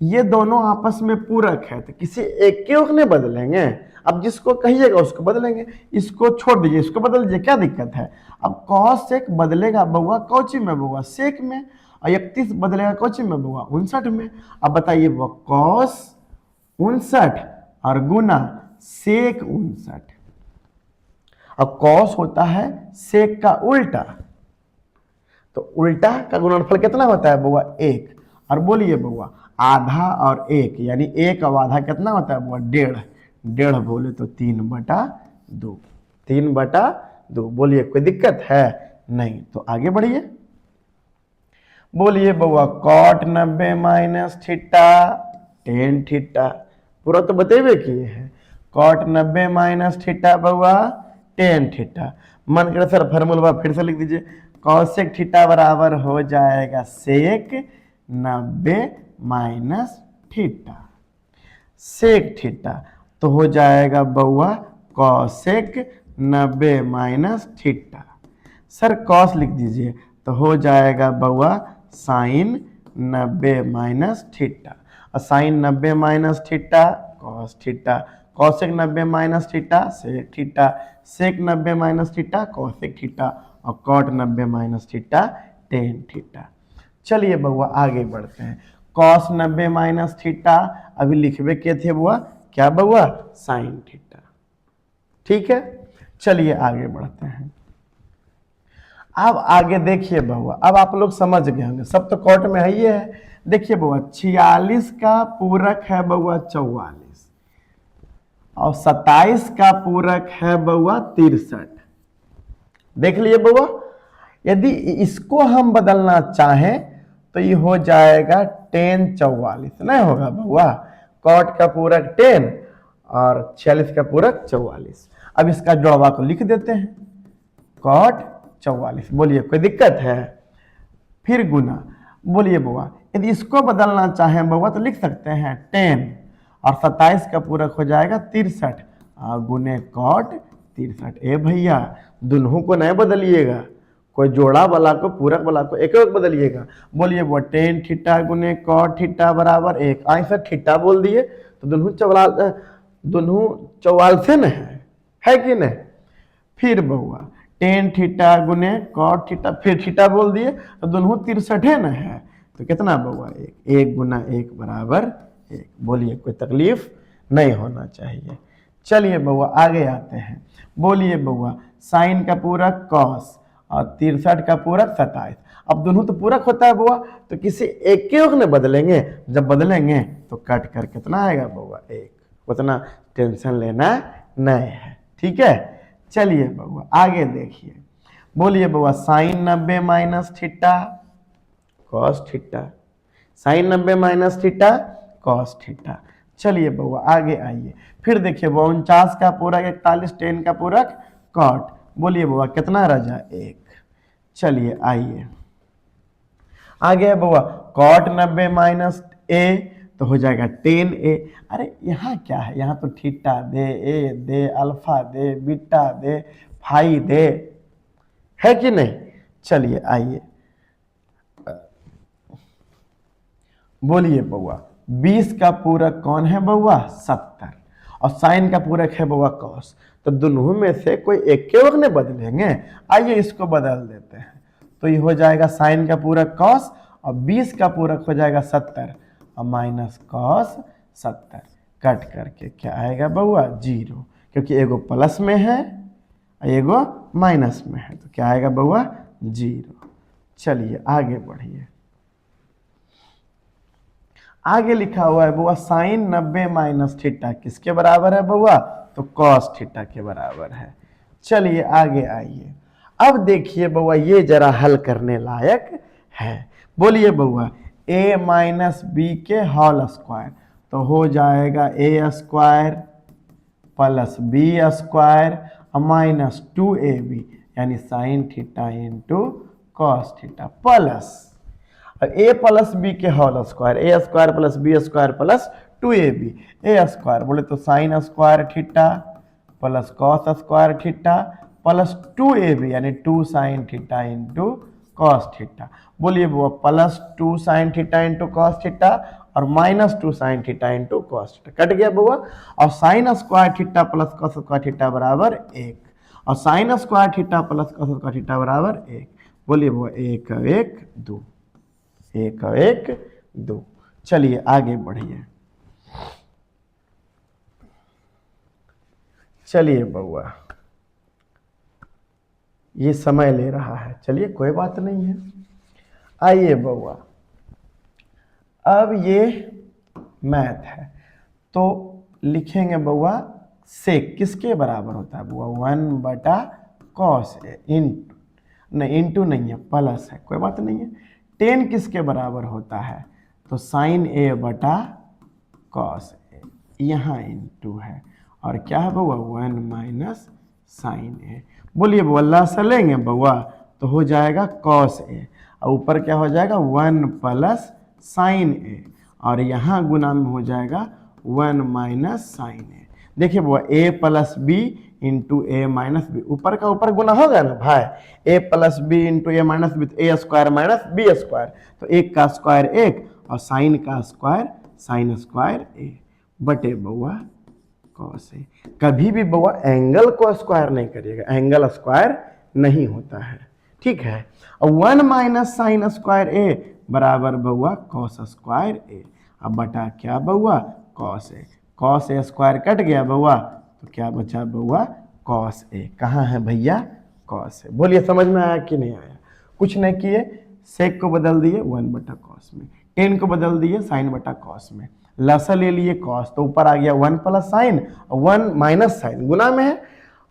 ये दोनों आपस में पूरक है तो किसी एक के ने बदलेंगे। अब जिसको कहिएगा उसको बदलेंगे, इसको छोड़ दीजिए, इसको बदल दीजिए, क्या दिक्कत है। अब कॉस सेक बदलेगा बउआ कौची में बउआ, सेक में, और 31 बदलेगा कौची में बउआ, 59 में। अब बताइए बउआ, कॉस 59 और गुना सेक 59। अब कॉस होता है सेक का उल्टा, तो उल्टा का गुणनफल कितना होता है बउआ, 1। और बोलिए बउआ, आधा और 1 यानी 1 और आधा कितना होता है बउआ, 1.5। 1.5 बोले तो 3/2, 3/2। बोलिए कोई दिक्कत है नहीं, तो आगे बढ़िए। बोलिए बउआ, cot 90 minus theta tan theta, पूरा तो बतेबे किए हैं। कॉट 90 माइनस थीटा बउआ टेन थीटा। मन करे सर फार्मूला फिर से लिख दीजिए, कॉसेक थीटा बराबर हो जाएगा sec 90 minus theta. Sec theta तो हो जाएगा बउआ cosec 90 minus theta. Sir cos लिख दीजिए तो हो जाएगा बउआ साइन 90 माइनस थीटा। और sine 90 minus theta cos theta, cosec 90 minus theta sec theta, sec 90 minus theta cosec theta, और cot 90 minus theta tan theta. चलिए बउआ आगे बढ़ते हैं। कॉस 90 माइनस थीटा अभी लिखवे के थे बुआ, क्या बउआ, साइन थीटा। ठीक है, चलिए आगे बढ़ते हैं। अब आगे देखिए बउआ, अब आप लोग समझ गए होंगे, सब तो कॉट में है ही है। देखिए बउआ, 46 का पूरक है बउआ 44, और 27 का पूरक है बउआ 63। देख लिए बउआ, यदि इसको हम बदलना चाहें तो ये हो जाएगा 10 44, नहीं होगा बउआ, कॉट का पूरक 10 और 46 का पूरक 44। अब इसका जोड़वा को लिख देते हैं, कॉट 44। बोलिए कोई दिक्कत है। फिर गुना, बोलिए बउआ, यदि इसको बदलना चाहें बउआ तो लिख सकते हैं 10 और 27 का पूरक हो जाएगा 63 गुने कॉट 63। ए भैया दोनों को नहीं बदलिएगा, कोई जोड़ा वाला को पूरक वाला को एक एक बदलिएगा। बोलिए वो 10 थीटा गुने कॉट थीटा बराबर 1। आई सर थीटा बोल दिए तो दोनों 44 से न है कि नहीं। फिर बउआ 10 थीटा गुने कॉट थीटा, फिर थीटा बोल दिए तो दोनों 63 न है, तो कितना बउआ 1, 1 गुना 1 बराबर 1। बोलिए कोई तकलीफ नहीं होना चाहिए। चलिए बउआ आगे आते हैं। बोलिए बउआ, साइन का पूरक कॉस और 63 का पूरक 27। अब दोनों तो पूरक होता है बउआ, तो किसी एक के ने बदलेंगे, जब बदलेंगे तो कट कर कितना आएगा बउआ 1। उतना टेंशन लेना नहीं है, ठीक है। चलिए बउआ आगे देखिए। बोलिए बउआ, sine 90 minus theta cos theta, sine 90 minus theta cos theta. चलिए बउआ आगे आइए। फिर देखिए 49 का पूरक 41, 10 का पूरक कॉट। बोलिए बउआ कितना रजा 1। चलिए आइए आगे बउआ, कॉट 90 माइनस ए तो हो जाएगा 10a। अरे यहाँ क्या है, यहाँ तो थीटा दे, ए दे, अल्फा दे, बीटा दे, फाई दे, है कि नहीं। चलिए आइए, बोलिए बउआ 20 का पूरक कौन है बउआ 70, और साइन का पूरक है बउआ कॉस। तो दोनों में से कोई एक के वक्त ने बदलेंगे। आइए इसको बदल देते हैं, तो ये हो जाएगा साइन का पूरक कॉस और 20 का पूरक हो जाएगा 70 और माइनस कॉस 70। कट करके क्या आएगा बउआ 0, क्योंकि एगो प्लस में है एगो माइनस में है, तो क्या आएगा बउआ 0। चलिए आगे बढ़िए। आगे लिखा हुआ है बउआ, साइन 90 माइनस थीटा किसके बराबर है बउआ, तो कॉस थीटा के बराबर है। चलिए आगे आइए। अब देखिए बउआ ये जरा हल करने लायक है। बोलिए बउआ, a माइनस बी के होल स्क्वायर तो हो जाएगा a square plus B square minus 2ab, यानी sine theta into cos theta plus a plus B के whole square, a square plus B square plus 2ab, A square बोले तो साइन square theta plus cos square theta plus 2ab यानी 2 sine theta into cos theta. बोलिए वो plus 2 sine theta into cos theta और minus 2 sine theta into cos theta cut गया बुआ। और sign square theta plus cos square theta बराबर 1 और sign square theta plus cos square theta बराबर 1। बोलिए बुआ 1 1 2, 1 1 2। चलिए आगे बढ़िए। चलिए बउआ ये समय ले रहा है, चलिए कोई बात नहीं है। आइए बउआ अब ये मैथ है तो लिखेंगे बउआ सेक किसके बराबर होता है बुआ 1/cos ए इंटू नहीं इंटू नहीं है प्लस है कोई बात नहीं है। 10 किसके बराबर होता है तो साइन ए बटा कॉस ए यहाँ इंटू है और क्या है बउआ 1 माइनस साइन ए। बोलिए बुआ लसा लेंगे बउआ तो हो जाएगा कॉस ए और ऊपर क्या हो जाएगा 1 प्लस साइन ए और यहाँ गुना में हो जाएगा 1 माइनस साइन ए। देखिए बुआ a plus B into A minus B ऊपर का ऊपर गुना होगा ना भाई a plus B into A minus B तो A square minus B square तो एक का स्क्वायर एक और साइन का स्क्वायर साइन स्क्वायर ए बटे बउआ कॉस ए। कभी भी बउआ एंगल को स्क्वायर नहीं करिएगा, एंगल स्क्वायर नहीं होता है, ठीक है। और 1 माइनस साइन स्क्वायर ए बराबर बउआ कॉस स्क्वायर ए। अब बटा क्या बउआ cos A, cos A square cut गया बउआ तो क्या बचा बउआ कॉस ए। कहाँ है भैया कॉस ए। बोलिए समझ में आया कि नहीं आया। कुछ नहीं किए, सेक को बदल दिए 1/cos में, 10 को बदल दिए sin/cos में, लसा ले लिए कॉस तो ऊपर आ गया 1 प्लस साइन और 1 माइनस साइन गुना में है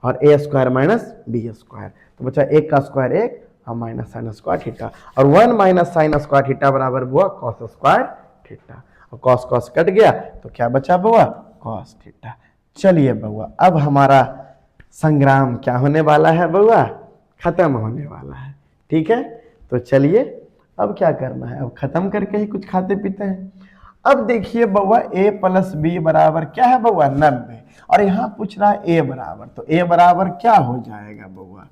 और ए स्क्वायर माइनस बी स्क्वायर तो बचा एक का स्क्वायर एक और माइनस साइन स्क्वायर थीटा और 1 माइनस साइन स्क्वायर थीटा बराबर हुआ कॉस स्क्वायर थीटा और कॉस कॉस कट गया तो क्या बचा बउआ कॉस थीटा। चलिए बउआ अब हमारा संग्राम क्या होने वाला है बउआ खत्म होने वाला है, ठीक है। तो चलिए अब क्या करना है, अब खत्म करके ही कुछ खाते पीते हैं। अब देखिए बउआ a प्लस बी बराबर क्या है बउआ 90 और यहाँ पूछ रहा है a बराबर तो a बराबर क्या हो जाएगा बउआ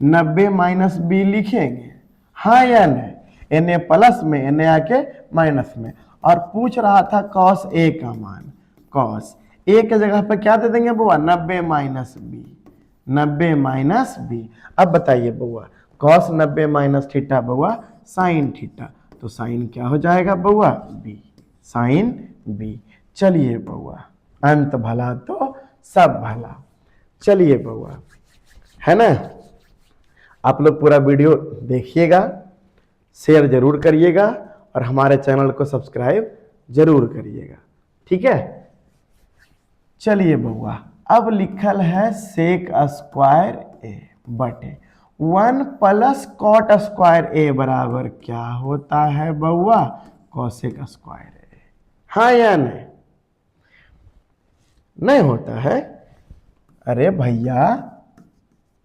90 माइनस बी लिखेंगे, हाँ या नहीं। एन ए प्लस में एन ए आके माइनस में और पूछ रहा था कॉस ए का मान, कॉस ए के जगह पर क्या दे देंगे बउआ 90 माइनस बी, 90 माइनस बी। अब बताइए बउआ कॉस 90 माइनस थीटा बउआ साइन थीटा तो साइन क्या हो जाएगा बउआ बी, साइन बी। चलिए बउआ अंत भला तो सब भला। चलिए बउआ है ना, आप लोग पूरा वीडियो देखिएगा, शेयर जरूर करिएगा और हमारे चैनल को सब्सक्राइब जरूर करिएगा, ठीक है। चलिए बउआ अब लिखल है सेक स्क्वायर ए बटे 1 प्लस कॉट स्क्वायर ए बराबर क्या होता है बउआ कॉसेक स्क्वायर ए, हाँ या नहीं, नहीं होता है। अरे भैया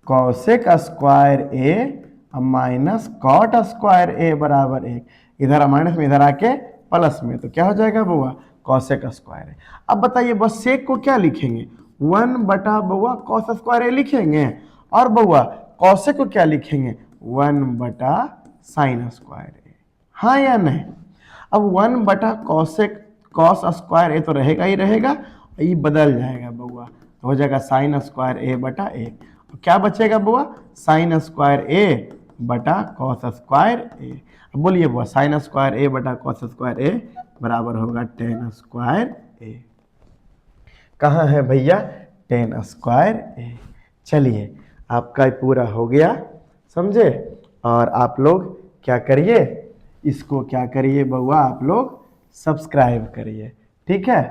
कॉसेक स्क्वायर ए माइनस कॉट स्क्वायर ए बराबर 1, इधर माइनस में इधर आके प्लस में तो क्या हो जाएगा बउआ कॉसेक स्क्वायर ए। अब बताइए बस सेक को क्या लिखेंगे 1 बटा बउआ कॉस स्क्वायर ए लिखेंगे और बउआ कॉसेक को क्या लिखेंगे 1 बटा साइन स्क्वायर ए, हाँ या नहीं। अब 1 बटा कॉसेक कॉस स्क्वायर ए तो रहेगा ही रहेगा, ये बदल जाएगा बउआ तो हो जाएगा साइन स्क्वायर ए बटा ए। तो क्या बचेगा बुआ साइन स्क्वायर ए बटा कॉस स्क्वायर ए। बोलिए बुआ साइन स्क्वायर ए बटा कॉस स्क्वायर ए बराबर होगा टेन स्क्वायर ए। कहाँ है भैया टेन स्क्वायर ए। चलिए आपका पूरा हो गया, समझे। और आप लोग क्या करिए, इसको क्या करिए बउआ आप लोग सब्सक्राइब करिए, ठीक है।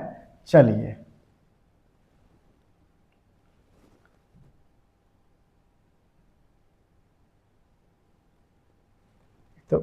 चलिए तो